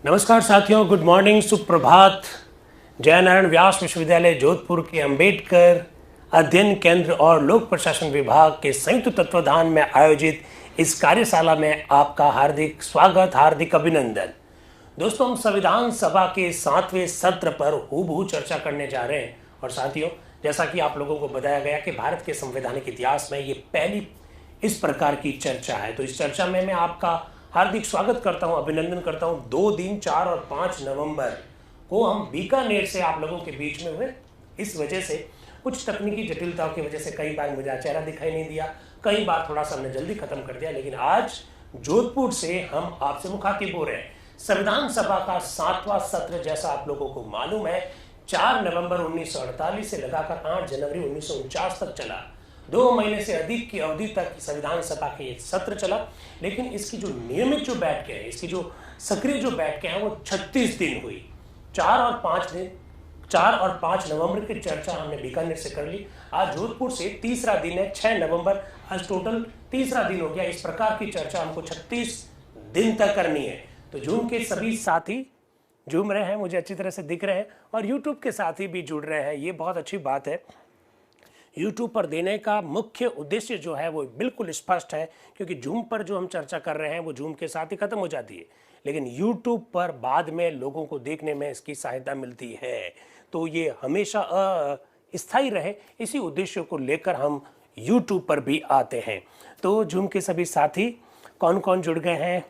नमस्कार साथियों, good morning, सुप्रभात। जयनारायण व्यास विश्वविद्यालय जोधपुर के अंबेडकर अध्ययन केंद्र और लोक प्रशासन विभाग के संयुक्त तत्वाधान में आयोजित इस कार्यशाला में आपका हार्दिक स्वागत, हार्दिक अभिनंदन। दोस्तों, हम संविधान सभा के 7वें सत्र पर हूबहू चर्चा करने जा रहे हैं। और साथियों, जैसा कि आप लोगों को बताया गया कि भारत के संवैधानिक इतिहास में ये पहली इस प्रकार की चर्चा है। तो इस चर्चा में मैं आपका हार्दिक स्वागत करता हूं, अभिनंदन करता हूं। 2 दिन 4 और 5 नवंबर को हम बीकानेर से आप लोगों के बीच में हुए। इस वजह से कुछ तकनीकी जटिलताओं की वजह से कई बार मुझे चेहरा दिखाई नहीं दिया, कई बार थोड़ा सा हमने जल्दी खत्म कर दिया, लेकिन आज जोधपुर से हम आपसे मुखातिब हो रहे हैं। संविधान सभा का 7वां सत्र, जैसा आप लोगों को मालूम है, 4 नवंबर 1948 से लगाकर 8 जनवरी 1949 तक चला। 2 महीने से अधिक की अवधि तक संविधान सभा के ये सत्र चला। लेकिन इसकी जो नियमित जो बैठकें हैं, इसकी जो सक्रिय जो बैठकें हैं, वो 36 दिन हुई। 4 और 5 नवंबर की चर्चा हमने बीकानेर से कर ली। आज जोधपुर से तीसरा दिन है, 6 नवंबर, आज टोटल तीसरा दिन हो गया। इस प्रकार की चर्चा हमको 36 दिन तक करनी है। तो जूम के सभी साथी झूम रहे हैं, मुझे अच्छी तरह से दिख रहे हैं, और यूट्यूब के साथी भी जुड़ रहे हैं। ये बहुत अच्छी बात है। यूट्यूब पर देने का मुख्य उद्देश्य जो है वो बिल्कुल स्पष्ट है, क्योंकि जूम पर जो हम चर्चा कर रहे हैं वो जूम के साथ ही खत्म हो जाती है, लेकिन यूट्यूब पर बाद में लोगों को देखने में इसकी सहायता मिलती है। तो ये हमेशा अस्थायी रहे, इसी उद्देश्य को लेकर हम यूट्यूब पर भी आते हैं। तो जूम के सभी साथी कौन कौन जुड़ गए हैं?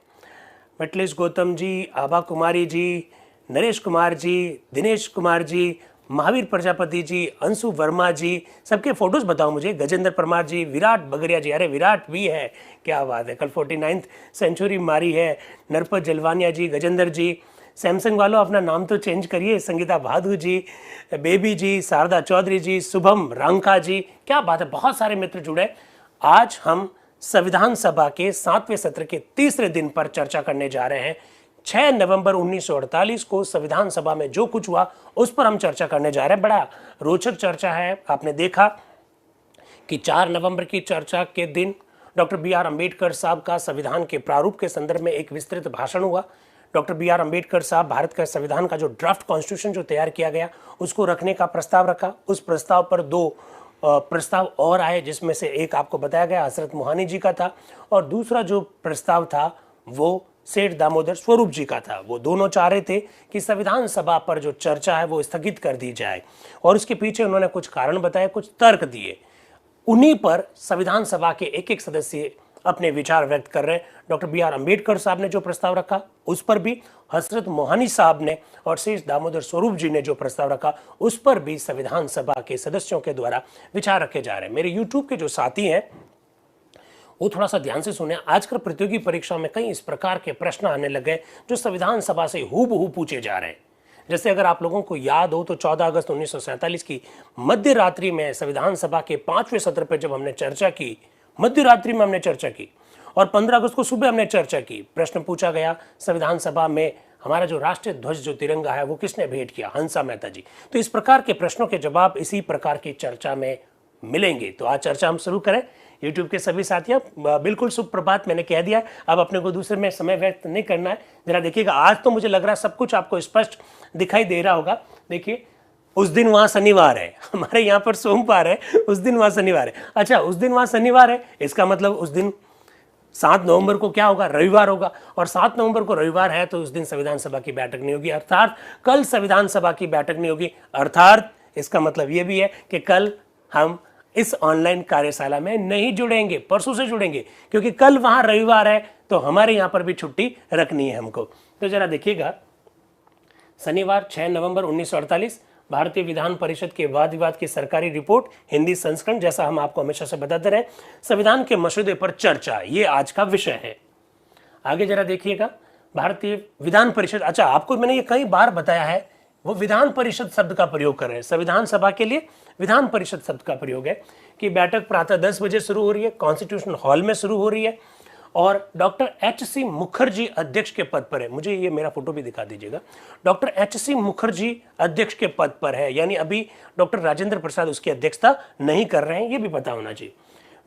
मिथिलेश गौतम जी, आभा कुमारी जी, नरेश कुमार जी, दिनेश कुमार जी, महावीर प्रजापति जी, अंशु वर्मा जी, सबके फोटोज बताओ मुझे। गजेंद्र परमार जी, विराट बगरिया जी, अरे विराट भी है, क्या बात है, कल 49th सेंचुरी मारी है। नरपत जलवानिया जी, गजेंद्र जी, सैमसंग वालों अपना नाम तो चेंज करिए। संगीता बहादुर जी, बेबी जी, शारदा चौधरी जी, शुभम रांका जी, क्या बात है, बहुत सारे मित्र जुड़े। आज हम संविधान सभा के 7वें सत्र के तीसरे दिन पर चर्चा करने जा रहे हैं। 6 नवंबर 1948 को संविधान सभा में जो कुछ हुआ उस पर हम चर्चा करने जा रहे हैं। बड़ा रोचक चर्चा है। आपने देखा कि 4 नवंबर की चर्चा के दिन डॉक्टर बी.आर. अम्बेडकर साहब का संविधान के प्रारूप के संदर्भ में एक विस्तृत भाषण हुआ। Doctor B R. अम्बेडकर साहब भारत का संविधान का जो ड्राफ्ट कॉन्स्टिट्यूशन जो तैयार किया गया उसको रखने का प्रस्ताव रखा। उस प्रस्ताव पर 2 प्रस्ताव और आए, जिसमें से एक आपको बताया गया हजरत मोहानी जी का था, और दूसरा जो प्रस्ताव था वो सेठ दामोदर स्वरूप जी का था। वो दोनों चाह रहे थे कि संविधान सभा पर जो चर्चा है वो स्थगित कर दी जाए, और उसके पीछे उन्होंने कुछ कारण बताए, कुछ तर्क दिए। उन्हीं पर संविधान सभा के एक एक सदस्य अपने विचार व्यक्त कर रहे हैं। Doctor B R. अम्बेडकर साहब ने जो प्रस्ताव रखा उस पर भी, हजरत मोहानी साहब ने और शेष दामोदर स्वरूप जी ने जो प्रस्ताव रखा उस पर भी संविधान सभा के सदस्यों के द्वारा विचार रखे जा रहे हैं। मेरे यूट्यूब के जो साथी हैं वो थोड़ा सा ध्यान से सुने। आजकल प्रतियोगी परीक्षा में कई इस प्रकार के प्रश्न आने लगे जो संविधान सभा से हूबहू पूछे जा रहे हैं। जैसे अगर आप लोगों को याद हो तो 14 अगस्त 1947 की मध्य रात्रि में संविधान सभा के 5वें सत्र पर जब हमने चर्चा की, मध्य रात्रि में हमने चर्चा की, और 15 अगस्त को सुबह हमने चर्चा की। प्रश्न पूछा गया संविधान सभा में हमारा जो राष्ट्रीय ध्वज जो तिरंगा है वो किसने भेंट किया? हंसा मेहता जी। तो इस प्रकार के प्रश्नों के जवाब इसी प्रकार की चर्चा में मिलेंगे। तो आज चर्चा हम शुरू करें। यूट्यूब के सभी साथियों बिल्कुल सुप्रभात, मैंने कह दिया, अब अपने को दूसरे में समय व्यक्त नहीं करना है। जरा देखिएगा, आज तो मुझे लग रहा है सब कुछ आपको स्पष्ट दिखाई दे रहा होगा। देखिए, उस दिन वहां शनिवार है, हमारे यहाँ पर सोमवार है, उस दिन वहां शनिवार है। अच्छा, उस दिन वहां शनिवार है, इसका मतलब उस दिन 7 नवंबर को क्या होगा? रविवार होगा। और 7 नवंबर को रविवार है तो उस दिन संविधान सभा की बैठक नहीं होगी, अर्थात कल संविधान सभा की बैठक नहीं होगी। अर्थात इसका मतलब यह भी है कि कल हम इस ऑनलाइन कार्यशाला में नहीं जुड़ेंगे, परसों से जुड़ेंगे, क्योंकि कल वहां रविवार है तो हमारे यहां पर भी छुट्टी रखनी है हमको। तो जरा देखिएगा, शनिवार 6 नवंबर 1948 भारतीय विधान परिषद के वाद विवाद की सरकारी रिपोर्ट हिंदी संस्करण, जैसा हम आपको हमेशा से बताते रहे, संविधान के मसौदे पर चर्चा, ये आज का विषय है। आगे जरा देखिएगा, भारतीय विधान परिषद, अच्छा आपको मैंने ये कई बार बताया है, वो विधान परिषद शब्द का प्रयोग कर रहे हैं। संविधान सभा के लिए विधान परिषद शब्द का प्रयोग है कि बैठक प्रातः 10 बजे शुरू हो रही है, कॉन्स्टिट्यूशन हॉल में शुरू हो रही है, और डॉक्टर एच.सी. मुखर्जी अध्यक्ष के पद पर है। मुझे ये मेरा फोटो भी दिखा दीजिएगा। डॉक्टर एच.सी. मुखर्जी अध्यक्ष के पद पर है, यानी अभी डॉक्टर राजेंद्र प्रसाद उसकी अध्यक्षता नहीं कर रहे हैं, ये भी पता होना चाहिए।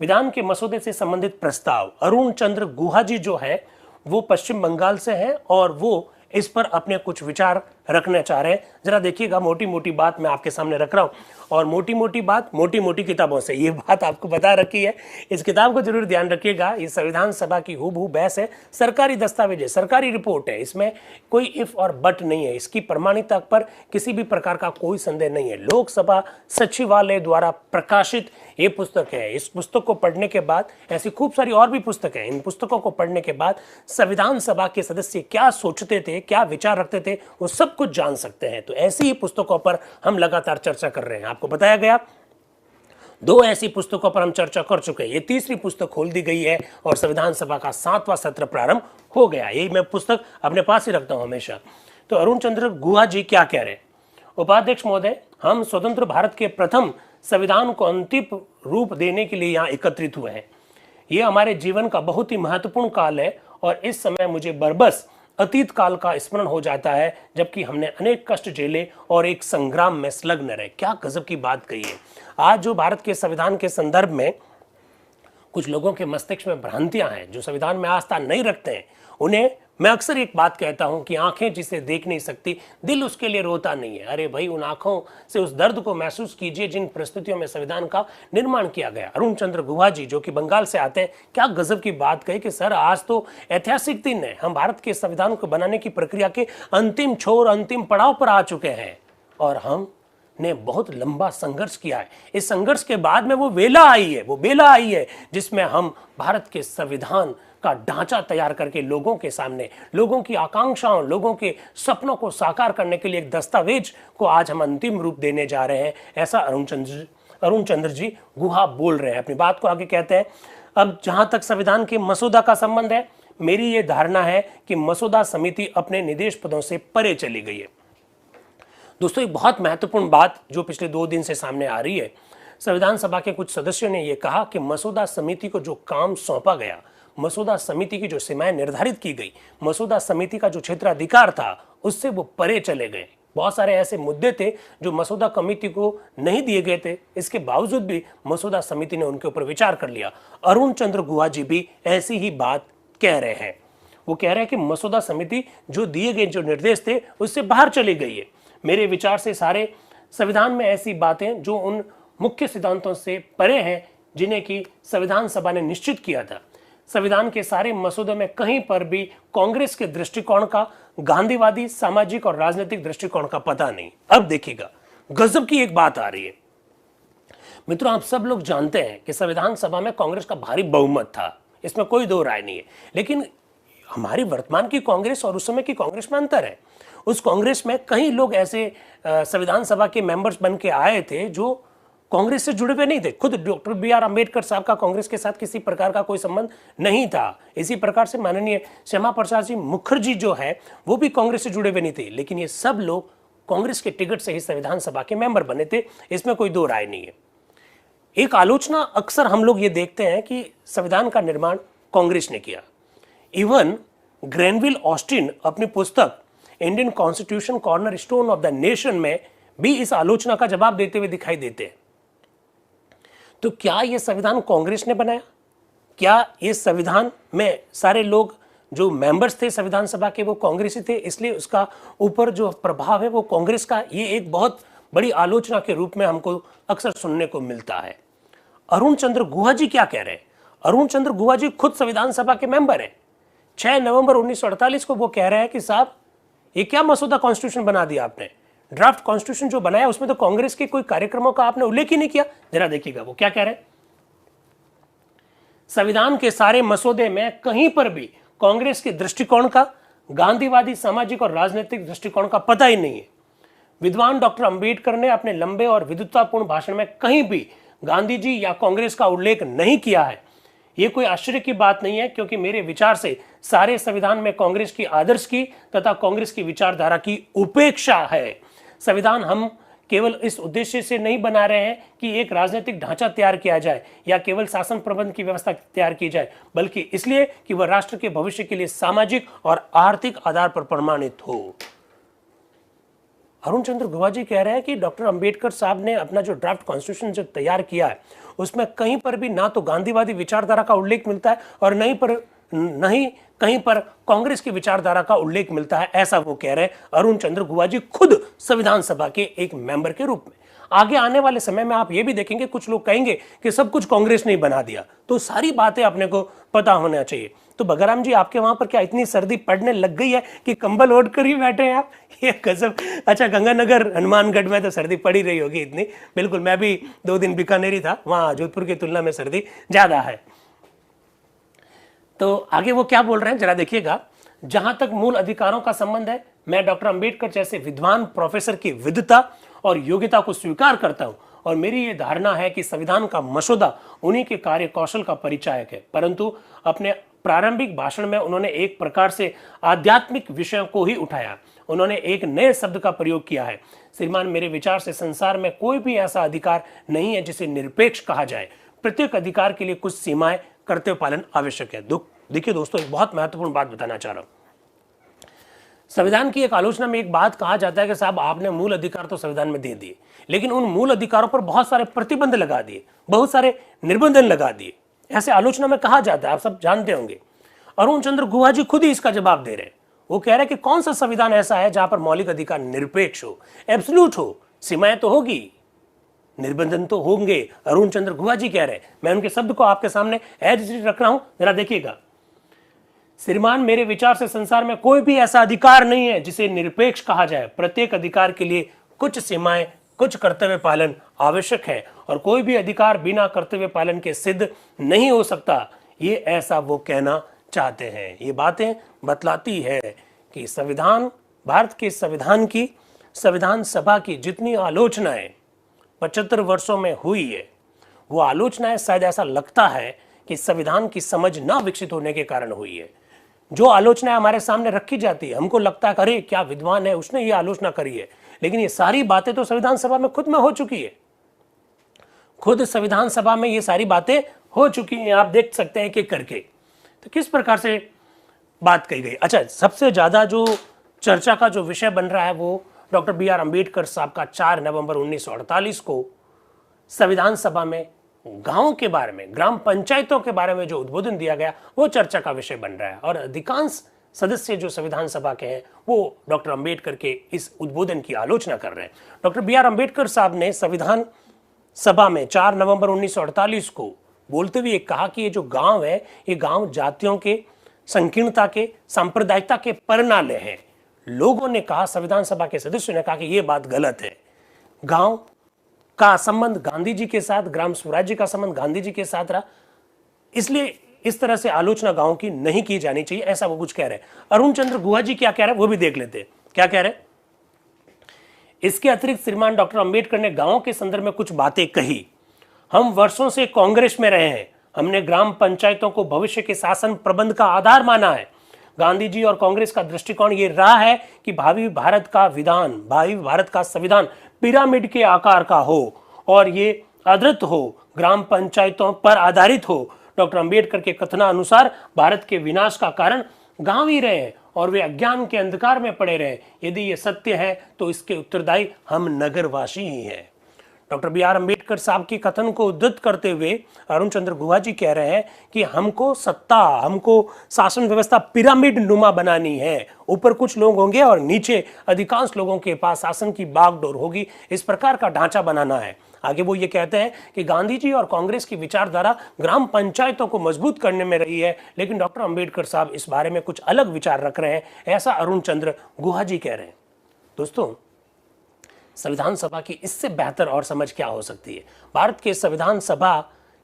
विधान के मसौदे से संबंधित प्रस्ताव अरुण चंद्र गुहा जी जो है वो पश्चिम बंगाल से हैं और वो इस पर अपने कुछ विचार रखना चाह रहे हैं। जरा देखिएगा, मोटी मोटी बात मैं आपके सामने रख रहा हूं, और मोटी मोटी बात मोटी मोटी किताबों से, ये बात आपको बता रखी है। इस किताब को जरूर ध्यान रखिएगा। ये संविधान सभा की हूबहू बहस है, सरकारी दस्तावेज है, सरकारी रिपोर्ट है, इसमें कोई इफ और बट नहीं है, इसकी प्रमाणिकता पर किसी भी प्रकार का कोई संदेह नहीं है। लोकसभा सचिवालय द्वारा प्रकाशित ये पुस्तक है। इस पुस्तक को पढ़ने के बाद, ऐसी खूब सारी और भी पुस्तकें हैं, इन पुस्तकों को पढ़ने के बाद संविधान सभा के सदस्य क्या सोचते थे, क्या विचार रखते थे, वो सब कुछ जान सकते हैं। तो ऐसी ही पुस्तकों पर हम लगातार चर्चा कर रहे हैं। आपको बताया गया 2 ऐसी पुस्तकों पर हम चर्चा कर चुके हैं। ये तीसरी पुस्तक खोल दी गई है और संविधान सभा का 7वां सत्र प्रारंभ हो गया। यही मैं पुस्तक अपने पास ही रखता हूं हमेशा। तो अरुण चंद्र गुहा जी क्या कह रहे हैं? उपाध्यक्ष महोदय, हम स्वतंत्र भारत के प्रथम संविधान को अंतिम रूप देने के लिए यहाँ एकत्रित हुए हैं। ये हमारे जीवन का बहुत ही महत्वपूर्ण काल है और इस समय मुझे बरबस अतीत काल का स्मरण हो जाता है, जबकि हमने अनेक कष्ट झेले और एक संग्राम में संलग्न रहे। क्या गजब की बात कही है। आज जो भारत के संविधान के संदर्भ में कुछ लोगों के मस्तिष्क में भ्रांतियां हैं, जो संविधान में आस्था नहीं रखते हैं, उन्हें मैं अक्सर एक बात कहता हूं कि आंखें जिसे देख नहीं सकती, दिल उसके लिए रोता नहीं है। अरे भाई, उन आंखों से उस दर्द को महसूस कीजिए जिन परिस्थितियों में संविधान का निर्माण किया गया। अरुण चंद्र गुहा जी, जो कि बंगाल से आते हैं, क्या गजब की बात कही कि सर, आज तो ऐतिहासिक दिन है, हम भारत के संविधान को बनाने की प्रक्रिया के अंतिम छोर, अंतिम पड़ाव पर आ चुके हैं और हम ने बहुत लंबा संघर्ष किया है। इस संघर्ष के बाद में वो बेला आई है जिसमें हम भारत के संविधान का ढांचा तैयार करके लोगों के सामने, लोगों की आकांक्षाओं, लोगों के सपनों को साकार करने के लिए एक दस्तावेज को आज हम अंतिम रूप देने जा रहे हैं। ऐसा अरुण चंद्र जी गुहा बोल रहे हैं। अपनी बात को आगे कहते हैं, अब जहां तक संविधान के मसौदा का संबंध है, मेरी ये धारणा है कि मसौदा समिति अपने निदेश पदों से परे चली गई है। दोस्तों, एक बहुत महत्वपूर्ण बात जो पिछले 2 दिन से सामने आ रही है, संविधान सभा के कुछ सदस्यों ने यह कहा कि मसौदा समिति को जो काम सौंपा गया, मसौदा समिति की जो सीमाएं निर्धारित की गई, मसौदा समिति का जो क्षेत्राधिकार था, उससे वो परे चले गए। बहुत सारे ऐसे मुद्दे थे जो मसौदा कमेटी को नहीं दिए गए थे, इसके बावजूद भी मसौदा समिति ने उनके ऊपर विचार कर लिया। अरुण चंद्र गुहा जी भी ऐसी ही बात कह रहे हैं। वो कह रहे हैं कि मसौदा समिति जो दिए गए जो निर्देश थे, उससे बाहर चली गई है। मेरे विचार से सारे संविधान में ऐसी बातें जो उन मुख्य सिद्धांतों से परे हैं जिन्हें की संविधान सभा ने निश्चित किया था। संविधान के सारे मसौदों में कहीं पर भी कांग्रेस के दृष्टिकोण का, गांधीवादी सामाजिक और राजनीतिक दृष्टिकोण का पता नहीं। अब देखिएगा, गजब की एक बात आ रही है मित्रों। आप सब लोग जानते हैं कि संविधान सभा में कांग्रेस का भारी बहुमत था, इसमें कोई दो राय नहीं है। लेकिन हमारी वर्तमान की कांग्रेस और उस समय की कांग्रेस में अंतर है। उस कांग्रेस में कई लोग ऐसे संविधान सभा के मेंबर्स बन के आए थे जो कांग्रेस से जुड़े हुए नहीं थे। खुद डॉक्टर BR अम्बेडकर साहब का कांग्रेस के साथ किसी प्रकार का कोई संबंध नहीं था। इसी प्रकार से माननीय श्यामा प्रसाद जी मुखर्जी जो है, वो भी कांग्रेस से जुड़े हुए नहीं थे। लेकिन ये सब लोग कांग्रेस के टिकट से ही संविधान सभा के मेंबर बने थे, इसमें कोई दो राय नहीं है। एक आलोचना अक्सर हम लोग ये देखते हैं कि संविधान का निर्माण कांग्रेस ने किया। इवन ग्रेनविल ऑस्टिन अपनी पुस्तक Indian constitution corner stone of the nation में भी इस आलोचना का जवाब देते हुए दिखाई देते हैं। तो क्या यह संविधान कांग्रेस ने बनाया? क्या इस संविधान में सारे लोग जो मेंबर्स थे संविधान सभा के वो कांग्रेसी थे, इसलिए उसका ऊपर जो प्रभाव है वो कांग्रेस का? ये एक बहुत बड़ी आलोचना के रूप में हमको अक्सर सुनने को मिलता है। अरुण चंद्र गुहा जी क्या कह रहे हैं? अरुण चंद्र गुहा जी खुद संविधान सभा के मेंबर हैं। 6 नवंबर 1948 को वो कह रहे हैं कि साहब, ये क्या मसौदा कॉन्स्टिट्यूशन बना दिया आपने? ड्राफ्ट कॉन्स्टिट्यूशन जो बनाया उसमें तो कांग्रेस के कोई कार्यक्रमों का आपने उल्लेख ही नहीं किया। जरा देखिएगा वो क्या कह रहे हैं। संविधान के सारे मसौदे में कहीं पर भी कांग्रेस के दृष्टिकोण का, गांधीवादी सामाजिक और राजनीतिक दृष्टिकोण का पता ही नहीं है। विद्वान डॉक्टर अंबेडकर ने अपने लंबे और विद्वतापूर्ण भाषण में कहीं भी गांधी जी या कांग्रेस का उल्लेख नहीं किया है। यह कोई आश्चर्य की बात नहीं है, क्योंकि मेरे विचार से सारे संविधान में कांग्रेस की आदर्श की तथा कांग्रेस की विचारधारा की उपेक्षा है। संविधान हम केवल इस उद्देश्य से नहीं बना रहे हैं कि एक राजनीतिक ढांचा तैयार किया जाए या केवल शासन प्रबंध की व्यवस्था तैयार की जाए, बल्कि इसलिए कि वह राष्ट्र के भविष्य के लिए सामाजिक और आर्थिक आधार पर प्रमाणित हो। अरुण चंद्र गुहा जी कह रहे हैं कि डॉक्टर अंबेडकर साहब ने अपना जो ड्राफ्ट कॉन्स्टिट्यूशन जो तैयार किया है उसमें कहीं पर भी ना तो गांधीवादी विचारधारा का उल्लेख मिलता है और नहीं पर नहीं कहीं पर कांग्रेस की विचारधारा का उल्लेख मिलता है, ऐसा वो कह रहे हैं अरुण चंद्र गुहा जी खुद संविधान सभा के एक मेंबर के रूप में। आगे आने वाले समय में आप ये भी देखेंगे कुछ लोग कहेंगे कि सब कुछ कांग्रेस ने ही बना दिया, तो सारी बातें अपने को पता होना चाहिए। तो बगराम जी, आपके वहां पर क्या इतनी सर्दी पड़ने लग गई है कि कंबल ओढ़ कर ही बैठे हैं आप? ये गजब। अच्छा, गंगानगर हनुमानगढ़ में तो सर्दी पड़ी रही होगी इतनी। बिल्कुल, मैं भी 2 दिन बीकानेरी था, वहां जोधपुर की तुलना में सर्दी ज्यादा है। तो आगे वो क्या बोल रहे हैं जरा देखिएगा। जहां तक मूल अधिकारों का संबंध है, मैं डॉक्टर अंबेडकर जैसे विद्वान प्रोफेसर की विद्वता और योग्यता को स्वीकार करता हूं, और मेरी ये धारणा है कि संविधान का मसौदा उन्हीं के कार्य कौशल का परिचायक है। परंतु अपने प्रारंभिक भाषण में उन्होंने एक प्रकार से आध्यात्मिक विषयों को ही उठाया। उन्होंने एक नए शब्द का प्रयोग किया है। श्रीमान, मेरे विचार से संसार में कोई भी ऐसा अधिकार नहीं है जिसे निरपेक्ष कहा जाए। प्रत्येक अधिकार के लिए कुछ सीमाएं, कर्तव्य पालन आवश्यक है। देखिए दोस्तों, एक बहुत महत्वपूर्ण बात बताना चाह रहा हूं। संविधान की एक आलोचना में एक बात कहा जाता है कि साहब आपने मूल अधिकार तो संविधान में दे दिए, लेकिन उन मूल अधिकारों पर बहुत सारे प्रतिबंध लगा दिए, बहुत सारे निर्बंधन लगा दिए, ऐसे आलोचना में कहा जाता है, आप सब जानते होंगे। अरुण चंद्र गुहा जी खुद ही इसका जवाब दे रहे हैं। वो कह रहे हैं कि कौन सा संविधान ऐसा है जहां पर मौलिक अधिकार निरपेक्ष हो, एब्सोल्यूट हो। सीमाएं तो होगी, निर्बंधन तो होंगे। अरुण चंद्र गुहा जी कह रहे हैं, मैं उनके शब्द को आपके सामने एज इट रख रहा हूं, जरा देखिएगा। श्रीमान, मेरे विचार से संसार में कोई भी ऐसा अधिकार नहीं है जिसे निरपेक्ष कहा जाए। प्रत्येक अधिकार के लिए कुछ सीमाएं, कुछ कर्तव्य पालन आवश्यक है, और कोई भी अधिकार बिना कर्तव्य पालन के सिद्ध नहीं हो सकता। ये ऐसा वो कहना चाहते हैं। ये बातें बतलाती है कि संविधान, भारत के संविधान की, संविधान सभा की जितनी आलोचनाएं 75 वर्षों में हुई है, वो आलोचनाएं शायद ऐसा लगता है कि संविधान की समझ ना विकसित होने के कारण हुई है। जो आलोचनाएं हमारे सामने रखी जाती है, हमको लगता है अरे क्या विद्वान है, उसने ये आलोचना करी है, लेकिन ये सारी बातें तो संविधान सभा में खुद में हो चुकी है। खुद संविधान सभा में ये सारी बातें हो चुकी हैं, आप देख सकते हैं कि करके। तो किस प्रकार से बात कही गई। अच्छा, सबसे ज्यादा जो चर्चा का जो विषय बन रहा है वो डॉक्टर BR अम्बेडकर साहब का 4 नवंबर 1948 को संविधान सभा में गांवों के बारे में, ग्राम पंचायतों के बारे में जो उद्बोधन दिया गया, वो चर्चा का विषय बन रहा है। और अधिकांश सदस्य जो संविधान सभा के हैं वो डॉक्टर अंबेडकर के इस उद्बोधन की आलोचना कर रहे हैं। डॉक्टर BR अम्बेडकर साहब ने संविधान सभा में 4 नवंबर 1948 को बोलते हुए कहा कि ये जो गांव है, ये गांव जातियों के, संकीर्णता के, सांप्रदायिकता के परनाले हैं। लोगों ने कहा, संविधान सभा के सदस्यों ने कहा कि यह बात गलत है। गांव का संबंध गांधी जी के साथ, ग्राम स्वराज्य का संबंध गांधी जी के साथ रहा, इसलिए इस तरह से आलोचना गांव की नहीं की जानी चाहिए, ऐसा वो कुछ कह रहे हैं। अरुण चंद्र गुहा जी क्या कह रहे हैं वो भी देख लेते हैं। क्या कह रहे हैं? इसके अतिरिक्त श्रीमान डॉक्टर अंबेडकर ने गांवों के संदर्भ में कुछ बातें कही। हम वर्षों से कांग्रेस में रहे हैं, हमने ग्राम पंचायतों को भविष्य के शासन प्रबंध का आधार माना है। गांधी जी और कांग्रेस का दृष्टिकोण ये रहा है कि भावी भारत का विधान, भावी भारत का संविधान पिरामिड के आकार का हो और ये आदृत हो, ग्राम पंचायतों पर आधारित हो। डॉक्टर अंबेडकर के कथनानुसार भारत के विनाश का कारण गांव ही रहे और वे अज्ञान के अंधकार में पड़े रहे। यदि ये सत्य है तो इसके उत्तरदायी हम नगरवासी ही हैं। डॉक्टर BR अम्बेडकर साहब की कथन को उद्धृत करते हुए अरुण चंद्र गुहा जी कह रहे हैं कि हमको सत्ता, हमको शासन व्यवस्था पिरामिड नुमा बनानी है। ऊपर कुछ लोग होंगे और नीचे अधिकांश लोगों के पास शासन की बागडोर होगी, इस प्रकार का ढांचा बनाना है। आगे वो ये कहते हैं कि गांधी जी और कांग्रेस की विचारधारा ग्राम पंचायतों को मजबूत करने में रही है, लेकिन डॉक्टर अंबेडकर साहब इस बारे में कुछ अलग विचार रख रहे हैं, ऐसा अरुण चंद्र गुहा जी कह रहे हैं। दोस्तों, संविधान सभा की इससे बेहतर और समझ क्या हो सकती है? भारत के संविधान सभा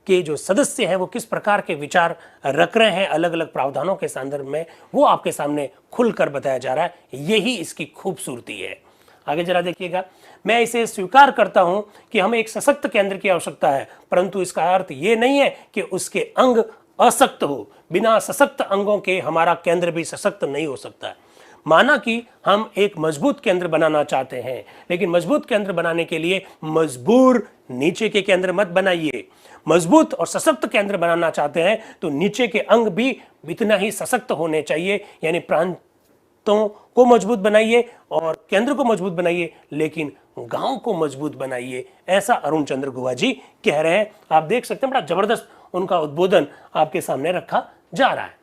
के जो सदस्य हैं वो किस प्रकार के विचार रख रहे हैं अलग अलग प्रावधानों के संदर्भ में, वो आपके सामने खुलकर बताया जा रहा है। यही इसकी खूबसूरती है। आगे जरा देखिएगा। मैं इसे स्वीकार करता हूं कि हमें एक सशक्त केंद्र की आवश्यकता है, परंतु इसका अर्थ ये नहीं है कि उसके अंग असक्त हो। बिना सशक्त अंगों के हमारा केंद्र भी सशक्त नहीं हो सकता है। माना कि हम एक मजबूत केंद्र बनाना चाहते हैं, लेकिन मजबूत केंद्र बनाने के लिए मजबूर नीचे के केंद्र मत बनाइए। मजबूत और सशक्त केंद्र बनाना चाहते हैं तो नीचे के अंग भी इतना ही सशक्त होने चाहिए, यानी प्रांतों को मजबूत बनाइए और केंद्र को मजबूत बनाइए, लेकिन गांव को मजबूत बनाइए। ऐसा अरुण चंद्र गुहा जी कह रहे हैं। आप देख सकते हैं, बड़ा जबरदस्त उनका उद्बोधन आपके सामने रखा जा रहा है।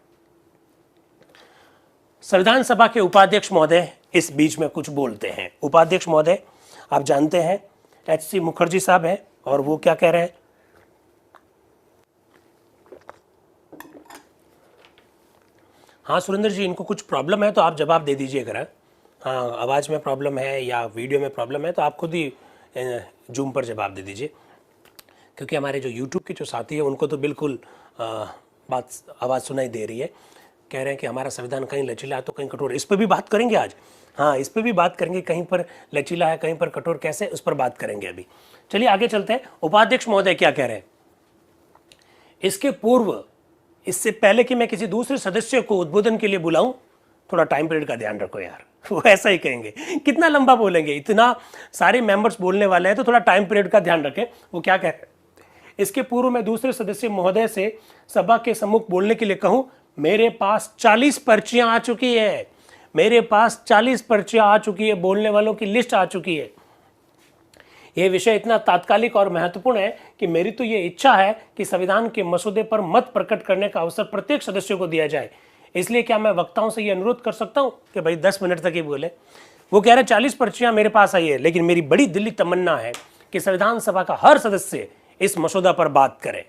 संविधान सभा के उपाध्यक्ष महोदय इस बीच में कुछ बोलते हैं। उपाध्यक्ष महोदय आप जानते हैं एच.सी. मुखर्जी साहब हैं और वो क्या कह रहे हैं। हाँ सुरेंद्र जी, इनको कुछ प्रॉब्लम है तो आप जवाब दे दीजिए अगर हाँ आवाज़ में प्रॉब्लम है या वीडियो में प्रॉब्लम है तो आप खुद ही जूम पर जवाब दे दीजिए, क्योंकि हमारे जो यूट्यूब के जो साथी हैं उनको तो बिल्कुल बात आवाज़ सुनाई दे रही है। कह रहे हैं कि हमारा संविधान कहीं लचीला है तो कहीं कठोर। इस पर भी बात करेंगे आज, हाँ इस पर भी बात करेंगे, कहीं पर लचीला है कहीं पर कठोर कैसे, उस पर बात करेंगे अभी। चलिए आगे चलते हैं। उपाध्यक्ष महोदय क्या कह रहे हैं। इसके पूर्व, इससे पहले कि मैं किसी दूसरे सदस्य को उद्बोधन के लिए बुलाऊं, थोड़ा टाइम पीरियड का ध्यान रखो यार। वो ऐसा ही कहेंगे, कितना लंबा बोलेंगे, इतना सारे मेंबर्स बोलने वाले हैं तो थोड़ा टाइम पीरियड का ध्यान रखें। वो क्या कह रहे हैं। इसके पूर्व मैं दूसरे सदस्य महोदय से सभा के सम्मुख बोलने के लिए कहूं, मेरे पास 40 पर्चियां आ चुकी है, मेरे पास 40 पर्चियां आ चुकी है, बोलने वालों की लिस्ट आ चुकी है। यह विषय इतना तात्कालिक और महत्वपूर्ण है कि मेरी तो यह इच्छा है कि संविधान के मसौदे पर मत प्रकट करने का अवसर प्रत्येक सदस्य को दिया जाए। इसलिए क्या मैं वक्ताओं से यह अनुरोध कर सकता हूं कि भाई 10 मिनट तक ही बोले। वो कह रहे 40 पर्चियां मेरे पास आई है, लेकिन मेरी बड़ी दिली तमन्ना है कि संविधान सभा का हर सदस्य इस मसौदा पर बात करे।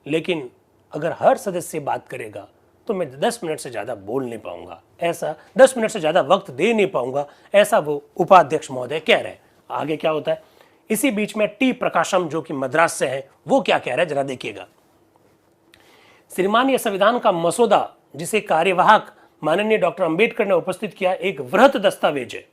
लेकिन अगर हर सदस्य बात करेगा तो मैं 10 मिनट से ज़्यादा बोल नहीं पाऊंगा, ऐसा 10 मिनट से ज़्यादा वक्त दे नहीं पाऊंगा, ऐसा वो उपाध्यक्ष महोदय कह रहे हैं। आगे क्या होता है। इसी बीच में टी प्रकाशम जो कि मद्रास से है वो क्या कह रहे हैं जरा देखिएगा। श्रीमान, यह संविधान का मसौदा जिसे कार्यवाहक माननीय डॉक्टर अंबेडकर ने उपस्थित किया एक वृहत दस्तावेज है।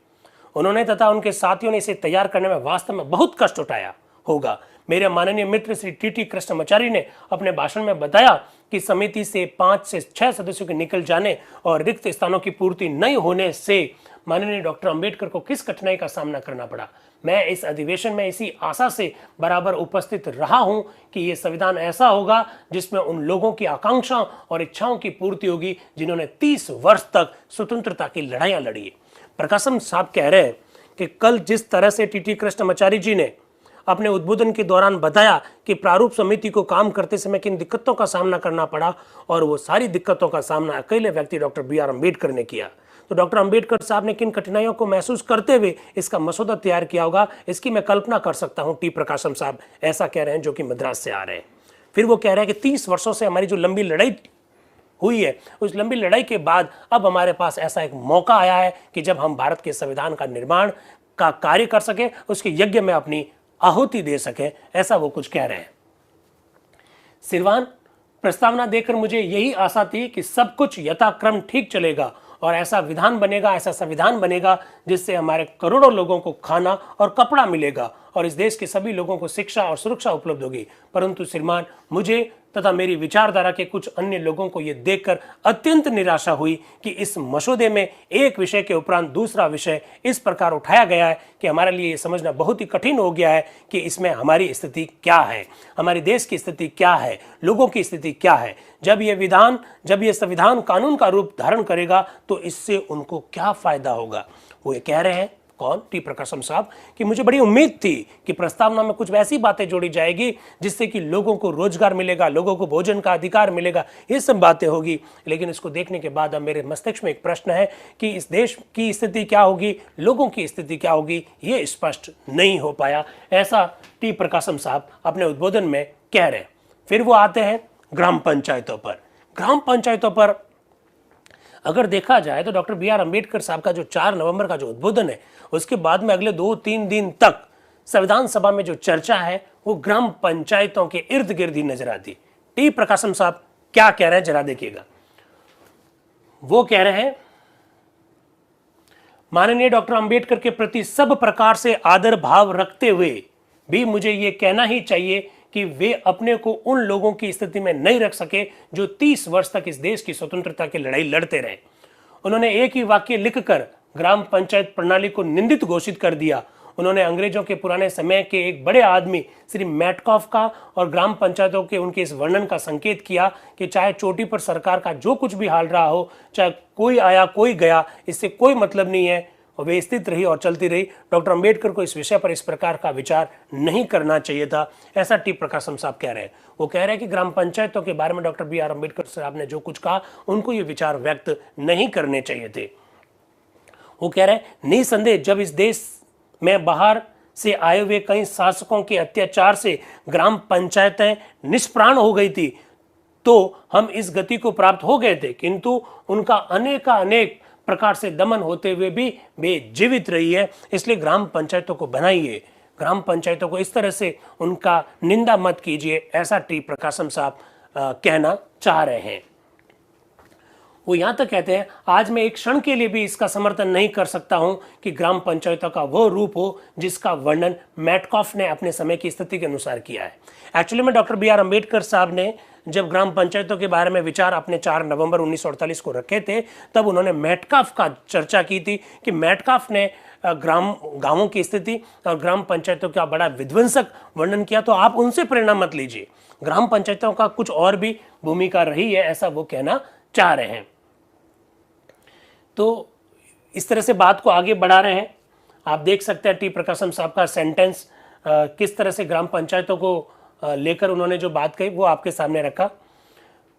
उन्होंने तथा उनके साथियों ने इसे तैयार करने में वास्तव में बहुत कष्ट उठाया होगा। मेरे माननीय मित्र श्री टी कृष्णमाचारी ने अपने भाषण में बताया कि समिति से 5 से 6 सदस्यों के निकल जाने और रिक्त स्थानों की पूर्ति नहीं होने से माननीय डॉक्टर अंबेडकर को किस कठिनाई का सामना करना पड़ा। मैं इस अधिवेशन में इसी आशा से बराबर उपस्थित रहा हूं कि यह संविधान ऐसा होगा जिसमें उन लोगों की आकांक्षाओं और इच्छाओं की पूर्ति होगी जिन्होंने 30 वर्ष तक स्वतंत्रता की लड़ाइयां लड़ी है। प्रकाशम साहब कह रहे हैं कि कल जिस तरह से टी कृष्णमाचारी जी ने अपने उद्बोधन के दौरान बताया कि प्रारूप समिति को काम करते समय किन दिक्कतों का सामना करना पड़ा और वो सारी दिक्कतों का सामना अकेले व्यक्ति डॉक्टर B.R. अम्बेडकर ने किया, तो डॉक्टर अंबेडकर साहब ने किन कठिनाइयों को महसूस करते हुए इसका मसौदा तैयार किया होगा, इसकी मैं कल्पना कर सकता हूं। टी प्रकाशम साहब ऐसा कह रहे हैं जो कि मद्रास से आ रहे हैं। फिर वो कह रहे हैं कि 30 वर्षों से हमारी जो लंबी लड़ाई हुई है, उस लंबी लड़ाई के बाद अब हमारे पास ऐसा एक मौका आया है कि जब हम भारत के संविधान का निर्माण का कार्य कर सके, उसके यज्ञ में अपनी आहुति दे सके, ऐसा वो कुछ कह रहे हैं। श्रीमान, प्रस्तावना देकर मुझे यही आशा थी कि सब कुछ यथाक्रम ठीक चलेगा और ऐसा विधान बनेगा, ऐसा संविधान बनेगा जिससे हमारे करोड़ों लोगों को खाना और कपड़ा मिलेगा और इस देश के सभी लोगों को शिक्षा और सुरक्षा उपलब्ध होगी। परंतु श्रीमान, मुझे तथा मेरी विचारधारा के कुछ अन्य लोगों को यह देखकर अत्यंत निराशा हुई कि इस मसौदे में एक विषय के उपरांत दूसरा विषय इस प्रकार उठाया गया है कि हमारे लिए यह समझना बहुत ही कठिन हो गया है कि इसमें हमारी स्थिति क्या है, हमारे देश की स्थिति क्या है, लोगों की स्थिति क्या है। जब यह संविधान कानून का रूप धारण करेगा तो इससे उनको क्या फायदा होगा। वो ये कह रहे हैं, कौन, टी प्रकाशम साहब, कि मुझे बड़ी उम्मीद थी कि प्रस्तावना में कुछ वैसी बातें जोड़ी जाएगी जिससे कि लोगों को रोजगार मिलेगा, लोगों को भोजन का अधिकार मिलेगा, ये सब बातें होगी। लेकिन इसको देखने के बाद अब मेरे मस्तिष्क में एक प्रश्न है कि इस देश की स्थिति क्या होगी, लोगों की स्थिति क्या होगी, ये स्पष्ट नहीं हो पाया। ऐसा टी प्रकाशम साहब अपने उद्बोधन में कह रहे हैं। फिर वो आते हैं ग्राम पंचायतों पर। ग्राम पंचायतों पर अगर देखा जाए तो डॉक्टर B.R. अम्बेडकर साहब का जो 4 नवंबर का जो उद्बोधन है, उसके बाद में अगले 2-3 दिन तक संविधान सभा में जो चर्चा है वो ग्राम पंचायतों के इर्द गिर्द ही नजर आती। टी प्रकाशम साहब क्या कह रहे हैं जरा देखिएगा। वो कह रहे हैं, माननीय डॉक्टर अंबेडकर के प्रति सब प्रकार से आदर भाव रखते हुए भी मुझे ये कहना ही चाहिए कि वे अपने को उन लोगों की स्थिति में नहीं रख सके जो 30 वर्ष तक इस देश की स्वतंत्रता की लड़ाई लड़ते रहे। उन्होंने एक ही वाक्य लिखकर ग्राम पंचायत प्रणाली को निंदित घोषित कर दिया। उन्होंने अंग्रेजों के पुराने समय के एक बड़े आदमी श्री मैटकॉफ का और ग्राम पंचायतों के उनके इस वर्णन का संकेत किया कि चाहे चोटी पर सरकार का जो कुछ भी हाल रहा हो, चाहे कोई आया कोई गया, इससे कोई मतलब नहीं है। और वे स्थित रही और चलती रही। डॉक्टर अंबेडकर को इस विषय पर इस प्रकार का विचार नहीं करना चाहिए था, ऐसा टी प्रकाशम साहब कह रहे हैं। वो कह रहे हैं कि ग्राम पंचायतों के बारे में डॉक्टर BR अम्बेडकर साहब ने जो कुछ कहा, उनको ये विचार व्यक्त नहीं करने चाहिए थे। वो कह रहे हैं निसंदेह जब इस देश में बाहर से आए हुए कई शासकों के अत्याचार से ग्राम पंचायतें निष्प्राण हो गई थी, तो हम इस गति को प्राप्त हो गए थे, किंतु उनका अनेक प्रकार से दमन होते हुए भी वे जीवित रही है। इसलिए ग्राम पंचायतों को बनाइए, ग्राम पंचायतों को इस तरह से उनका निंदा मत कीजिए, ऐसा टी प्रकाशम साहब कहना चाह रहे हैं। वो यहां तक कहते हैं आज मैं एक क्षण के लिए भी इसका समर्थन नहीं कर सकता हूं कि ग्राम पंचायतों का वो रूप हो जिसका वर्णन मेटकॉफ ने अपने समय की स्थिति के अनुसार किया है। एक्चुअली में डॉक्टर BR अम्बेडकर साहब ने जब ग्राम पंचायतों के बारे में विचार अपने 4 नवंबर 1948 को रखे थे, तब उन्होंने मेटकाफ का चर्चा की थी कि मेटकाफ ने गांवों की स्थिति और ग्राम पंचायतों का बड़ा विध्वंसक वर्णन किया, तो आप उनसे प्रेरणा मत लीजिए, ग्राम पंचायतों का कुछ और भी भूमिका रही है, ऐसा वो कहना चाह रहे हैं। तो इस तरह से बात को आगे बढ़ा रहे हैं। आप देख सकते हैं टी प्रकाशम साहब का सेंटेंस किस तरह से ग्राम पंचायतों को लेकर उन्होंने जो बात कही वो आपके सामने रखा।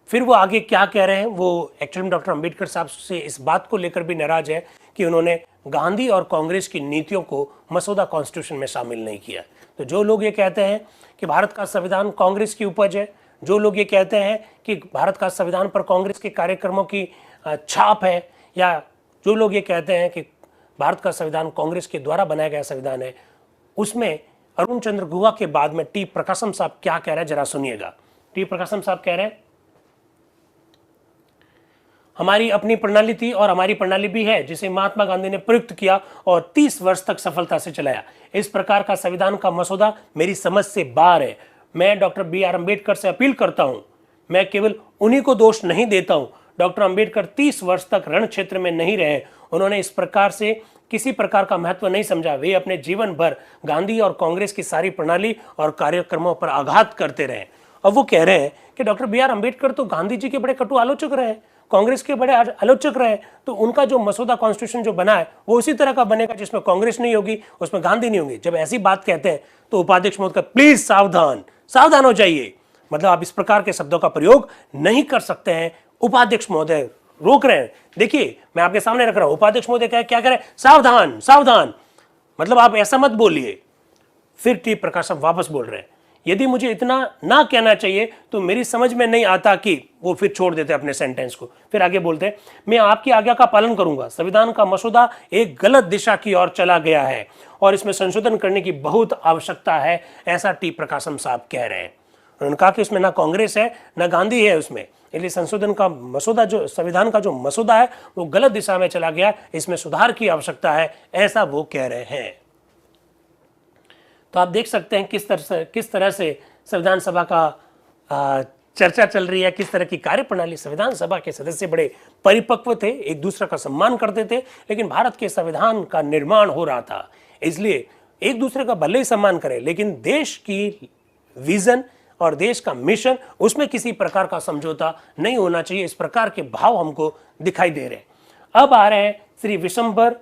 फिर वो आगे क्या कह रहे हैं, वो एक्चुअली में डॉक्टर अंबेडकर साहब से इस बात को लेकर भी नाराज है कि उन्होंने गांधी और कांग्रेस की नीतियों को मसौदा कॉन्स्टिट्यूशन में शामिल नहीं किया। तो जो लोग ये कहते हैं कि भारत का संविधान कांग्रेस की उपज है, जो लोग ये कहते हैं कि भारत का संविधान पर कांग्रेस के कार्यक्रमों की छाप है, या जो लोग ये कहते हैं कि भारत का संविधान कांग्रेस के द्वारा बनाया गया संविधान है, उसमें अरुण चंद्र गुहा के बाद में टी प्रकाशम साहब क्या कह रहे हैं जरा सुनिएगा। टी प्रकाशम साहब कह रहे हैं हमारी अपनी प्रणाली थी और हमारी प्रणाली भी है जिसे महात्मा गांधी ने प्रयुक्त किया और 30 वर्ष तक सफलता से चलाया। इस प्रकार का संविधान का मसौदा मेरी समझ से बाहर है। मैं डॉक्टर BR अम्बेडकर से अपील करता हूं, मैं केवल उन्हीं को दोष नहीं देता हूं। डॉक्टर अम्बेडकर 30 वर्ष तक रण क्षेत्र में नहीं रहे, उन्होंने इस प्रकार से किसी प्रकार का महत्व नहीं समझा। वे अपने जीवन भर गांधी और कांग्रेस की सारी प्रणाली और कार्यक्रमों पर आघात करते रहे। अब वो कह रहे हैं कि डॉक्टर BR अम्बेडकर तो गांधी जी के बड़े कटु आलोचक रहे, कांग्रेस के बड़े आलोचक रहे, तो उनका जो मसौदा कॉन्स्टिट्यूशन जो बना है वो उसी तरह का बनेगा जिसमें कांग्रेस नहीं होगी, उसमें गांधी नहीं होंगे। जब ऐसी बात कहते हैं तो उपाध्यक्ष महोदय प्लीज सावधान हो जाइए, मतलब आप इस प्रकार के शब्दों का प्रयोग नहीं कर सकते हैं। उपाध्यक्ष महोदय रोक रहे हैं, देखिए मैं आपके सामने रख रहा हूं, उपाध्यक्ष महोदय क्या कह रहे हैं, सावधान, मतलब आप ऐसा मत बोलिए। फिर टी प्रकाशम वापस बोल रहे हैं यदि मुझे इतना ना कहना चाहिए तो मेरी समझ में नहीं आता कि, वो फिर छोड़ देते अपने सेंटेंस को, फिर आगे बोलते हैं मैं आपकी आज्ञा का पालन करूंगा। संविधान का मसौदा एक गलत दिशा की ओर चला गया है और इसमें संशोधन करने की बहुत आवश्यकता है, ऐसा टी प्रकाशम साहब कह रहे हैं। उन्होंने कहा कि उसमें ना कांग्रेस है ना गांधी है उसमें, इसलिए संशोधन का मसौदा जो संविधान का जो मसौदा है वो गलत दिशा में चला गया, इसमें सुधार की आवश्यकता है, ऐसा वो कह रहे हैं। तो आप देख सकते हैं किस तरह से संविधान सभा का चर्चा चल रही है, किस तरह की कार्यप्रणाली। संविधान सभा के सदस्य बड़े परिपक्व थे, एक दूसरे का सम्मान करते थे, लेकिन भारत के संविधान का निर्माण हो रहा था, इसलिए एक दूसरे का भले ही सम्मान करें, लेकिन देश की विजन और देश का मिशन, उसमें किसी प्रकार का समझौता नहीं होना चाहिए। इस प्रकार के भाव हमको दिखाई दे रहे हैं। अब आ रहे हैं श्री विशंबर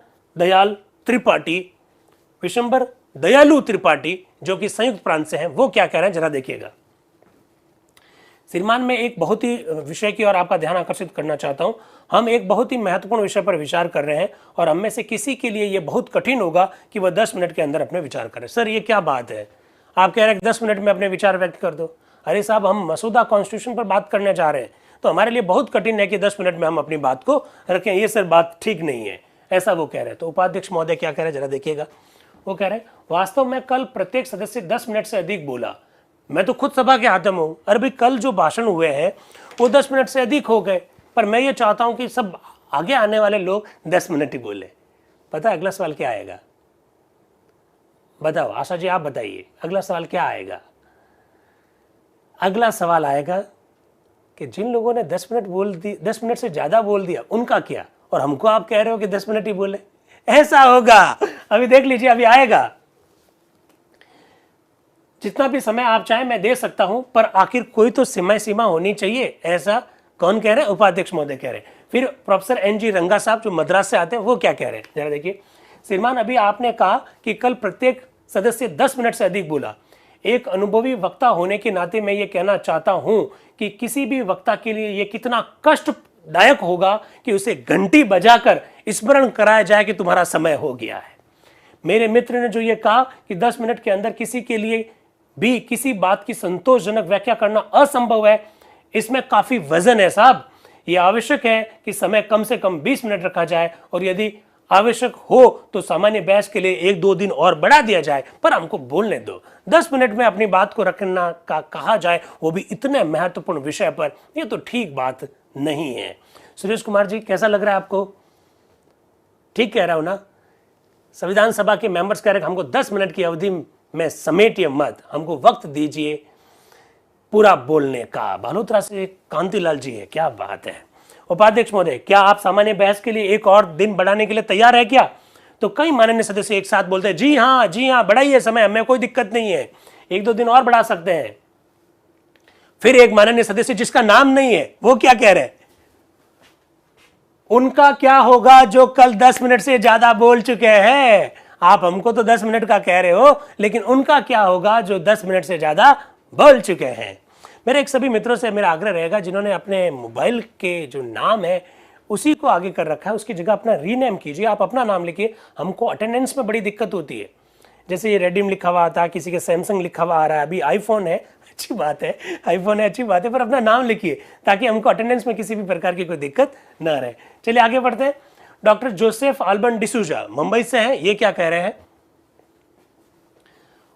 दयालु त्रिपाठी जो कि संयुक्त प्रांत से हैं, वो क्या कह रहे हैं जरा देखिएगा। श्रीमान, मैं एक बहुत ही विषय की ओर आपका ध्यान आकर्षित करना चाहता हूं। हम एक बहुत ही महत्वपूर्ण विषय पर विचार कर रहे हैं और हम में से किसी के लिए यह बहुत कठिन होगा कि वह 10 मिनट के अंदर अपने विचार करें। सर ये क्या बात है, आप कह रहे हैं कि 10 मिनट में अपने विचार व्यक्त कर दो। अरे साहब, हम मसौदा कॉन्स्टिट्यूशन पर बात करने जा रहे हैं, तो हमारे लिए बहुत कठिन है कि 10 मिनट में हम अपनी बात को रखें। ये सर बात ठीक नहीं है, ऐसा वो कह रहे हैं। तो उपाध्यक्ष महोदय क्या कह रहे हैं जरा देखिएगा। वो कह रहे हैं वास्तव में कल प्रत्येक सदस्य 10 मिनट से अधिक बोला, मैं तो खुद सभा के हाथम हूं। अरे भाई, कल जो भाषण हुए हैं वो 10 मिनट से अधिक हो गए, पर मैं ये चाहता हूं कि सब आगे आने वाले लोग 10 मिनट ही बोले। पता है अगला सवाल क्या आएगा? बताओ आशा जी, आप बताइए अगला सवाल क्या आएगा? अगला सवाल आएगा कि जिन लोगों ने 10 मिनट से ज्यादा बोल दिया उनका क्या, और हमको आप कह रहे हो कि 10 मिनट ही बोले। ऐसा होगा, अभी देख लीजिए, अभी आएगा। जितना भी समय आप चाहें मैं दे सकता हूं, पर आखिर कोई तो सीमा होनी चाहिए। ऐसा कौन कह रहे हैं? उपाध्यक्ष महोदय कह रहे हैं। फिर प्रोफेसर NG रंगा साहब जो मद्रास से आते हैं वो क्या कह रहे हैं जरा देखिए। श्रीमान, अभी आपने कहा कि कल प्रत्येक सदस्य 10 मिनट से अधिक बोला। एक अनुभवी वक्ता होने के नाते मैं ये कहना चाहता हूं कि किसी भी वक्ता के लिए ये कितना कष्टदायक होगा कि उसे घंटी बजाकर स्मरण कराया जाए कि तुम्हारा समय हो गया है। मेरे मित्र ने जो ये कहा कि 10 मिनट के अंदर किसी के लिए भी किसी बात की संतोषजनक व्याख्या करना असंभव है, इसमें काफी वजन है साहब। यह आवश्यक है कि समय कम से कम 20 मिनट रखा जाए और यदि आवश्यक हो तो सामान्य बहस के लिए 1-2 दिन और बढ़ा दिया जाए, पर हमको बोलने दो। 10 मिनट में अपनी बात को रखना का कहा जाए, वो भी इतने महत्वपूर्ण विषय पर, ये तो ठीक बात नहीं है। सुरेश कुमार जी, कैसा लग रहा है आपको? ठीक कह रहा हूं ना? संविधान सभा के मेंबर्स कह रहे हैं हमको 10 मिनट की अवधि में समेटिए मत, हमको वक्त दीजिए पूरा बोलने का। बालोतरा से कांतिलाल जी है, क्या बात है। उपाध्यक्ष महोदय, क्या आप सामान्य बहस के लिए एक और दिन बढ़ाने के लिए तैयार है क्या? तो कई माननीय सदस्य एक साथ बोलते हैं जी हाँ बढ़ाइए समय, हमें कोई दिक्कत नहीं है, 1-2 दिन और बढ़ा सकते हैं। फिर एक माननीय सदस्य जिसका नाम नहीं है, वो क्या कह रहे हैं, उनका क्या होगा जो कल 10 मिनट से ज्यादा बोल चुके हैं? आप हमको तो 10 मिनट का कह रहे हो, लेकिन उनका क्या होगा जो 10 मिनट से ज्यादा बोल चुके हैं? मेरे एक सभी मित्रों से मेरा आग्रह रहेगा जिन्होंने अपने मोबाइल के जो नाम है उसी को आगे कर रखा है, उसकी जगह अपना रीनेम कीजिए, आप अपना नाम लिखिए। हमको अटेंडेंस में बड़ी दिक्कत होती है, जैसे ये रेडियम लिखा हुआ आता, किसी के सैमसंग लिखा हुआ आ रहा है, अभी आईफोन है, अच्छी बात है, आईफोन है अच्छी बात है, पर अपना नाम लिखिए ताकि हमको अटेंडेंस में किसी भी प्रकार की कोई दिक्कत ना रहे। चलिए आगे बढ़ते हैं। डॉक्टर जोसेफ आल्बन डिसूजा मुंबई से हैं, ये क्या कह रहे हैं?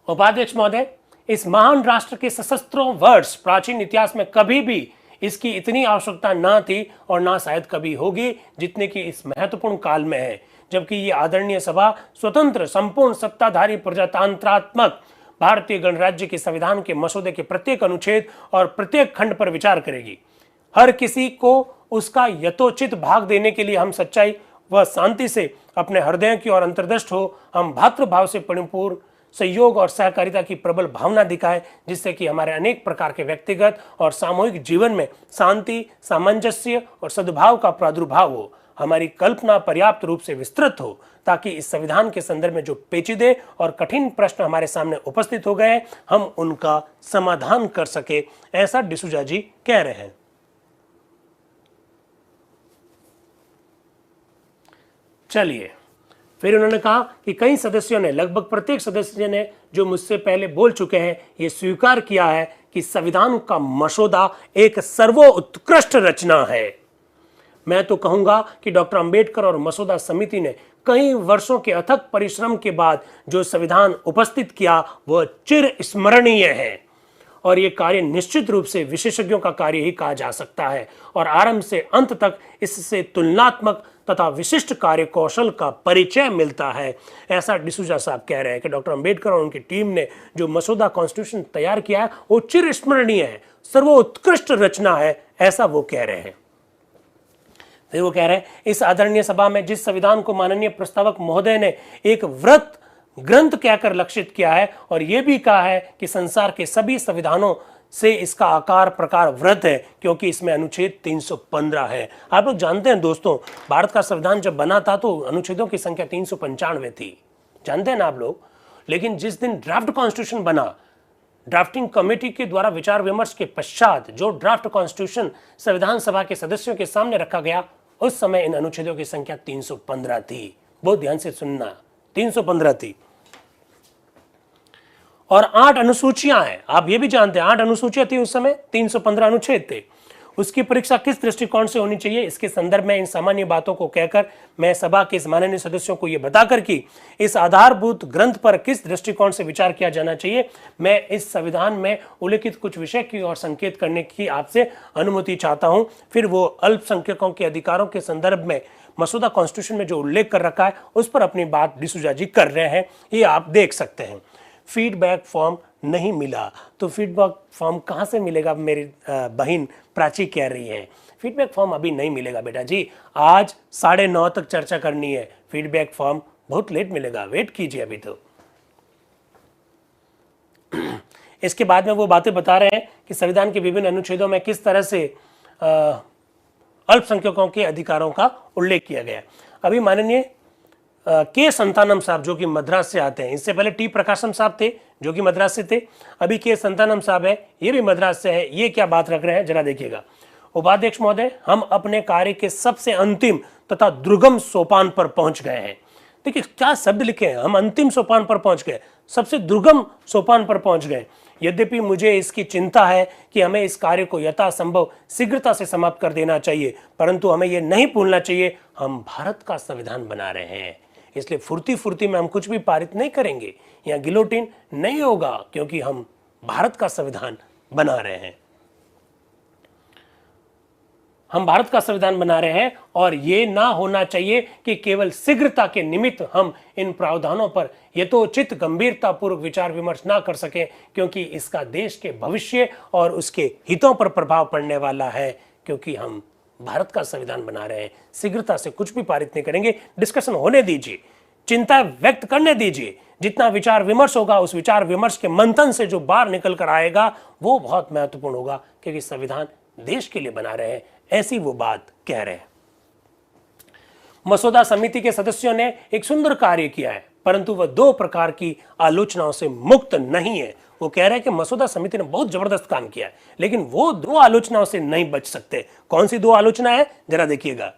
उपाध्यक्ष महोदय, इस महान राष्ट्र के सशस्त्रों वर्ष प्राचीन इतिहास में कभी भी इसकी इतनी आवश्यकता ना थी और ना शायद कभी होगी जितने की इस महत्वपूर्ण काल में है, जबकि ये आदरणीय सभा स्वतंत्र संपूर्ण सत्ताधारी प्रजातांत्रात्मक भारतीय गणराज्य के संविधान के मसौदे के प्रत्येक अनुच्छेद और प्रत्येक खंड पर विचार करेगी। हर किसी को उसका यथोचित भाग देने के लिए हम सच्चाई व शांति से अपने हृदय की ओर अंतर्दृष्ट हो, हम भातृभाव से परिपूर्ण सहयोग और सहकारिता की प्रबल भावना दिखाएं, जिससे कि हमारे अनेक प्रकार के व्यक्तिगत और सामूहिक जीवन में शांति, सामंजस्य और सद्भाव का प्रादुर्भाव हो। हमारी कल्पना पर्याप्त रूप से विस्तृत हो ताकि इस संविधान के संदर्भ में जो पेचीदे और कठिन प्रश्न हमारे सामने उपस्थित हो गए, हम उनका समाधान कर सके, ऐसा डिसूजा जी कह रहे हैं। चलिए, फिर उन्होंने कहा कि कई सदस्यों ने, लगभग प्रत्येक सदस्य ने जो मुझसे पहले बोल चुके हैं, ये स्वीकार किया है कि संविधान का मसौदा एक सर्वोत्कृष्ट रचना है। मैं तो कहूंगा कि डॉक्टर अंबेडकर और मसौदा समिति ने कई वर्षों के अथक परिश्रम के बाद जो संविधान उपस्थित किया वह चिर स्मरणीय है और ये कार्य निश्चित रूप से विशेषज्ञों का कार्य ही कहा जा सकता है और आरंभ से अंत तक इससे तुलनात्मक तथा विशिष्ट कार्य कौशल का परिचय मिलता है। ऐसा डिसूजा साहब कह रहे हैं कि डॉक्टर अंबेडकर और उनकी टीम ने जो मसौदा कॉन्स्टिट्यूशन तैयार किया है वो चिरस्मरणीय है, सर्वोत्कृष्ट रचना है, ऐसा वो कह रहे हैं। फिर वो कह रहे हैं, इस आदरणीय सभा में जिस संविधान को माननीय प्रस्तावक महोदय ने एक व्रत ग्रंथ कहकर लक्षित किया है और यह भी कहा है कि संसार के सभी संविधानों से इसका आकार प्रकार व्रत है, क्योंकि इसमें अनुच्छेद 315 है। आप लोग जानते हैं दोस्तों, भारत का संविधान जब बना था तो अनुच्छेदों की संख्या 395 थी, जानते हैं ना आप लोग। लेकिन जिस दिन ड्राफ्ट कॉन्स्टिट्यूशन बना, ड्राफ्टिंग कमेटी के द्वारा विचार विमर्श के पश्चात जो ड्राफ्ट कॉन्स्टिट्यूशन संविधान सभा के सदस्यों के सामने रखा गया, उस समय इन अनुच्छेदों की संख्या 315 थी। बहुत ध्यान से सुनना, 315 थी और 8 अनुसूचियां हैं। आप ये भी जानते हैं 8 अनुसूचियां थी उस समय, 315 अनुच्छेद थे। उसकी परीक्षा किस दृष्टिकोण से होनी चाहिए, इसके संदर्भ में इन सामान्य बातों को कहकर मैं सभा के माननीय सदस्यों को यह बताकर कि इस आधारभूत ग्रंथ पर किस दृष्टिकोण से विचार किया जाना चाहिए, मैं इस संविधान में उल्लेखित कुछ विषय की ओर संकेत करने की आपसे अनुमति चाहता हूं। फिर वो अल्पसंख्यकों के अधिकारों के संदर्भ में मसौदा कॉन्स्टिट्यूशन में जो उल्लेख कर रखा है उस पर अपनी बात डिसूजा जी कर रहे हैं, ये आप देख सकते हैं। फीडबैक फॉर्म नहीं मिला, तो फीडबैक फॉर्म कहाँ से मिलेगा, मेरी बहन प्राची कह रही है। फीडबैक फॉर्म अभी नहीं मिलेगा बेटा जी, आज 9:30 तक चर्चा करनी है, फीडबैक फॉर्म बहुत लेट मिलेगा, वेट कीजिए अभी तो। इसके बाद में वो बातें बता रहे हैं कि संविधान के विभिन्न अनुच्छेदों में किस तरह से अल्पसंख्यकों के अधिकारों का उल्लेख किया गया। अभी माननीय के संतानम साहब जो कि मद्रास से आते हैं। इससे पहले टी प्रकाशम साहब थे जो कि मद्रास से थे, अभी के संतानम साहब है, ये भी मद्रास से है। ये क्या बात रख रहे हैं जरा देखिएगा। उपाध्यक्ष महोदय, हम अपने कार्य के सबसे अंतिम तथा दुर्गम सोपान पर पहुंच गए हैं। देखिए क्या शब्द लिखे हैं, हम अंतिम सोपान पर पहुंच गए, सबसे दुर्गम सोपान पर पहुंच गए। यद्यपि मुझे इसकी चिंता है कि हमें इस कार्य को यथासंभव शीघ्रता से समाप्त कर देना चाहिए, परंतु हमें यह नहीं भूलना चाहिए हम भारत का संविधान बना रहे हैं, इसलिए फुर्ती फुर्ती में हम कुछ भी पारित नहीं करेंगे, यहाँ गिलोटिन नहीं होगा, क्योंकि हम भारत का संविधान बना रहे हैं। हम भारत का संविधान बना रहे हैं और ये ना होना चाहिए कि केवल शीघ्रता के निमित्त हम इन प्रावधानों पर यथोचित गंभीरता पूर्वक विचार विमर्श ना कर सकें, क्योंकि इसका देश के भविष्य और उसके हितों पर प्रभाव पड़ने वाला है, क्योंकि हम भारत का संविधान बना रहे हैं। शीघ्रता से कुछ भी पारित नहीं करेंगे, डिस्कशन होने दीजिए, चिंता व्यक्त करने दीजिए। जितना विचार विमर्श होगा उस विचार विमर्श के मंथन से जो बाहर निकल कर आएगा वो बहुत महत्वपूर्ण होगा, क्योंकि संविधान देश के लिए बना रहे हैं, ऐसी वो बात कह रहे हैं। मसौदा समिति के सदस्यों ने एक सुंदर कार्य किया है, परंतु वह दो प्रकार की आलोचनाओं से मुक्त नहीं है। वो कह रहे हैं कि मसौदा समिति ने बहुत जबरदस्त काम किया है, लेकिन वो दो आलोचनाओं से नहीं बच सकते। कौन सी दो आलोचना है जरा देखिएगा।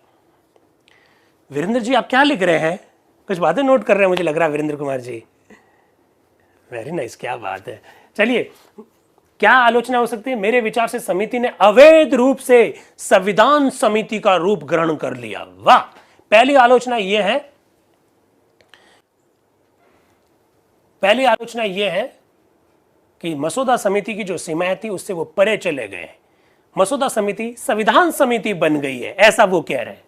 वीरेंद्र जी आप क्या लिख रहे हैं, कुछ बातें नोट कर रहे हैं मुझे लग रहा है वीरेंद्र कुमार जी। वेरी नाइस, क्या बात है। चलिए क्या आलोचना हो सकती है। मेरे विचार से समिति ने अवैध रूप से संविधान समिति का रूप ग्रहण कर लिया। वाह। पहली आलोचना यह है कि मसौदा समिति की जो सीमाएं थी उससे वो परे चले गए। मसौदा समिति संविधान समिति बन गई है, ऐसा वो कह रहे हैं।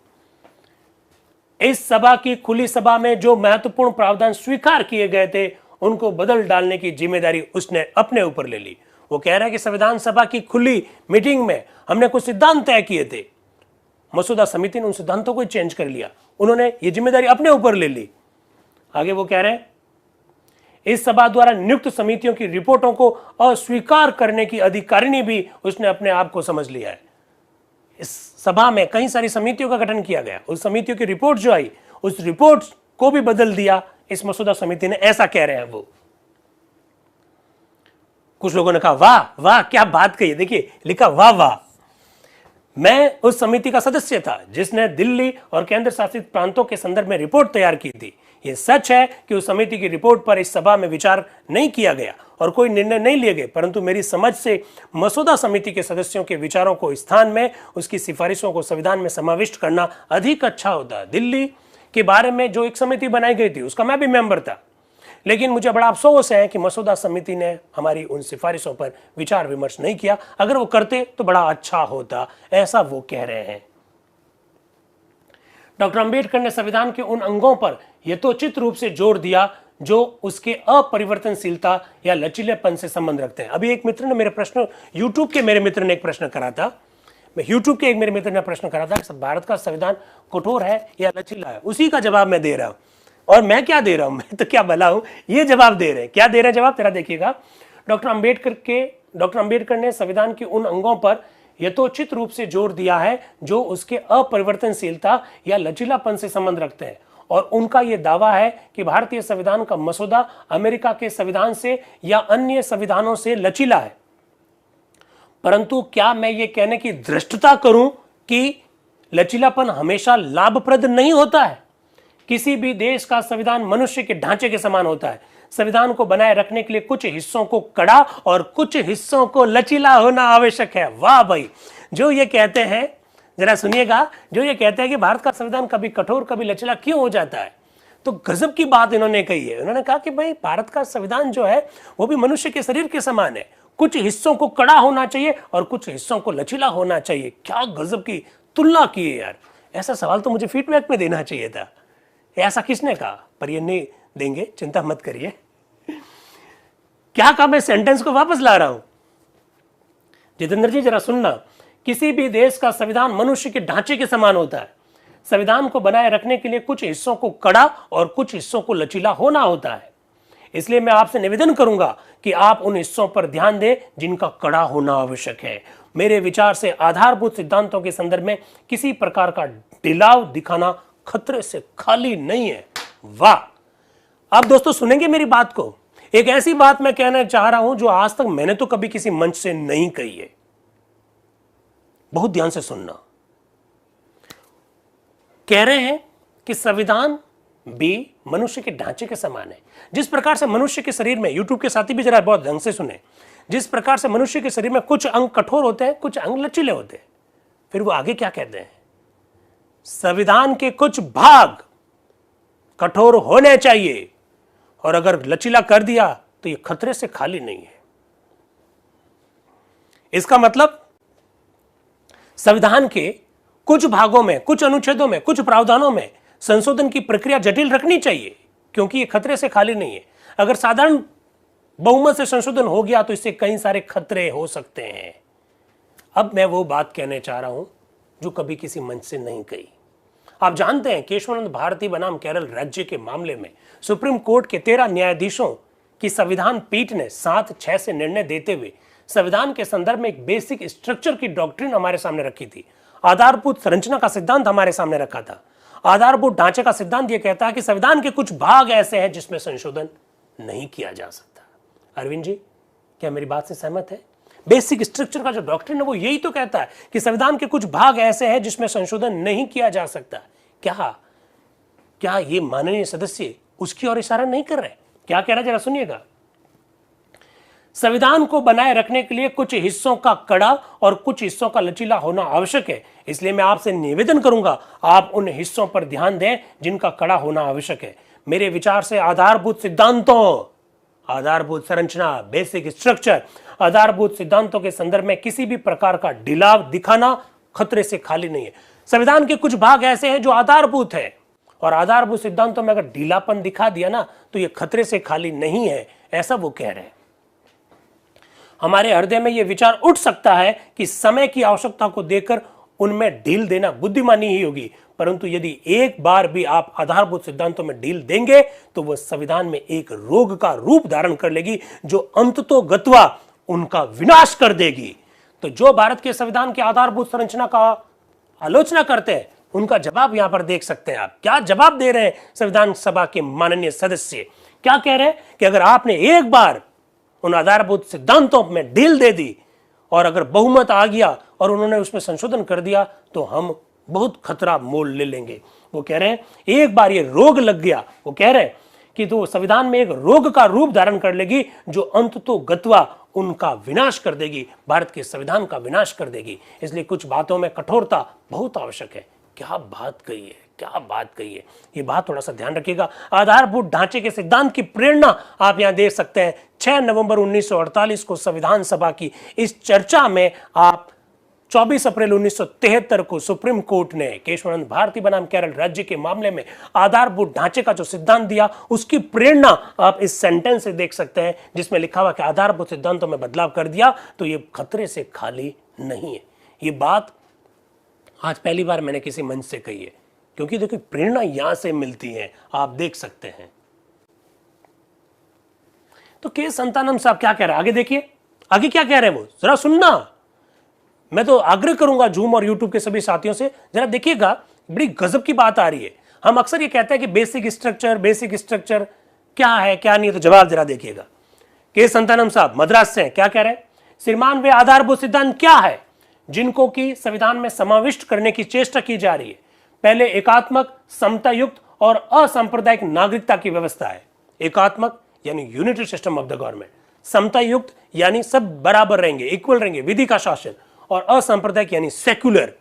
इस सभा की खुली सभा में जो महत्वपूर्ण प्रावधान स्वीकार किए गए थे उनको बदल डालने की जिम्मेदारी उसने अपने ऊपर ले ली। वो कह रहा है कि संविधान सभा की खुली मीटिंग में हमने कुछ सिद्धांत तय किए थे, मसौदा समिति ने उन सिद्धांतों को चेंज कर लिया, उन्होंने ये जिम्मेदारी अपने ऊपर ले ली। आगे वो कह रहे हैं इस सभा द्वारा नियुक्त समितियों की रिपोर्टों को अस्वीकार करने की अधिकारिणी भी उसने अपने आप को समझ लिया है। इस सभा में कई सारी समितियों का गठन किया गया, उस समितियों की रिपोर्ट जो आई उस रिपोर्ट को भी बदल दिया इस मसौदा समिति ने, ऐसा कह रहे हैं वो। कुछ लोगों ने कहा वाह वाह क्या बात कही, देखिए लिखा वाह वाह। मैं उस समिति का सदस्य था जिसने दिल्ली और केंद्र शासित प्रांतों के संदर्भ में रिपोर्ट तैयार की थी। यह सच है कि उस समिति की रिपोर्ट पर इस सभा में विचार नहीं किया गया और कोई निर्णय नहीं लिए गए, परंतु मेरी समझ से मसौदा समिति के सदस्यों के विचारों को स्थान में उसकी सिफारिशों को संविधान में समाविष्ट करना अधिक अच्छा होता। दिल्ली के बारे में जो एक समिति बनाई गई थी उसका मैं भी मेंबर था, लेकिन मुझे बड़ा अफसोस है कि मसौदा समिति ने हमारी उन सिफारिशों पर विचार विमर्श नहीं किया। अगर वो करते तो बड़ा अच्छा होता, ऐसा वो कह रहे हैं। डॉक्टर अंबेडकर ने संविधान के उन अंगों पर यथोचित रूप से जोर दिया जो उसके अपरिवर्तनशीलता या लचीलेपन से संबंध रखते हैं। अभी एक मित्र ने मेरे प्रश्न, यूट्यूब के मेरे मित्र ने एक प्रश्न करा था, यूट्यूब के एक मेरे मित्र ने प्रश्न करा था कि भारत का संविधान कठोर है या लचीला है। उसी का जवाब मैं दे रहा हूं। और मैं क्या दे रहा हूं, मैं तो क्या भला हूं, ये जवाब दे रहे हैं। क्या दे रहे हैं जवाब, तेरा देखिएगा। डॉक्टर अंबेडकर ने संविधान के उन अंगों पर यथोचित रूप से जोर दिया है जो उसके अपरिवर्तनशीलता या लचीलापन से संबंध रखते हैं, और उनका यह दावा है कि भारतीय संविधान का मसौदा अमेरिका के संविधान से या अन्य संविधानों से लचीला है। परंतु क्या मैं ये कहने की धृष्टता करूं कि लचीलापन हमेशा लाभप्रद नहीं होता है। किसी भी देश का संविधान मनुष्य के ढांचे के समान होता है। संविधान को बनाए रखने के लिए कुछ हिस्सों को कड़ा और कुछ हिस्सों को लचीला होना आवश्यक है। वाह भाई, जो ये कहते हैं, जरा सुनिएगा, जो ये कहते हैं कि भारत का संविधान कभी कठोर कभी लचीला क्यों हो जाता है, तो गजब की बात इन्होंने कही है। उन्होंने कहा कि भाई भारत का संविधान जो है वो भी मनुष्य के शरीर के समान है, कुछ हिस्सों को कड़ा होना चाहिए और कुछ हिस्सों को लचीला होना चाहिए। क्या गजब की तुलना की है यार। ऐसा सवाल तो मुझे फीडबैक में देना चाहिए था। ऐसा किसने कहा, पर ये नहीं देंगे, चिंता मत करिए। क्या कहा, मैं सेंटेंस को वापस ला रहा हूं। जितेंद्र जी जरा सुनना, किसी भी देश का संविधान मनुष्य के ढांचे के समान होता है। संविधान को बनाए रखने के लिए कुछ हिस्सों को कड़ा और कुछ हिस्सों को लचीला होना होता है। इसलिए मैं आपसे निवेदन करूंगा कि आप उन हिस्सों पर ध्यान दें जिनका कड़ा होना आवश्यक है। मेरे विचार से आधारभूत सिद्धांतों के संदर्भ में किसी प्रकार का ढिलाव दिखाना खतरे से खाली नहीं है। वाह। अब दोस्तों सुनेंगे मेरी बात को। एक ऐसी बात मैं कहना चाह रहा हूं जो आज तक मैंने तो कभी किसी मंच से नहीं कही है। बहुत ध्यान से सुनना। कह रहे हैं कि संविधान भी मनुष्य के ढांचे के समान है। जिस प्रकार से मनुष्य के शरीर में, यूट्यूब के साथी भी जरा बहुत ढंग से सुने, जिस प्रकार से मनुष्य के शरीर में कुछ अंग कठोर होते हैं, कुछ अंग लचीले होते हैं, फिर वो आगे क्या कहते हैं, संविधान के कुछ भाग कठोर होने चाहिए और अगर लचीला कर दिया तो ये खतरे से खाली नहीं है। इसका मतलब संविधान के कुछ भागों में, कुछ अनुच्छेदों में, कुछ प्रावधानों में संशोधन की प्रक्रिया जटिल रखनी चाहिए, क्योंकि ये खतरे से खाली नहीं है। अगर साधारण बहुमत से संशोधन हो गया तो इससे कई सारे खतरे हो सकते हैं। अब मैं वो बात कहने चाह रहा हूं जो कभी किसी मंच से नहीं कही। आप जानते हैं केशवानंद भारती बनाम केरल राज्य के मामले में सुप्रीम कोर्ट के 13 न्यायाधीशों की संविधान पीठ ने 7-6 से निर्णय देते हुए संविधान के संदर्भ में एक बेसिक स्ट्रक्चर की डॉक्ट्रिन हमारे सामने रखी थी। आधारभूत संरचना का सिद्धांत हमारे सामने रखा था। आधारभूत ढांचे का सिद्धांत यह कहता है कि संविधान के कुछ भाग ऐसे हैं जिसमें संशोधन नहीं किया जा सकता। अरविंद जी, क्या मेरी बात से सहमत है? बेसिक स्ट्रक्चर का जो डॉक्ट्रिन है वो यही तो कहता है कि संविधान के कुछ भाग ऐसे हैं जिसमें संशोधन नहीं किया जा सकता। क्या ये माननीय सदस्य उसकी ओर इशारा नहीं कर रहे? क्या कह रहा है जरा सुनिएगा। संविधान को बनाए रखने के लिए कुछ हिस्सों का कड़ा और कुछ हिस्सों का लचीला होना आवश्यक है। इसलिए मैं आपसे निवेदन करूंगा, आप उन हिस्सों पर ध्यान दें जिनका कड़ा होना आवश्यक है। मेरे विचार से आधारभूत सिद्धांतों, आधारभूत संरचना, बेसिक स्ट्रक्चर, आधारभूत सिद्धांतों के संदर्भ में किसी भी प्रकार का ढिलाव दिखाना खतरे से खाली नहीं है। संविधान के कुछ भाग ऐसे हैं जो आधारभूत है और आधारभूत सिद्धांतों में अगर ढीलापन दिखा दिया ना तो ये खतरे से खाली नहीं है, ऐसा वो कह रहे हैं। हमारे हृदय में यह विचार उठ सकता है कि समय की आवश्यकता को देखकर उनमें ढील देना बुद्धिमानी ही होगी, परंतु यदि एक बार भी आप आधारभूत सिद्धांतों में ढील देंगे तो वह संविधान में एक रोग का रूप धारण कर लेगी जो अंततोगत्वा उनका विनाश कर देगी। तो जो भारत के संविधान के आधारभूत संरचना का आलोचना करते हैं उनका जवाब यहां पर देख सकते हैं। आप क्या जवाब दे रहे हैं? संविधान सभा के माननीय सदस्य क्या कह रहे हैं कि अगर आपने एक बार उन आधारभूत सिद्धांतों में ढील दे दी और अगर बहुमत आ गया और उन्होंने उसमें संशोधन कर दिया तो हम बहुत खतरा मोल ले लेंगे। वो कह रहे हैं एक बार ये रोग लग गया, वो कह रहे हैं कि तो संविधान में एक रोग का रूप धारण कर लेगी जो अंततोगत्वा उनका विनाश कर देगी, भारत के संविधान का विनाश कर देगी। इसलिए कुछ बातों में कठोरता बहुत आवश्यक है। क्या बात कही है, क्या बात कही है, ये बात थोड़ा सा ध्यान रखिएगा। आधारभूत ढांचे के सिद्धांत की प्रेरणा आप यहां देख सकते हैं। 6 नवंबर 1948 को संविधान सभा की इस चर्चा में आप 24 अप्रैल 1973 को सुप्रीम कोर्ट ने केशवानंद भारती बनाम केरल राज्य के मामले में आधारभूत ढांचे का जो सिद्धांत दिया उसकी प्रेरणा आप इस सेंटेंस से देख सकते हैं जिसमें लिखा हुआ कि आधारभूत सिद्धांतों में बदलाव कर दिया तो ये खतरे से खाली नहीं है। ये बात आज पहली बार मैंने किसी मंच से कही है, क्योंकि देखिए प्रेरणा यहां से मिलती है, आप देख सकते हैं। तो के संतानम साहब क्या कह रहे हैं आगे देखिए, आगे क्या कह रहे हैं वो जरा सुनना। मैं तो आग्रह करूंगा जूम और यूट्यूब के सभी साथियों से, जरा देखिएगा, बड़ी गजब की बात आ रही है। हम अक्सर ये कहते हैं कि बेसिक स्ट्रक्चर क्या है क्या नहीं है, तो जवाब जरा देखिएगा। के संतानम साहब मद्रास से क्या कह रहे हैं? श्रीमान, वे आधारभूत सिद्धांत क्या है जिनको कि संविधान में समाविष्ट करने की चेष्टा की जा रही है? पहले एकात्मक, समतायुक्त और असांप्रदायिक नागरिकता की व्यवस्था है। एकात्मक यानी unitary system of the government, समतायुक्त यानी सब बराबर रहेंगे, इक्वल रहेंगे, विधि का शासन, और असांप्रदायिक यानी सेक्युलर।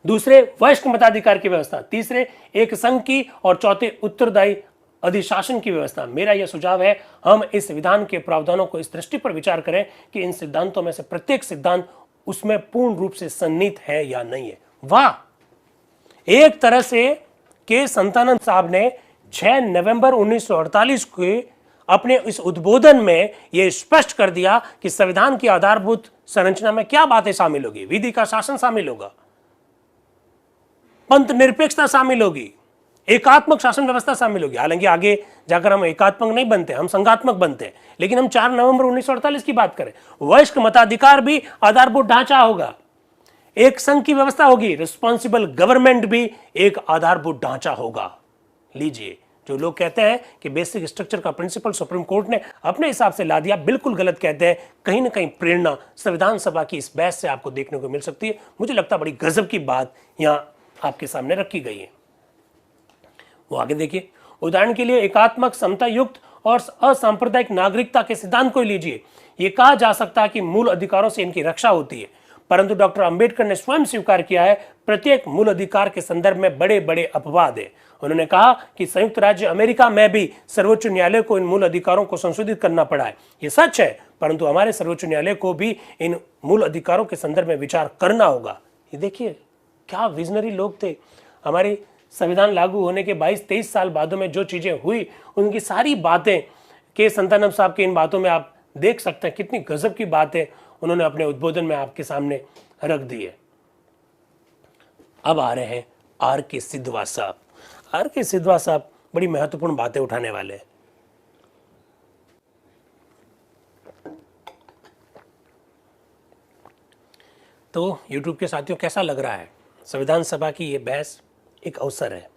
दूसरे वयस्क मताधिकार की व्यवस्था, तीसरे एक संघ की, और चौथे उत्तरदायी अधिशासन की व्यवस्था। मेरा यह सुझाव है हम इस विधान के प्रावधानों को इस दृष्टि पर विचार करें कि इन सिद्धांतों में से प्रत्येक सिद्धांत उसमें पूर्ण रूप से सन्निहित है या नहीं है। वाह, एक तरह से के संतानंद साहब ने 6 नवंबर 1948 के अपने इस उद्बोधन में यह स्पष्ट कर दिया कि संविधान की आधारभूत संरचना में क्या बातें शामिल होगी। विधि का शासन शामिल होगा, पंथ निरपेक्षता शामिल होगी, एकात्मक शासन व्यवस्था शामिल होगी। हालांकि आगे जाकर हम एकात्मक नहीं बनते, हम संघात्मक बनते हैं, लेकिन हम 4 नवंबर 1948 की बात करें, वयस्क मताधिकार भी आधारभूत ढांचा होगा, एक संघ की व्यवस्था होगी, रिस्पॉन्सिबल गवर्नमेंट भी एक आधारभूत ढांचा होगा। लीजिए। जो लोग कहते हैं कि बेसिक स्ट्रक्चर का प्रिंसिपल सुप्रीम कोर्ट ने अपने हिसाब से ला दिया, बिल्कुल गलत कहते हैं। कहीं ना कहीं प्रेरणा संविधान सभा की इस बहस से आपको देखने को मिल सकती है। मुझे लगता है बड़ी गजब की बात यहाँ आपके सामने रखी गई है। वो आगे देखिए, उदाहरण के लिए एकात्मक, समता युक्त और असांप्रदायिक नागरिकता के सिद्धांत को लीजिए। ये कहा जा सकता है कि मूल अधिकारों से इनकी रक्षा होती है, परंतु डॉक्टर अंबेडकर ने स्वयं स्वीकार किया है प्रत्येक मूल अधिकार के संदर्भ में बड़े बड़े अपवाद है। उन्होंने कहा कि संयुक्त राज्य अमेरिका में भी सर्वोच्च न्यायालय को इन मूल अधिकारों को संशोधित करना पड़ा है। ये सच है, परंतु हमारे सर्वोच्च न्यायालय को भी इन मूल अधिकारों के संदर्भ में विचार करना होगा। ये देखिए क्या विजनरी लोग थे। हमारे संविधान लागू होने के 22-23 साल बादों में जो चीजें हुई, उनकी सारी बातें के संतानम साहब की इन बातों में आप देख सकते हैं कितनी गजब की बात है उन्होंने अपने उद्बोधन में आपके सामने रख दी है। अब आ रहे हैं आर के सिद्धवा साहब। आर के सिद्धवा साहब बड़ी महत्वपूर्ण बातें उठाने वाले हैं। तो YouTube के साथियों कैसा लग रहा है? संविधान सभा की ये बहस एक अवसर है।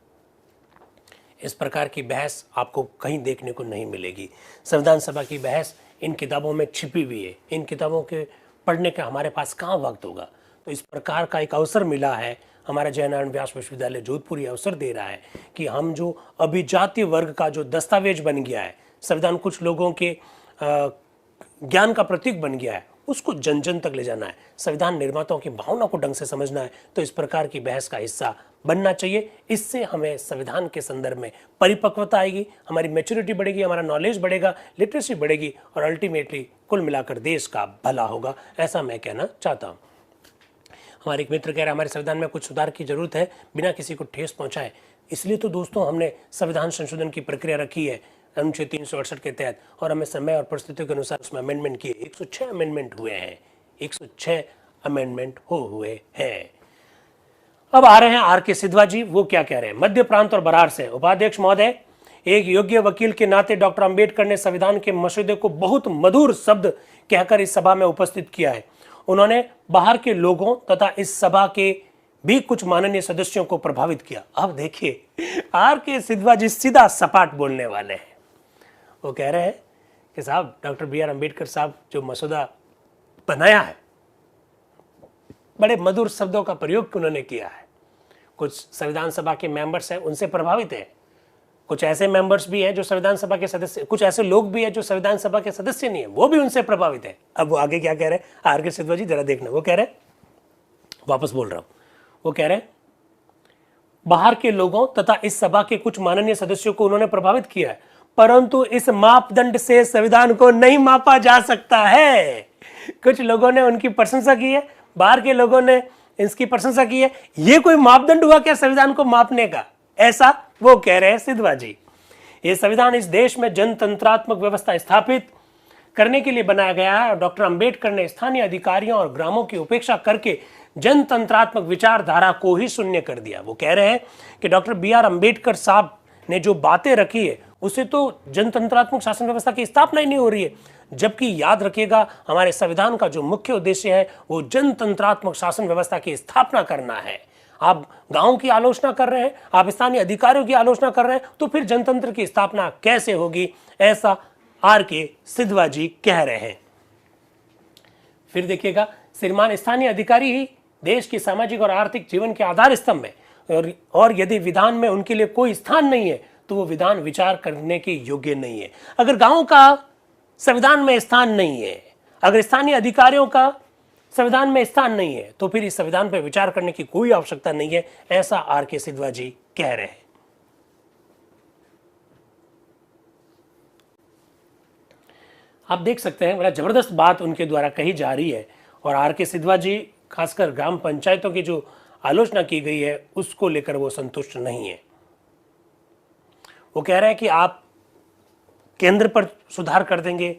इस प्रकार की बहस आपको कहीं देखने को नहीं मिलेगी। संविधान सभा की बहस इन किताबों में छिपी हुई है। इन किताबों के पढ़ने का हमारे पास कहाँ वक्त होगा। तो इस प्रकार का एक अवसर मिला है, हमारा जयनारायण व्यास विश्वविद्यालय जोधपुर ये अवसर दे रहा है कि हम जो अभिजातीय वर्ग का जो दस्तावेज बन गया है, संविधान कुछ लोगों के ज्ञान का प्रतीक बन गया है, उसको जन जन तक ले जाना है। संविधान निर्माताओं की भावना को ढंग से समझना है। तो इस प्रकार की बहस का हिस्सा बनना चाहिए। इससे हमें संविधान के संदर्भ में परिपक्वता आएगी, हमारी मैच्योरिटी बढ़ेगी, हमारा नॉलेज बढ़ेगा, लिटरेसी बढ़ेगी और अल्टीमेटली कुल मिलाकर देश का भला होगा, ऐसा मैं कहना चाहता हूँ। हमारे एक मित्र कह रहे हैं हमारे संविधान में कुछ सुधार की जरूरत है बिना किसी को ठेस पहुंचाए। इसलिए तो दोस्तों हमने संविधान संशोधन की प्रक्रिया रखी है अनुच्छेद 368 के तहत, और हमें समय और परिस्थितियों के अनुसार उसमें अमेंडमेंट किए। 106 अमेंडमेंट हुए हैं, 106 अमेंडमेंट हुए हैं। अब आ रहे हैं आर के सिद्धवा जी। वो क्या कह रहे हैं? मध्य प्रांत और बरार से उपाध्यक्ष महोदय, एक योग्य वकील के नाते डॉक्टर अंबेडकर ने संविधान के मसौदे को बहुत मधुर शब्द कहकर इस सभा में उपस्थित किया है। उन्होंने बाहर के लोगों तथा इस सभा के भी कुछ माननीय सदस्यों को प्रभावित किया। अब देखिए आर के सिद्धवा जी सीधा सपाट बोलने वाले हैं। वो कह रहे हैं कि साहब डॉक्टर BR अम्बेडकर साहब जो मसौदा बनाया है, बड़े मधुर शब्दों का प्रयोग उन्होंने किया है। कुछ संविधान सभा के मेंबर्स हैं उनसे प्रभावित है, कुछ ऐसे मेंबर्स भी हैं जो संविधान सभा के सदस्य, कुछ ऐसे लोग भी हैं जो संविधान सभा के सदस्य नहीं है, वो भी उनसे प्रभावित है। अब वो आगे क्या कह रहे हैं आर के सिद्धवा जी, जरा देखना। वो कह रहे हैं, वापस बोल रहा हूं, वो कह रहे हैं बाहर के लोगों तथा इस सभा के कुछ माननीय सदस्यों को उन्होंने प्रभावित किया है, परंतु इस मापदंड से संविधान को नहीं मापा जा सकता है। कुछ लोगों ने उनकी प्रशंसा की है, बाहर के लोगों ने इसकी प्रशंसा की है। ये कोई मापदंड हुआ क्या संविधान को मापने का? ऐसा वो कह रहे हैं सिद्धवा जी। ये संविधान इस देश में जनतंत्रात्मक व्यवस्था स्थापित करने के लिए बनाया गया है और डॉक्टर अंबेडकर ने स्थानीय अधिकारियों और ग्रामों की उपेक्षा करके जनतंत्रात्मक विचारधारा को ही शून्य कर दिया। वो कह रहे हैं कि डॉक्टर BR अम्बेडकर साहब ने जो बातें रखी है उससे तो जनतंत्रात्मक शासन व्यवस्था की स्थापना ही नहीं हो रही है। जबकि याद रखिएगा हमारे संविधान का जो मुख्य उद्देश्य है वो जनतंत्रात्मक शासन व्यवस्था की स्थापना करना है। आप गांव की आलोचना कर रहे हैं, आप स्थानीय अधिकारियों की आलोचना कर रहे हैं, तो फिर जनतंत्र की स्थापना कैसे होगी? ऐसा आर के सिद्धवा जी कह रहे हैं। फिर देखिएगा, श्रीमान स्थानीय अधिकारी ही देश की सामाजिक और आर्थिक जीवन के आधार स्तंभ है और यदि विधान में उनके लिए कोई स्थान नहीं है तो वो विधान विचार करने के योग्य नहीं है। अगर गांव का संविधान में स्थान नहीं है, अगर स्थानीय अधिकारियों का संविधान में स्थान नहीं है, तो फिर इस संविधान पर विचार करने की कोई आवश्यकता नहीं है, ऐसा आर के सिद्धवा जी कह रहे हैं। आप देख सकते हैं बड़ा जबरदस्त बात उनके द्वारा कही जा रही है और आर के सिद्धवा जी खासकर ग्राम पंचायतों की जो आलोचना की गई है उसको लेकर वो संतुष्ट नहीं है। वो कह रहे हैं कि आप केंद्र पर सुधार कर देंगे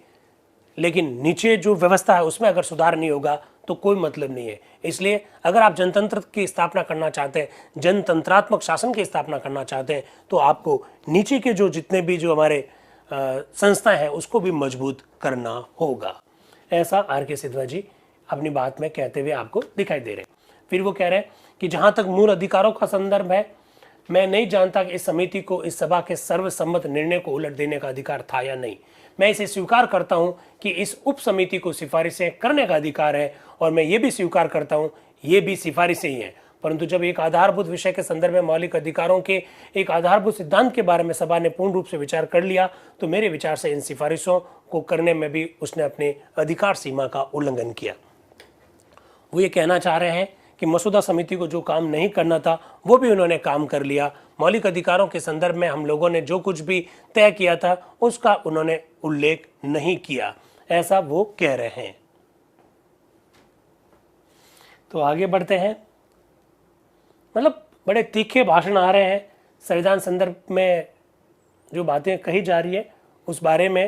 लेकिन नीचे जो व्यवस्था है उसमें अगर सुधार नहीं होगा तो कोई मतलब नहीं है। इसलिए अगर आप जनतंत्र की स्थापना करना चाहते हैं, जनतंत्रात्मक शासन की स्थापना करना चाहते हैं, तो आपको नीचे के जो जितने भी जो हमारे संस्थाएं हैं उसको भी मजबूत करना होगा। ऐसा आर के सिद्धवा जी अपनी बात में कहते हुए आपको दिखाई दे रहे हैं। फिर वो कह रहे हैं कि जहां तक मूल अधिकारों का संदर्भ है, मैं नहीं जानता कि इस समिति को इस सभा के सर्वसम्मत निर्णय को उलट देने का अधिकार था या नहीं। मैं इसे स्वीकार करता हूं कि इस उप समिति को सिफारिशें करने का अधिकार है, और मैं ये भी स्वीकार करता हूं ये भी सिफारिशें ही हैं। परंतु जब एक आधारभूत विषय के संदर्भ में मौलिक अधिकारों के एक आधारभूत सिद्धांत के बारे में सभा ने पूर्ण रूप से विचार कर लिया, तो मेरे विचार से इन सिफारिशों को करने में भी उसने अपने अधिकार सीमा का उल्लंघन किया। वो ये कहना चाह रहे हैं कि मसूदा समिति को जो काम नहीं करना था वो भी उन्होंने काम कर लिया। मौलिक अधिकारों के संदर्भ में हम लोगों ने जो कुछ भी तय किया था उसका उन्होंने उल्लेख नहीं किया, ऐसा वो कह रहे हैं। तो आगे बढ़ते हैं। मतलब बड़े तीखे भाषण आ रहे हैं। संविधान संदर्भ में जो बातें कही जा रही है उस बारे में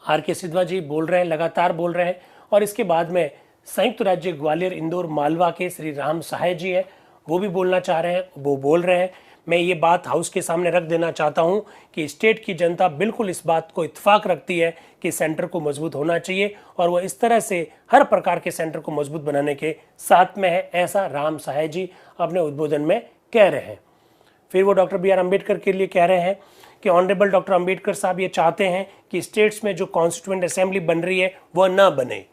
R.K. सिद्धवा जी बोल रहे हैं, लगातार बोल रहे हैं। और इसके बाद में संयुक्त राज्य ग्वालियर इंदौर मालवा के श्री राम सहाय जी है, वो भी बोलना चाह रहे हैं, वो बोल रहे हैं। मैं ये बात हाउस के सामने रख देना चाहता हूँ कि स्टेट की जनता बिल्कुल इस बात को इत्तेफाक रखती है कि सेंटर को मजबूत होना चाहिए, और वो इस तरह से हर प्रकार के सेंटर को मजबूत बनाने के साथ में है, ऐसा राम सहाय जी अपने उद्बोधन में कह रहे हैं। फिर वो डॉक्टर B.R. अम्बेडकर के लिए कह रहे हैं कि ऑनरेबल डॉक्टर अम्बेडकर साहब ये चाहते हैं कि स्टेट्स में जो कॉन्स्टिट्यूएंट असेंबली बन रही है वह न बने।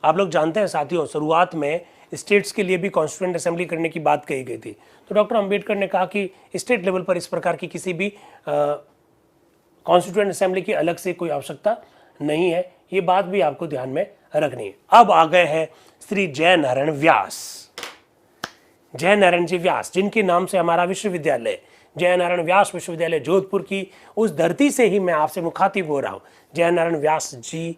आप लोग जानते हैं साथियों, शुरुआत में स्टेट्स के लिए भी कॉन्स्टिट्यूएंट असेंबली करने की बात कही गई थी। तो डॉक्टर अम्बेडकर ने कहा कि स्टेट लेवल पर इस प्रकार की किसी भी कॉन्स्टिट्यूएंट असेंबली की अलग से कोई आवश्यकता नहीं है। ये बात भी आपको ध्यान में रखनी है। अब आ गए हैं श्री जय नारायण व्यास, जय नारायण जी व्यास, जिनके नाम से हमारा विश्वविद्यालय जय नारायण व्यास विश्वविद्यालय जोधपुर की उस धरती से ही मैं आपसे मुखातिब हो रहा हूँ। जय नारायण व्यास जी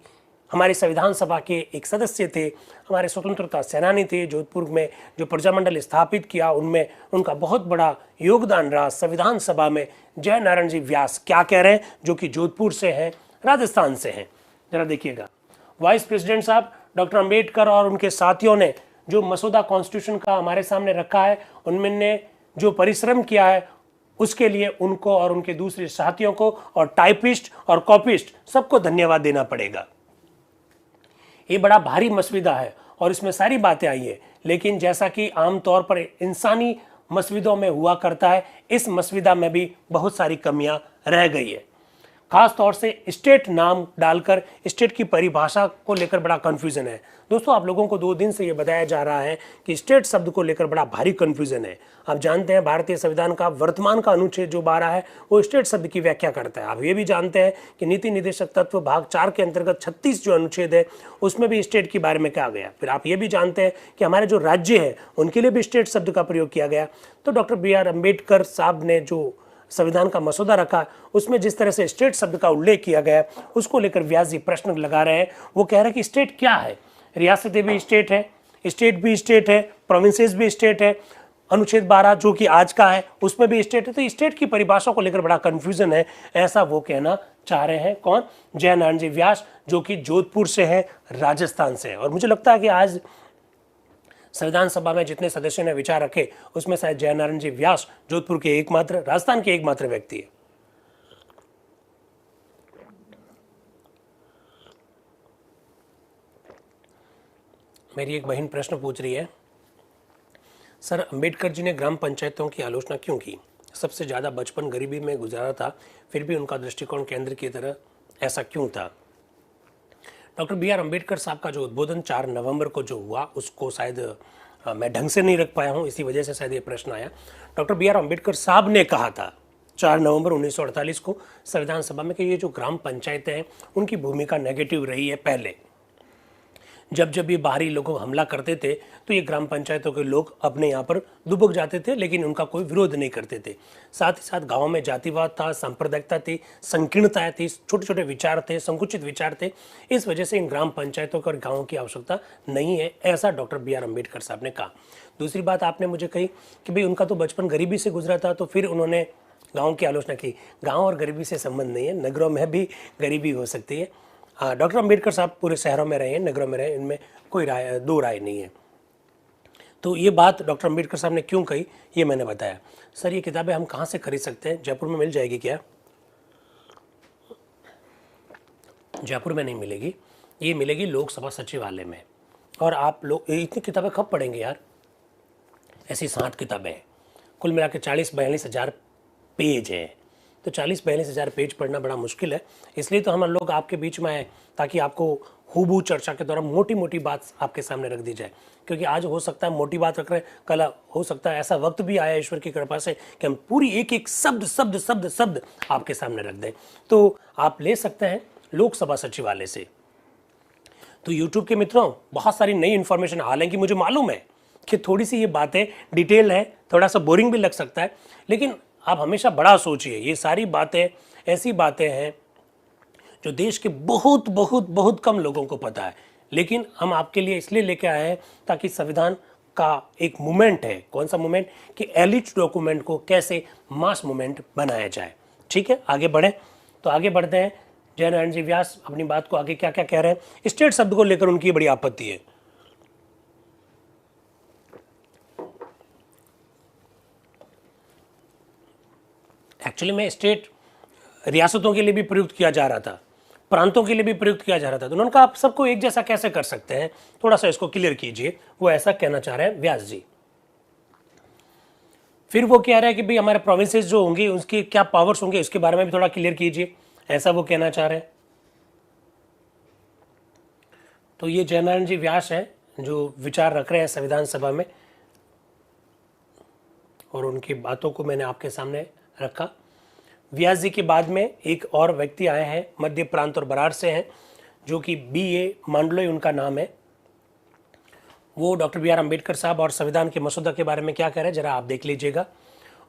हमारे संविधान सभा के एक सदस्य थे, हमारे स्वतंत्रता सेनानी थे। जोधपुर में जो प्रजामंडल स्थापित किया उनमें उनका बहुत बड़ा योगदान रहा। संविधान सभा में जय नारायण जी व्यास क्या कह रहे हैं, जो कि जोधपुर से हैं, राजस्थान से हैं। जरा देखिएगा। वाइस प्रेसिडेंट साहब डॉक्टर अम्बेडकर और उनके साथियों ने जो मसौदा कॉन्स्टिट्यूशन का हमारे सामने रखा है, उनमें जो परिश्रम किया है उसके लिए उनको और उनके दूसरे साथियों को और टाइपिस्ट और कॉपिस्ट सबको धन्यवाद देना पड़ेगा। ये बड़ा भारी मसविदा है और इसमें सारी बातें आई है, लेकिन जैसा कि आमतौर पर इंसानी मसविदों में हुआ करता है, इस मसविदा में भी बहुत सारी कमियां रह गई है। खास तौर से स्टेट नाम डालकर स्टेट की परिभाषा को लेकर बड़ा कंफ्यूजन है। दोस्तों, आप लोगों को 2 दिन से ये बताया जा रहा है कि स्टेट शब्द को लेकर बड़ा भारी कंफ्यूजन है। आप जानते हैं भारतीय संविधान का वर्तमान का अनुच्छेद जो 12 है वो स्टेट शब्द की व्याख्या करता है। आप ये भी जानते हैं कि नीति निर्देशक तत्व भाग 4 के अंतर्गत 36 जो अनुच्छेद है उसमें भी स्टेट के बारे में कहा गया। फिर आप ये भी जानते हैं कि हमारे जो राज्य है उनके लिए भी स्टेट शब्द का प्रयोग किया गया। तो डॉक्टर B.R. अम्बेडकर साहब ने जो संविधान का मसौदा रखा उसमें जिस तरह से स्टेट शब्द का उल्लेख किया गया उसको लेकर व्यास जी प्रश्न लगा रहे हैं। वो कह रहे हैं कि स्टेट क्या है, रियासतें भी स्टेट है, स्टेट भी स्टेट है, प्रोविंसेस भी स्टेट है, अनुच्छेद 12 जो कि आज का है उसमें भी स्टेट है। तो स्टेट की परिभाषा को लेकर बड़ा कंफ्यूजन है, ऐसा वो कहना चाह रहे हैं। कौन? जय नारायण जी व्यास, जो कि जोधपुर से है, राजस्थान से है। और मुझे लगता है कि आज संविधान सभा में जितने सदस्यों ने विचार रखे उसमें शायद जय नारायण जी व्यास जोधपुर के एकमात्र, राजस्थान के एकमात्र व्यक्ति है। मेरी एक बहन प्रश्न पूछ रही है, सर अंबेडकर जी ने ग्राम पंचायतों की आलोचना क्यों की? सबसे ज़्यादा बचपन गरीबी में गुजारा था, फिर भी उनका दृष्टिकोण केंद्र की तरह ऐसा क्यों था? Doctor B.R. अम्बेडकर साहब का जो उद्बोधन 4 नवंबर को जो हुआ उसको शायद मैं ढंग से नहीं रख पाया हूँ, इसी वजह से शायद ये प्रश्न आया। Doctor B.R. अम्बेडकर साहब ने कहा था 4 नवंबर 1948 को संविधान सभा में कि ये जो ग्राम पंचायतें हैं उनकी भूमिका नेगेटिव रही है। पहले जब ये बाहरी लोग हमला करते थे तो ये ग्राम पंचायतों के लोग अपने यहाँ पर दुबक जाते थे, लेकिन उनका कोई विरोध नहीं करते थे। साथ ही साथ गाँव में जातिवाद था, सांप्रदायिकता थी, संकीर्णताएं थी, छोटे छोटे विचार थे, संकुचित विचार थे। इस वजह से इन ग्राम पंचायतों और गाँव की आवश्यकता नहीं है, ऐसा डॉक्टर B.R. अम्बेडकर साहब ने कहा। दूसरी बात आपने मुझे कही कि भाई उनका तो बचपन गरीबी से गुजरा था, तो फिर उन्होंने गाँव की आलोचना की। गाँव और गरीबी से संबंध नहीं है, नगरों में भी गरीबी हो सकती है। हाँ, डॉक्टर अम्बेडकर साहब पूरे शहरों में रहे हैं, नगरों में रहे, इनमें कोई दो राय नहीं है। तो ये बात डॉक्टर अम्बेडकर साहब ने क्यों कही ये मैंने बताया। सर ये किताबें हम कहाँ से खरीद सकते हैं? जयपुर में मिल जाएगी क्या? जयपुर में नहीं मिलेगी, ये मिलेगी लोकसभा सचिवालय में। और आप लोग इतनी किताबें कब पढ़ेंगे यार? ऐसी 60 किताबें हैं। कुल मिला के 40-42 हज़ार पेज हैं। तो 40-42 हज़ार पेज पढ़ना बड़ा मुश्किल है, इसलिए तो हम लोग आपके बीच में आए ताकि आपको हूबहू चर्चा के दौरान मोटी मोटी बात आपके सामने रख दी जाए। क्योंकि आज हो सकता है मोटी बात रख रहे हैं, कल हो सकता है ऐसा वक्त भी आया ईश्वर की कृपा से कि हम पूरी एक एक शब्द शब्द शब्द शब्द आपके सामने रख दें। तो आप ले सकते हैं लोकसभा सचिवालय से। तो यूट्यूब के मित्रों, बहुत सारी नई इन्फॉर्मेशन, हालांकि मुझे मालूम है कि थोड़ी सी ये बातें डिटेल है, थोड़ा सा बोरिंग भी लग सकता है, लेकिन आप हमेशा बड़ा सोचिए। ये सारी बातें ऐसी बातें हैं जो देश के बहुत बहुत बहुत कम लोगों को पता है, लेकिन हम आपके लिए इसलिए लेके आए हैं ताकि संविधान का एक मूवमेंट है। कौन सा मूवमेंट? कि एलिट डॉक्यूमेंट को कैसे मास मूवमेंट बनाया जाए। ठीक है, आगे बढ़ें। तो आगे बढ़ते हैं। जयनारायण जी व्यास अपनी बात को आगे क्या क्या कह रहे हैं। स्टेट शब्द को लेकर उनकी बड़ी आपत्ति है। एक्चुअली में स्टेट रियासतों के लिए भी प्रयुक्त किया जा रहा था, प्रांतों के लिए भी प्रयुक्त किया जा रहा था। तो उन्होंने कहा आप सबको एक जैसा कैसे कर सकते हैं, थोड़ा सा इसको क्लियर कीजिए। वो ऐसा कहना चाह रहे हैं व्यास जी। फिर वो कह रहे हैं कि भाई हमारे प्रोविंसेस जो होंगे उसके क्या पावर्स होंगे, इसके बारे में भी थोड़ा क्लियर कीजिए, ऐसा वो कहना चाह रहे हैं। तो ये जयनारायण जी व्यास हैं जो विचार रख रहे हैं संविधान सभा में, और उनकी बातों को मैंने आपके सामने रखा। व्यास जी के बाद में एक और व्यक्ति आए हैं, मध्य प्रांत और बरार से हैं, जो कि BA मांडलोई उनका नाम है। वो डॉक्टर BR अम्बेडकर साहब और संविधान के मसौदा के बारे में क्या कह रहे हैं जरा आप देख लीजिएगा।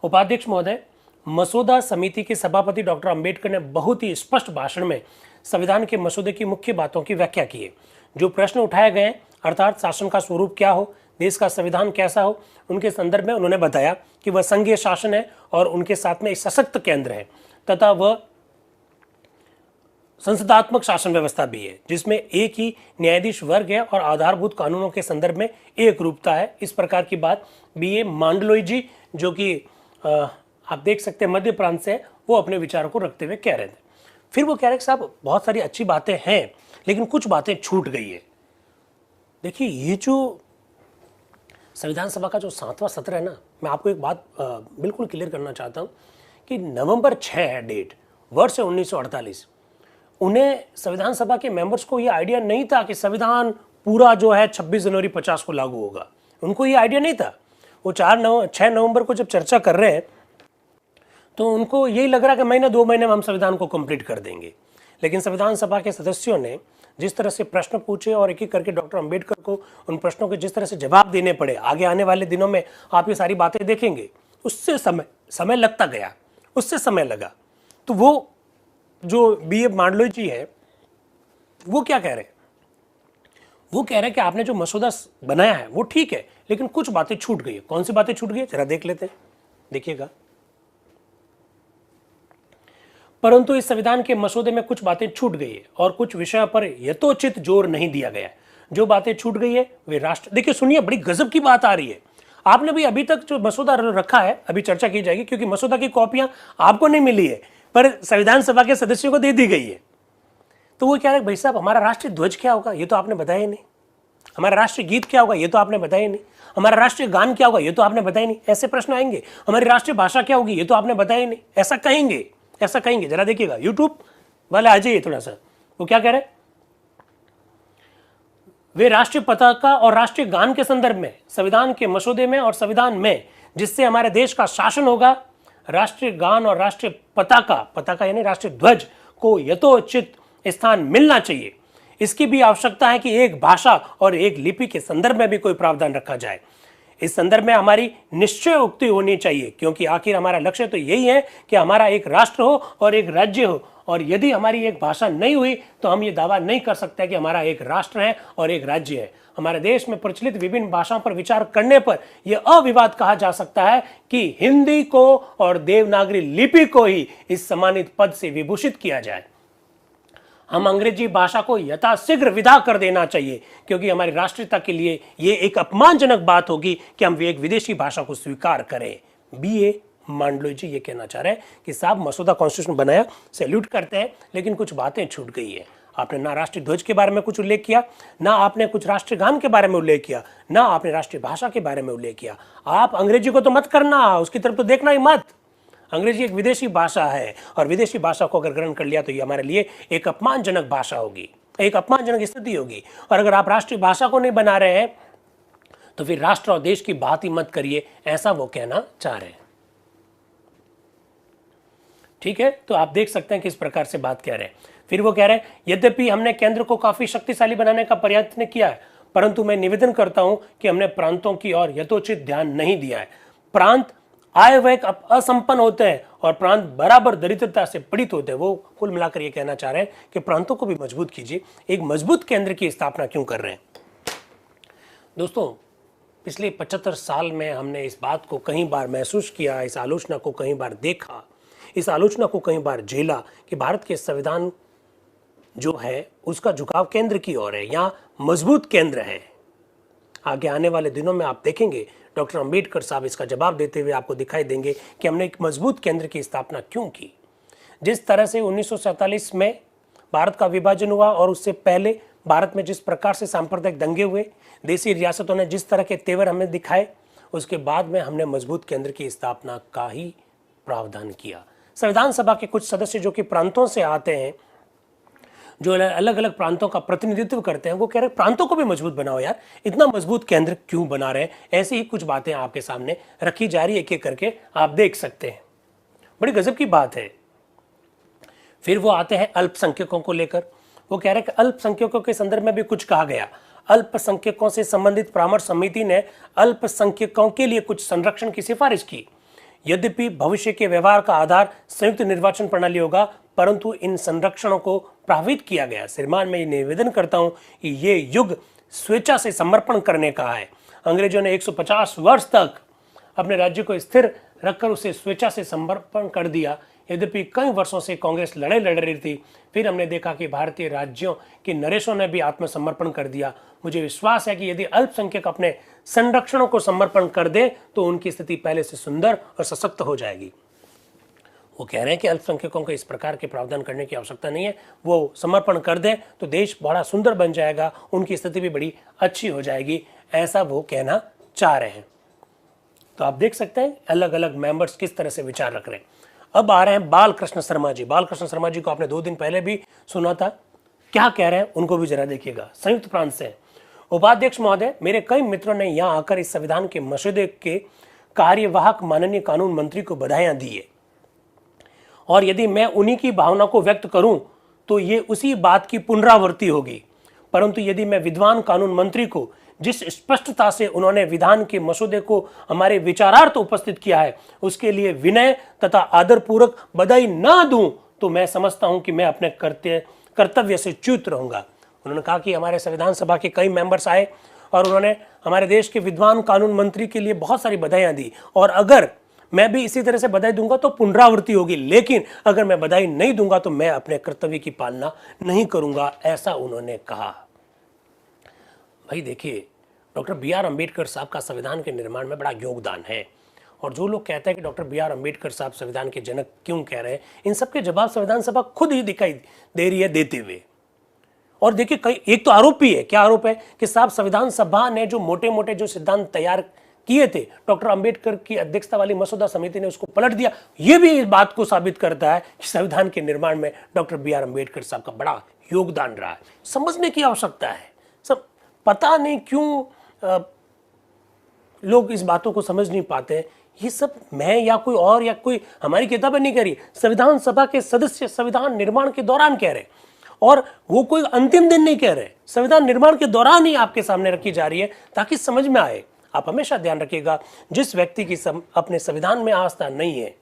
उपाध्यक्ष महोदय, मसौदा समिति के सभापति डॉक्टर अम्बेडकर ने बहुत ही स्पष्ट भाषण में संविधान के मसौदे की मुख्य बातों की व्याख्या की है। जो प्रश्न उठाए गए अर्थात शासन का स्वरूप क्या हो, देश का संविधान कैसा हो, उनके संदर्भ में उन्होंने बताया कि वह संघीय शासन है और उनके साथ में एक सशक्त केंद्र है तथा वह संसदात्मक शासन व्यवस्था भी है जिसमें एक ही न्यायाधीश वर्ग है और आधारभूत कानूनों के संदर्भ में एक रूपता है। इस प्रकार की बात BA मांडलोई जी, जो कि आप देख सकते हैं मध्य प्रांत से, वो अपने विचारों को रखते हुए कह रहे थे। फिर वो कह रहे कि साहब बहुत सारी अच्छी बातें हैं लेकिन कुछ बातें छूट गई है। देखिए, ये जो संविधान सभा का जो 7वां सत्र है ना, मैं आपको एक बात बिल्कुल क्लियर करना चाहता हूँ कि नवंबर 6 है डेट, वर्ष है 1948। उन्हें संविधान सभा के मेंबर्स को ये आइडिया नहीं था कि संविधान पूरा जो है 26 जनवरी 50 को लागू होगा। उनको ये आइडिया नहीं था। वो 6 नवंबर को जब चर्चा कर रहे हैं तो उनको यही लग रहा कि महीने 2 महीने में हम संविधान को कंप्लीट कर देंगे। लेकिन संविधान सभा के सदस्यों ने जिस तरह से प्रश्न पूछे और एक एक करके डॉक्टर अम्बेडकर को उन प्रश्नों के जिस तरह से जवाब देने पड़े, आगे आने वाले दिनों में आप ये सारी बातें देखेंगे, उससे समय लगता गया, उससे समय लगा। तो वो जो BA मांडलोई जी है वो क्या कह रहे हैं? वो कह रहे हैं कि आपने जो मसौदा बनाया है वो ठीक है लेकिन कुछ बातें छूट गई है। कौन सी बातें छूट गई है जरा देख लेते हैं, देखिएगा। परंतु इस संविधान के मसौदे में कुछ बातें छूट गई है और कुछ विषयों पर यथोचित जोर नहीं दिया गया है। जो बातें छूट गई है वे राष्ट्र, देखिए सुनिए, बड़ी गजब की बात आ रही है। आपने भी अभी तक जो मसौदा रखा है, अभी चर्चा की जाएगी क्योंकि मसौदा की कॉपियां आपको नहीं मिली है पर संविधान सभा के सदस्यों को दे दी गई है। तो वो कह रहे भाई साहब हमारा राष्ट्रीय ध्वज क्या होगा ये तो आपने बताया ही नहीं, हमारा राष्ट्रीय गीत क्या होगा ये तो आपने बताया ही नहीं, हमारा राष्ट्रीय गान क्या होगा ये तो आपने बताया नहीं। ऐसे प्रश्न आएंगे। हमारी राष्ट्रीय भाषा क्या होगी ये तो आपने बताया ही नहीं, ऐसा कहेंगे, ऐसा कहेंगे। जरा देखिएगा, यूट्यूब वाले आ जाइए थोड़ा सा। वो क्या कह रहे, वे राष्ट्रीय पताका और राष्ट्रीय गान के संदर्भ में संविधान के मसौदे में और संविधान में जिससे हमारे देश का शासन होगा, राष्ट्रीय गान और राष्ट्रीय पताका यानी राष्ट्रीय ध्वज को यथोचित स्थान मिलना चाहिए। इसकी भी आवश्यकता है कि एक भाषा और एक लिपि के संदर्भ में भी कोई प्रावधान रखा जाए। इस संदर्भ में हमारी निश्चय उक्ति होनी चाहिए क्योंकि आखिर हमारा लक्ष्य तो यही है कि हमारा एक राष्ट्र हो और एक राज्य हो, और यदि हमारी एक भाषा नहीं हुई तो हम ये दावा नहीं कर सकते कि हमारा एक राष्ट्र है और एक राज्य है। हमारे देश में प्रचलित विभिन्न भाषाओं पर विचार करने पर यह अविवाद कहा जा सकता है कि हिंदी को और देवनागरी लिपि को ही इस सम्मानित पद से विभूषित किया जाए। हम अंग्रेजी भाषा को यथाशीघ्र विदा कर देना चाहिए क्योंकि हमारी राष्ट्रीयता के लिए ये एक अपमानजनक बात होगी कि हम एक विदेशी भाषा को स्वीकार करें। BA मांडलोई जी ये कहना चाह रहे हैं कि साहब मसौदा कॉन्स्टिट्यूशन बनाया, सैल्यूट करते हैं, लेकिन कुछ बातें छूट गई है। आपने ना राष्ट्रीय ध्वज के बारे में कुछ उल्लेख किया, ना आपने कुछ राष्ट्रीय गान के बारे में उल्लेख किया, ना आपने राष्ट्रीय भाषा के बारे में उल्लेख किया। आप अंग्रेजी को तो मत करना, उसकी तरफ तो देखना ही मत। अंग्रेजी एक विदेशी भाषा है और विदेशी भाषा को अगर ग्रहण कर लिया तो ये हमारे लिए एक अपमानजनक भाषा होगी, एक अपमानजनक स्थिति होगी। और अगर आप राष्ट्रीय भाषा को नहीं बना रहे हैं तो फिर राष्ट्र और देश की बात ही मत करिए, ऐसा वो कहना चाह रहे हैं। ठीक है, तो आप देख सकते हैं किस प्रकार से बात कह रहे हैं। फिर वो कह रहे हैं, यद्यपि हमने केंद्र को काफी शक्तिशाली बनाने का प्रयत्न किया है, परंतु मैं निवेदन करता हूं कि हमने प्रांतों की ओर यथोचित ध्यान नहीं दिया है। प्रांत आय व्यय असंपन्न होते हैं और प्रांत बराबर दरिद्रता से पीड़ित होते हैं। वो कुल मिलाकर ये कहना चाह रहे हैं कि प्रांतों को भी मजबूत कीजिए। एक मजबूत केंद्र की स्थापना क्यों कर रहे हैं? दोस्तों, पिछले 75 साल में हमने इस बात को कई बार महसूस किया, इस आलोचना को कई बार देखा, इस आलोचना को कई बार झेला कि भारत के संविधान जो है उसका झुकाव केंद्र की ओर है, यहाँ मजबूत केंद्र है। आगे आने वाले दिनों में आप देखेंगे डॉक्टर अंबेडकर साहब इसका जवाब देते हुए आपको दिखाई देंगे कि हमने एक मजबूत केंद्र की स्थापना क्यों की। जिस तरह से 1947 में भारत का विभाजन हुआ और उससे पहले भारत में जिस प्रकार से सांप्रदायिक दंगे हुए, देसी रियासतों ने जिस तरह के तेवर हमें दिखाए, उसके बाद में हमने मजबूत केंद्र की स्थापना का ही प्रावधान किया। संविधान सभा के कुछ सदस्य जो कि प्रांतों से आते हैं, जो अलग अलग प्रांतों का प्रतिनिधित्व करते हैं, वो कह रहे हैं प्रांतों को भी मजबूत बनाओ यार, इतना मजबूत केंद्र क्यों बना रहे हैं? ऐसी ही कुछ बातें आपके सामने रखी जा रही है, एक एक करके आप देख सकते हैं। बड़ी गजब की बात है। फिर वो आते हैं अल्पसंख्यकों को लेकर। वो कह रहे हैं कि अल्पसंख्यकों के संदर्भ में भी कुछ कहा गया। अल्पसंख्यकों से संबंधित परामर्श समिति ने अल्पसंख्यकों के लिए कुछ संरक्षण की सिफारिश की। यद्यपि भविष्य के व्यवहार का आधार संयुक्त निर्वाचन प्रणाली होगा, परंतु इन संरक्षणों को प्रभावित किया गया। श्रीमान, मैं निवेदन करता हूं कि ये युग स्वेच्छा से समर्पण करने का है। अंग्रेजों ने 150 वर्ष तक अपने राज्य को स्थिर रखकर उसे स्वेच्छा से समर्पण कर दिया। यद्यपि कई वर्षों से कांग्रेस लड़ाई लड़ रही थी, फिर हमने देखा कि भारतीय राज्यों के नरेशों ने भी आत्मसमर्पण कर दिया। मुझे विश्वास है कि यदि अल्पसंख्यक अपने संरक्षणों को समर्पण कर दे तो उनकी स्थिति पहले से सुंदर और सशक्त हो जाएगी। वो कह रहे हैं कि अल्पसंख्यकों को इस प्रकार के प्रावधान करने की आवश्यकता नहीं है, वो समर्पण कर दें तो देश बड़ा सुंदर बन जाएगा, उनकी स्थिति भी बड़ी अच्छी हो जाएगी, ऐसा वो कहना चाह रहे हैं। तो आप देख सकते हैं अलग अलग मेंबर्स किस तरह से विचार रख रहे हैं। अब आ रहे हैं बालकृष्ण शर्मा जी। बालकृष्ण शर्मा जी को आपने 2 दिन पहले भी सुना था, क्या कह रहे हैं उनको भी जरा देखिएगा। संयुक्त प्रांत से उपाध्यक्ष महोदय, मेरे कई मित्रों ने यहां आकर इस संविधान के मसौदे के कार्यवाहक माननीय कानून मंत्री को बधाइयां दी है, और यदि मैं उन्हीं की भावना को व्यक्त करूं तो ये उसी बात की पुनरावृत्ति होगी। परंतु यदि मैं विद्वान कानून मंत्री को जिस स्पष्टता से उन्होंने विधान के मसौदे को हमारे विचारार्थ उपस्थित किया है उसके लिए विनय तथा आदरपूर्वक बधाई ना दूं तो मैं समझता हूं कि मैं अपने कर्तव्य से च्युत रहूंगा। उन्होंने कहा कि हमारे संविधान सभा के कई मेंबर्स आए और उन्होंने हमारे देश के विद्वान कानून मंत्री के लिए बहुत सारी बधाइयां दी, और अगर मैं भी इसी तरह से बधाई दूंगा तो पुनरावृत्ति होगी, लेकिन अगर मैं बधाई नहीं दूंगा तो मैं अपने कर्तव्य की पालना नहीं करूंगा, ऐसा उन्होंने कहा। भाई देखिए, डॉक्टर बी.आर. अम्बेडकर साहब का संविधान के निर्माण में बड़ा योगदान है, और जो लोग कहते हैं कि डॉक्टर बी.आर. अम्बेडकर साहब संविधान के जनक क्यों कह रहे हैं, इन सब के जवाब संविधान सभा खुद ही दिखाई दे रही है देते हुए। और देखिए, कई एक तो आरोप भी है, क्या आरोप है कि साहब संविधान सभा ने जो मोटे मोटे जो सिद्धांत तैयार किए थे, डॉक्टर अंबेडकर की अध्यक्षता वाली मसौदा समिति ने उसको पलट दिया। यह भी इस बात को साबित करता है कि संविधान के निर्माण में डॉक्टर बी.आर. अम्बेडकर साहब का बड़ा योगदान रहा है। समझने की आवश्यकता है। सब पता नहीं क्यों लोग इस बातों को समझ नहीं पाते। ये सब मैं या कोई और या कोई हमारी किताबें नहीं कह रही, संविधान सभा के सदस्य संविधान निर्माण के दौरान कह रहे, और वो कोई अंतिम दिन नहीं कह रहे, संविधान निर्माण के दौरान ही आपके सामने रखी जा रही है ताकि समझ में आए। आप हमेशा ध्यान रखिएगा, जिस व्यक्ति की अपने संविधान में आस्था नहीं है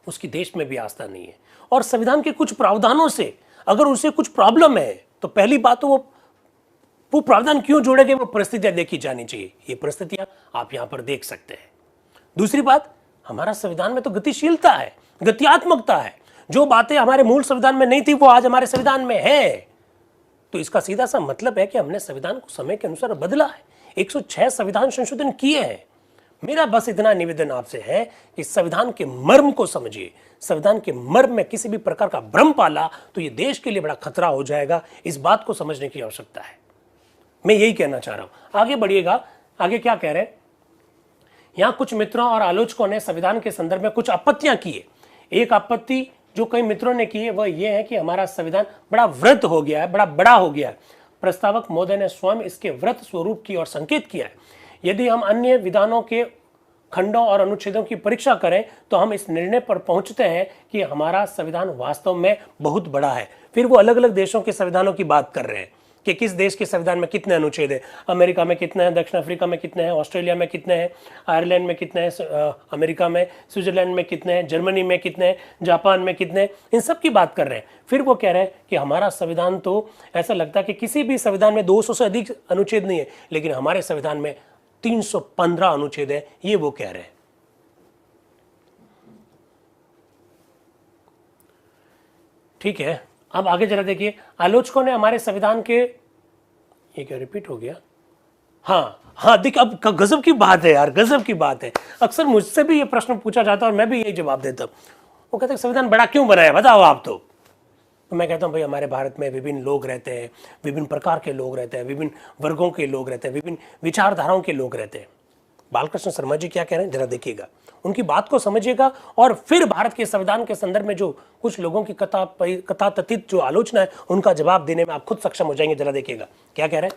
उसकी देश में भी आस्था नहीं है। और संविधान के कुछ प्रावधानों से अगर उसे कुछ प्रॉब्लम है तो पहली बात तो वो प्रावधान क्यों जोड़े गए वो परिस्थितियां देखी जानी चाहिए। ये परिस्थितियां आप यहां पर देख सकते हैं। दूसरी बात, हमारा संविधान में तो गतिशीलता है, गत्यात्मकता है। जो बातें हमारे मूल संविधान में नहीं थी वो आज हमारे संविधान में है। तो इसका सीधा सा मतलब है कि हमने संविधान को समय के अनुसार बदला है। 106 संविधान संशोधन किए हैं। मेरा बस इतना निवेदन आपसे है कि संविधान के मर्म को समझिए। संविधान के मर्म में किसी भी प्रकार का भ्रम पाला तो ये देश के लिए बड़ा खतरा हो जाएगा। इस बात को समझने की आवश्यकता है। मैं यही कहना चाह रहा हूं। आगे बढ़िएगा, आगे क्या कह रहे हैं। यहां कुछ मित्रों और आलोचकों ने संविधान के संदर्भ में कुछ आपत्तियां की है। एक आपत्ति जो कई मित्रों ने की है वह यह है कि हमारा संविधान बड़ा वृत हो गया है, बड़ा बड़ा हो गया है। प्रस्तावक महोदय ने स्वयं इसके वृत स्वरूप की और संकेत किया है। यदि हम अन्य विधानों के खंडों और अनुच्छेदों की परीक्षा करें तो हम इस निर्णय पर पहुंचते हैं कि हमारा संविधान वास्तव में बहुत बड़ा है। फिर वो अलग अलग देशों के संविधानों की बात कर रहे हैं कि किस देश के संविधान में कितने अनुच्छेद है। अमेरिका में कितने हैं, दक्षिण अफ्रीका में कितने हैं, ऑस्ट्रेलिया में कितने हैं, आयरलैंड में कितने हैं, अमेरिका में, स्विट्जरलैंड में कितने हैं, जर्मनी में कितने हैं, जापान में कितने हैं, इन सब की बात कर रहे हैं। फिर वो कह रहे हैं कि हमारा संविधान तो ऐसा लगता है कि किसी भी संविधान में 200 से अधिक अनुच्छेद नहीं है, लेकिन हमारे संविधान में 315 अनुच्छेद है। ये वो कह रहे हैं। ठीक है, अब आगे जरा देखिए। आलोचकों ने हमारे संविधान के, ये क्या रिपीट हो गया? हाँ देखिए, अब गजब की बात है यार, गजब की बात है। अक्सर मुझसे भी ये प्रश्न पूछा जाता है और मैं भी यही जवाब देता हूं। वो कहते हैं संविधान बड़ा क्यों बनाया, बताओ आप। तो मैं कहता हूं भाई, हमारे भारत में विभिन्न लोग रहते हैं, विभिन्न प्रकार के लोग रहते हैं, विभिन्न वर्गों के लोग रहते हैं, विभिन्न विचारधाराओं के लोग रहते हैं। बालकृष्ण शर्मा जी क्या कह रहे हैं जरा देखिएगा, उनकी बात को समझिएगा और फिर भारत के संविधान के संदर्भ में जो कुछ लोगों की कथातथित जो आलोचना है उनका जवाब देने में आप खुद सक्षम हो जाएंगे। जरा देखिएगा क्या कह रहे हैं।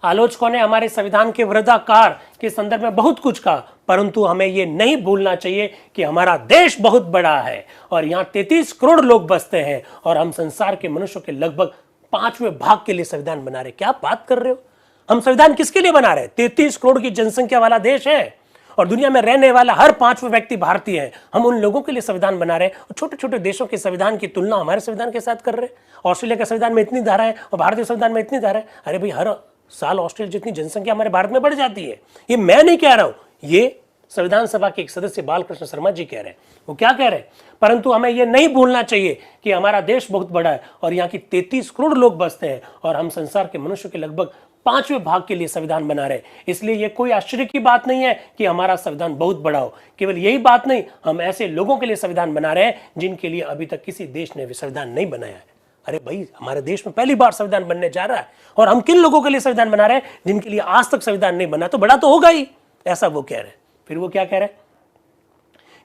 आलोचकों ने हमारे संविधान के वृद्धाकार के संदर्भ में बहुत कुछ कहा, परंतु हमें यह नहीं भूलना चाहिए कि हमारा देश बहुत बड़ा है और यहाँ 33 करोड़ लोग बसते हैं और हम संसार के मनुष्यों के लगभग 5वें भाग के लिए संविधान बना रहे। क्या बात कर रहे हो? हम संविधान किसके लिए बना रहे हैं? 33 करोड़ की जनसंख्या वाला देश है और दुनिया में रहने वाला हर 5वां व्यक्ति भारतीय है। हम उन लोगों के लिए संविधान बना रहे हैं और छोटे छोटे देशों के संविधान की तुलना हमारे संविधान के साथ कर रहे हैं। ऑस्ट्रेलिया के संविधान में इतनी धारा है और भारतीय संविधान में इतनी धारा है। अरे भाई, हर साल ऑस्ट्रेलिया जितनी जनसंख्या हमारे भारत में बढ़ जाती है। ये मैं नहीं कह रहा हूं, ये संविधान सभा के एक सदस्य बालकृष्ण शर्मा जी कह रहे हैं। वो क्या कह रहे हैं? परंतु हमें यह नहीं भूलना चाहिए कि हमारा देश बहुत बड़ा है और यहाँ की 33 करोड़ लोग बसते हैं और हम संसार के मनुष्यों के लगभग 5वें भाग के लिए संविधान बना रहे हैं। इसलिए यह कोई आश्चर्य की बात नहीं है कि हमारा संविधान बहुत बड़ा हो। केवल यही बात नहीं, हम ऐसे लोगों के लिए संविधान बना रहे हैं जिनके लिए अभी तक किसी देश ने संविधान नहीं बनाया है। अरे भाई, हमारे देश में पहली बार संविधान बनने जा रहा है और हम किन लोगों के लिए संविधान बना रहे हैं जिनके लिए आज तक संविधान नहीं बना, तो बड़ा तो होगा ही, ऐसा वो कह रहे हैं। फिर वो क्या कह रहे हैं?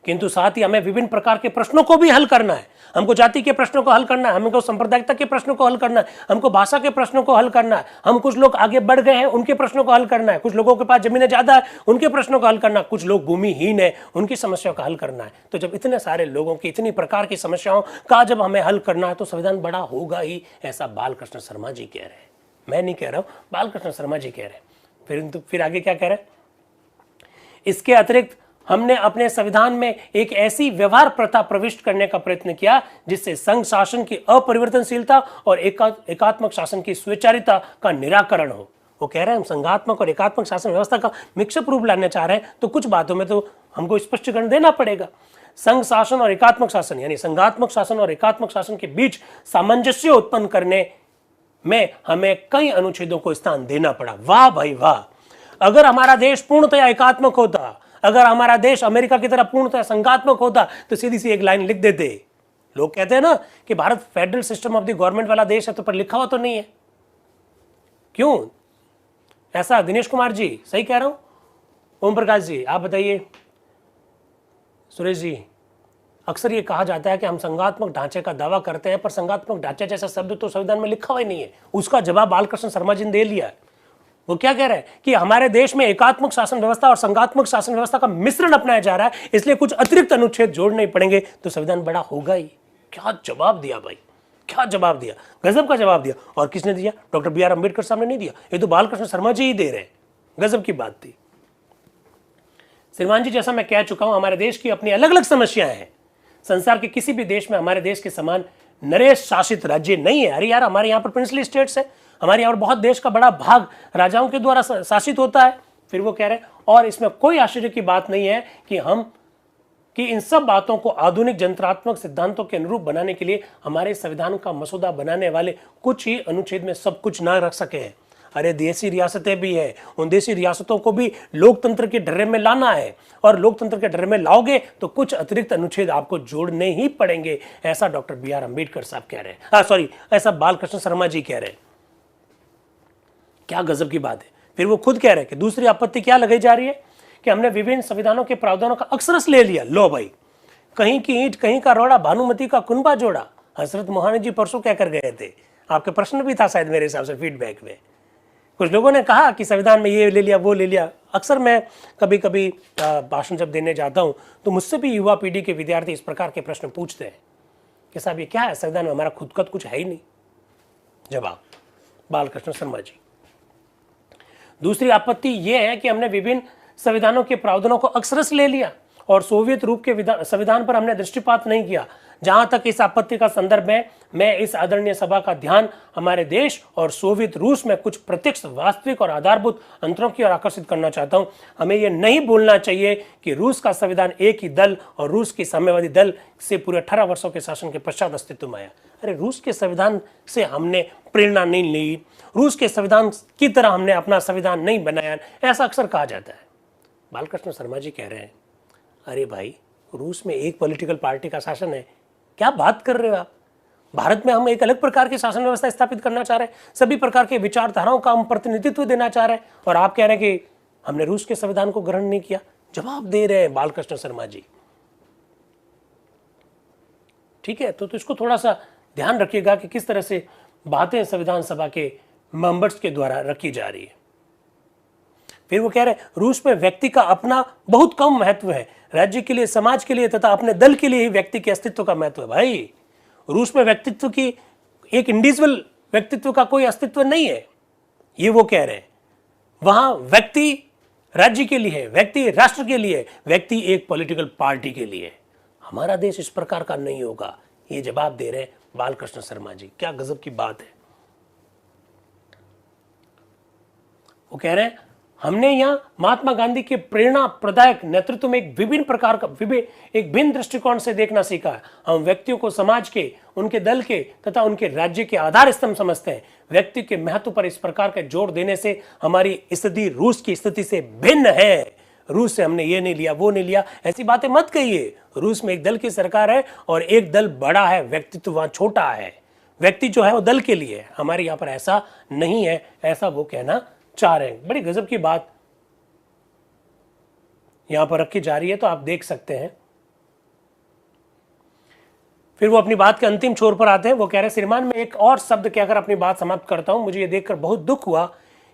किंतु साथ ही हमें विभिन्न प्रकार के प्रश्नों को भी हल करना है। हमको जाति के प्रश्नों को हल करना है, हमको सांप्रदायिकता के प्रश्नों को हल करना है, हमको भाषा के प्रश्नों को हल करना है। हम कुछ लोग आगे बढ़ गए हैं, उनके प्रश्नों को हल करना है। कुछ लोगों के पास जमीनें ज्यादा है, उनके प्रश्नों को हल करना है। कुछ लोग भूमिहीन है, उनकी समस्याओं का हल करना है। तो जब इतने सारे लोगों की इतनी प्रकार की समस्याओं का जब हमें हल करना है तो संविधान बड़ा होगा ही, ऐसा बालकृष्ण शर्मा जी कह रहे हैं। मैं नहीं कह रहा हूं, बालकृष्ण शर्मा जी कह रहे हैं। फिर आगे क्या कह रहे हैं? इसके अतिरिक्त हमने अपने संविधान में एक ऐसी व्यवहार प्रथा प्रविष्ट करने का प्रयत्न किया जिससे संघ शासन की अपरिवर्तनशीलता और एकात्मक शासन की स्वेच्छारिता का निराकरण हो। वो कह रहे हैं हम संघात्मक और एकात्मक शासन व्यवस्था का मिक्सअप रूप लाने चाह रहे हैं, तो कुछ बातों में तो हमको स्पष्टीकरण देना पड़ेगा। संघ शासन और एकात्मक शासन यानी संघात्मक शासन और एकात्मक शासन के बीच सामंजस्य उत्पन्न करने में हमें कई अनुच्छेदों को स्थान देना पड़ा। वाह भाई वाह! अगर हमारा देश पूर्णतया एकात्मक होता, अगर हमारा देश अमेरिका की तरह पूर्णतः संघात्मक होता तो सीधी सी एक लाइन लिख देते। लोग कहते हैं ना कि Bharat federal system of the government वाला देश है, तो पर लिखा हुआ तो नहीं है। क्यों ऐसा? दिनेश कुमार जी सही कह रहा हूं? ओम प्रकाश जी आप बताइए। सुरेश जी, अक्सर ये कहा जाता है कि हम संघात्मक ढांचे का दावा करते हैं, पर संघात्मक ढांचे जैसा शब्द तो संविधान में लिखा हुआ ही नहीं है। उसका जवाब बालकृष्ण शर्मा जी ने दे लिया। वो क्या कह रहे हैं कि हमारे देश में एकात्मक शासन व्यवस्था और संघात्मक शासन व्यवस्था का मिश्रण अपनाया जा रहा है, इसलिए कुछ अतिरिक्त अनुच्छेद जोड़ने ही पड़ेंगे तो संविधान बड़ा होगा ही। क्या जवाब दिया भाई, क्या जवाब दिया! गजब का जवाब दिया। और किसने दिया? डॉक्टर बी आर अम्बेडकर साहब ने नहीं दिया, ये तो बालकृष्ण शर्मा जी ही दे रहे हैं। गजब की बात थी। श्रीमान जी, जैसा मैं कह चुका हूं, हमारे देश की अपनी अलग अलग समस्याएं हैं। संसार के किसी भी देश में हमारे देश के समान नरेश शासित राज्य नहीं है। अरे यार, हमारे यहाँ पर प्रिंसली स्टेट्स है, हमारे यहाँ पर बहुत देश का बड़ा भाग राजाओं के द्वारा शासित होता है। फिर वो कह रहे हैं, और इसमें कोई आश्चर्य की बात नहीं है कि इन सब बातों को आधुनिक जनतंत्रात्मक सिद्धांतों के अनुरूप बनाने के लिए हमारे संविधान का मसौदा बनाने वाले कुछ ही अनुच्छेद में सब कुछ ना रख सके हैं। अरे देसी रियासतें भी हैं, उन देसी रियासतों को भी लोकतंत्र के ढर्रे में लाना है, और लोकतंत्र के ढर्रे में लाओगे तो कुछ अतिरिक्त अनुच्छेद आपको जोड़ने ही पड़ेंगे, ऐसा डॉक्टर बी आर अम्बेडकर साहब कह रहे हैं, सॉरी, ऐसा बालकृष्ण शर्मा जी कह रहे हैं। क्या गजब की बात है। फिर वो खुद कह रहे हैं कि दूसरी आपत्ति क्या लगाई जा रही है कि हमने विभिन्न संविधानों के प्रावधानों का अक्षरश ले लिया। लो भाई, कहीं की ईंट कहीं का रोड़ा, भानुमति का कुनबा जोड़ा, हजरत मोहानी जी परसों कह कर गए थे। आपके प्रश्न भी था शायद मेरे हिसाब से फीडबैक में, कुछ लोगों ने कहा कि संविधान में ये ले लिया वो ले लिया। अक्सर मैं कभी कभी भाषण जब देने जाता हूं तो मुझसे भी युवा पीढ़ी के विद्यार्थी इस प्रकार के प्रश्न पूछते हैं कि साहब ये क्या है, संविधान में हमारा खुद का कुछ है ही नहीं। जवाब, बालकृष्ण शर्मा जी। दूसरी आपत्ति यह है कि हमने विभिन्न संविधानों के प्रावधानों को अक्षरश ले लिया और सोवियत रूप के संविधान पर हमने दृष्टिपात नहीं किया। जहां तक इस आपत्ति का संदर्भ है, मैं इस आदरणीय सभा का ध्यान हमारे देश और सोवियत रूस में कुछ प्रत्यक्ष, वास्तविक और आधारभूत अंतरों की ओर आकर्षित करना चाहता हूं। हमें यह नहीं भूलना चाहिए कि रूस का संविधान एक ही दल और रूस की साम्यवादी दल से पूरे 18 वर्षों के शासन के पश्चात अस्तित्व में आया। अरे रूस के संविधान से हमने प्रेरणा नहीं ली, रूस के संविधान की तरह हमने अपना संविधान नहीं बनाया, ऐसा अक्सर कहा जाता है। बालकृष्ण शर्मा जी कह रहे हैं, अरे भाई, रूस में एक पॉलिटिकल पार्टी का शासन है, क्या बात कर रहे हो आप। भारत में हम एक अलग प्रकार की शासन व्यवस्था स्थापित करना चाह रहे हैं, सभी प्रकार के विचारधाराओं का हम प्रतिनिधित्व देना चाह रहे हैं, और आप कह रहे हैं कि हमने रूस के संविधान को ग्रहण नहीं किया। जवाब दे रहे हैं बालकृष्ण शर्मा जी। ठीक है, तो इसको थोड़ा सा ध्यान रखिएगा कि किस तरह से बातें संविधान सभा के मेंबर्स के द्वारा रखी जा रही है। फिर वो कह रहे हैं रूस में व्यक्ति का अपना बहुत कम महत्व है, राज्य के लिए, समाज के लिए तथा अपने दल के लिए ही व्यक्ति के अस्तित्व का महत्व है। भाई, रूस में व्यक्तित्व की, एक इंडिविजुअल व्यक्तित्व का कोई अस्तित्व नहीं है, ये वो कह रहे हैं। वहां व्यक्ति राज्य के लिए है, व्यक्ति राष्ट्र के लिए, व्यक्ति एक पॉलिटिकल पार्टी के लिए। हमारा देश इस प्रकार का नहीं होगा, ये जवाब दे रहे हैं बालकृष्ण शर्मा जी। क्या गजब की बात है। वो कह रहे हैं हमने यहां महात्मा गांधी के प्रेरणा प्रदायक नेतृत्व में एक विभिन्न प्रकार का एक भिन्न दृष्टिकोण से देखना सीखा है। हम व्यक्तियों को समाज के, उनके दल के तथा उनके राज्य के आधार स्तंभ समझते हैं। व्यक्ति के महत्व पर इस प्रकार का जोर देने से हमारी स्थिति रूस की स्थिति से भिन्न है। रूस से हमने ये नहीं लिया वो नहीं लिया, ऐसी बातें मत कहिए। रूस में एक दल की सरकार है और एक दल बड़ा है, व्यक्तित्व वहां छोटा है। व्यक्ति जो है वो दल के लिए है, हमारे यहाँ पर ऐसा नहीं है, ऐसा वो कहना चाह रहे हैं। बड़ी गजब की बात यहां पर रखी जा रही है, तो आप देख सकते हैं। फिर वो अपनी बात के अंतिम छोर पर आते हैं। वो कह रहे हैं श्रीमान, मैं एक और शब्द कहकर अपनी बात समाप्त करता हूं। मुझे यह देखकर बहुत दुख हुआ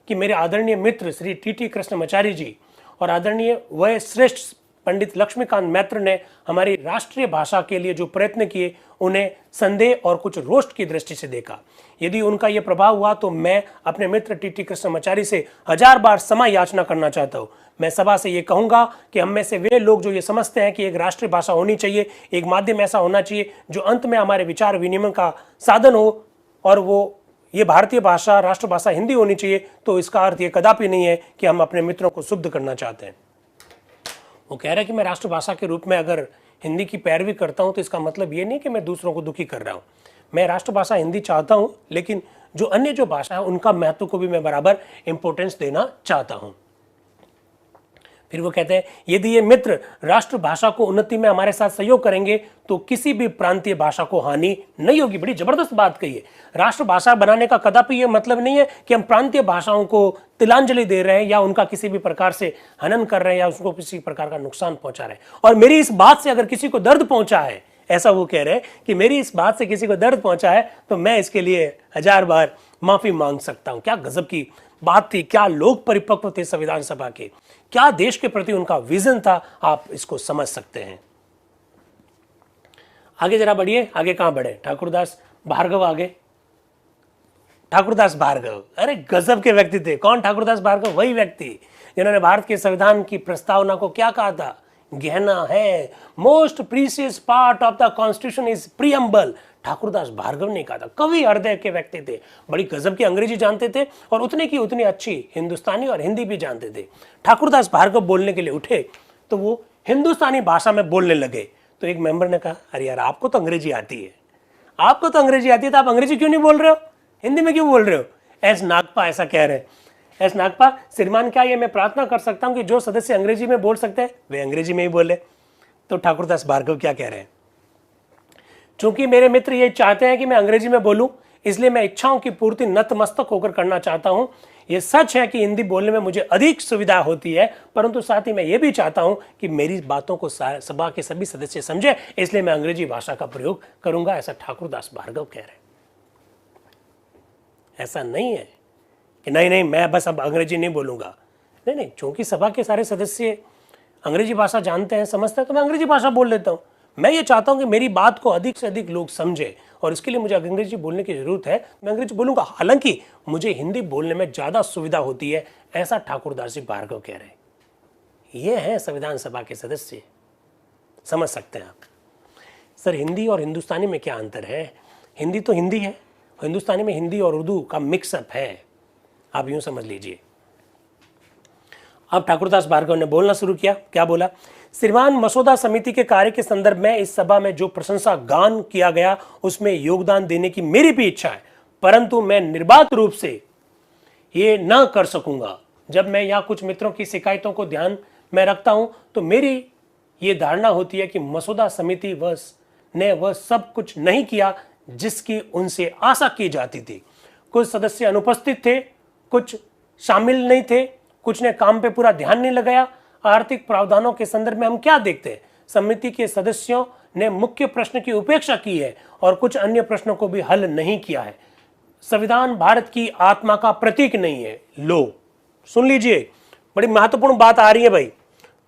कि मेरे आदरणीय मित्र श्री टी कृष्णमाचारी जी और आदरणीय वह श्रेष्ठ पंडित लक्ष्मीकांत मैत्र ने हमारी राष्ट्रीय भाषा के लिए जो प्रयत्न किए, उन्हें संदेह और कुछ रोष की दृष्टि से देखा। यदि उनका यह प्रभाव हुआ तो मैं अपने मित्र टी कृष्णमाचारी से 1000 बार क्षमा याचना करना चाहता हूँ। मैं सभा से ये कहूंगा कि हम में से वे लोग जो ये समझते हैं कि एक राष्ट्रीय भाषा होनी चाहिए, एक माध्यम ऐसा होना चाहिए जो अंत में हमारे विचार विनिमय का साधन हो, और वो ये भारतीय भाषा, राष्ट्रभाषा हिंदी होनी चाहिए, तो इसका अर्थ ये कदापि नहीं है कि हम अपने मित्रों को शुद्ध करना चाहते हैं। वो कह रहे हैं कि मैं राष्ट्रभाषा के रूप में अगर हिंदी की पैरवी करता हूं तो इसका मतलब ये नहीं कि मैं दूसरों को दुखी कर रहा हूं। मैं राष्ट्रभाषा हिंदी चाहता हूं, लेकिन जो अन्य जो भाषा है उनका महत्व को भी मैं बराबर इंपॉर्टेंस देना चाहता हूं। फिर वो कहते हैं यदि ये मित्र राष्ट्रभाषा को उन्नति में हमारे साथ सहयोग करेंगे तो किसी भी प्रांतीय भाषा को हानि नहीं होगी। बड़ी जबरदस्त बात कही है। राष्ट्रभाषा बनाने का कदापि ये मतलब नहीं है कि हम प्रांतीय भाषाओं को तिलांजलि दे रहे हैं या उनका किसी भी प्रकार से हनन कर रहे हैं या उसको किसी प्रकार का नुकसान पहुंचा रहे हैं। और मेरी इस बात से अगर किसी को दर्द पहुंचा है, ऐसा वो कह रहे हैं कि मेरी इस बात से किसी को दर्द पहुंचा है, तो मैं इसके लिए 1000 बार माफी मांग सकता हूं। क्या गजब की बात थी, क्या लोग परिपक्व थे संविधान सभा के, क्या देश के प्रति उनका विजन था, आप इसको समझ सकते हैं। आगे जरा बढ़िए, आगे कहां बढ़े, ठाकुरदास भार्गव आगे। ठाकुरदास भार्गव, अरे गजब के व्यक्ति थे। कौन ठाकुरदास भार्गव? वही व्यक्ति जिन्होंने भारत के संविधान की प्रस्तावना को क्या कहा था? गहना है, most precious part of the constitution is preamble. Thakurdas Bhargava ने कहा था। कवि हृदय के व्यक्ति थे, बड़ी गजब की अंग्रेजी जानते थे और उतने की उतनी अच्छी हिंदुस्तानी और हिंदी भी जानते थे। ठाकुरदास भार्गव बोलने के लिए उठे तो वो हिंदुस्तानी भाषा में बोलने लगे। तो एक मेंबर ने कहा, अरे यार आपको तो अंग्रेजी आती है, आपको तो अंग्रेजी आती है, तो आप अंग्रेजी क्यों नहीं बोल रहे हो, हिंदी में क्यों बोल रहे हो? एस नागपा ऐसा कह रहे हैं। एस नागपा, श्रीमान क्या ये मैं प्रार्थना कर सकता हूं कि जो सदस्य अंग्रेजी में बोल सकते हैं वे अंग्रेजी में ही बोले? तो ठाकुरदास भार्गव क्या कह रहे हैं? चूंकि मेरे मित्र ये चाहते हैं कि मैं अंग्रेजी में बोलूं, इसलिए मैं इच्छाओं की पूर्ति नतमस्तक होकर करना चाहता हूं। यह सच है कि हिंदी बोलने में मुझे अधिक सुविधा होती है, परंतु साथ ही मैं यह भी चाहता हूं कि मेरी बातों को सभा के सभी सदस्य समझे, इसलिए मैं अंग्रेजी भाषा का प्रयोग करूंगा, ऐसा ठाकुरदास भार्गव कह रहे हैं। ऐसा नहीं है कि नहीं नहीं मैं बस अब अंग्रेजी नहीं बोलूंगा। नहीं नहीं, चूंकि सभा के सारे सदस्य अंग्रेजी भाषा जानते हैं, समझते हैं, तो मैं अंग्रेजी भाषा बोल लेता हूं। मैं ये चाहता हूं कि मेरी बात को अधिक से अधिक लोग समझे और इसके लिए मुझे अंग्रेजी बोलने की जरूरत है, मैं अंग्रेजी बोलूंगा। हालांकि मुझे हिंदी बोलने में ज्यादा सुविधा होती है, ऐसा ठाकुरदास जी भार्गव कह रहे हैं। ये है संविधान सभा के सदस्य। समझ सकते हैं आप। सर हिंदी और हिंदुस्तानी में क्या अंतर है? हिंदी तो हिंदी है, हिंदुस्तानी में हिंदी और उर्दू का मिक्सअप है, आप यूं समझ लीजिए। अब ठाकुरदास भार्गव ने बोलना शुरू किया। क्या बोला? श्रीमान, मसौदा समिति के कार्य के संदर्भ में इस सभा में जो प्रशंसा गान किया गया उसमें योगदान देने की मेरी भी इच्छा है, परंतु मैं निर्बाध रूप से ये न कर सकूंगा। जब मैं यहाँ कुछ मित्रों की शिकायतों को ध्यान में रखता हूं तो मेरी ये धारणा होती है कि मसौदा समिति ने वह सब कुछ नहीं किया जिसकी उनसे आशा की जाती थी। कुछ सदस्य अनुपस्थित थे, कुछ शामिल नहीं थे, कुछ ने काम पे पूरा ध्यान नहीं लगाया। आर्थिक प्रावधानों के संदर्भ में हम क्या देखते हैं? समिति के सदस्यों ने मुख्य प्रश्न की उपेक्षा की है और कुछ अन्य प्रश्नों को भी हल नहीं किया है। संविधान भारत की आत्मा का प्रतीक नहीं है। लो सुन लीजिए, बड़ी महत्वपूर्ण बात आ रही है भाई।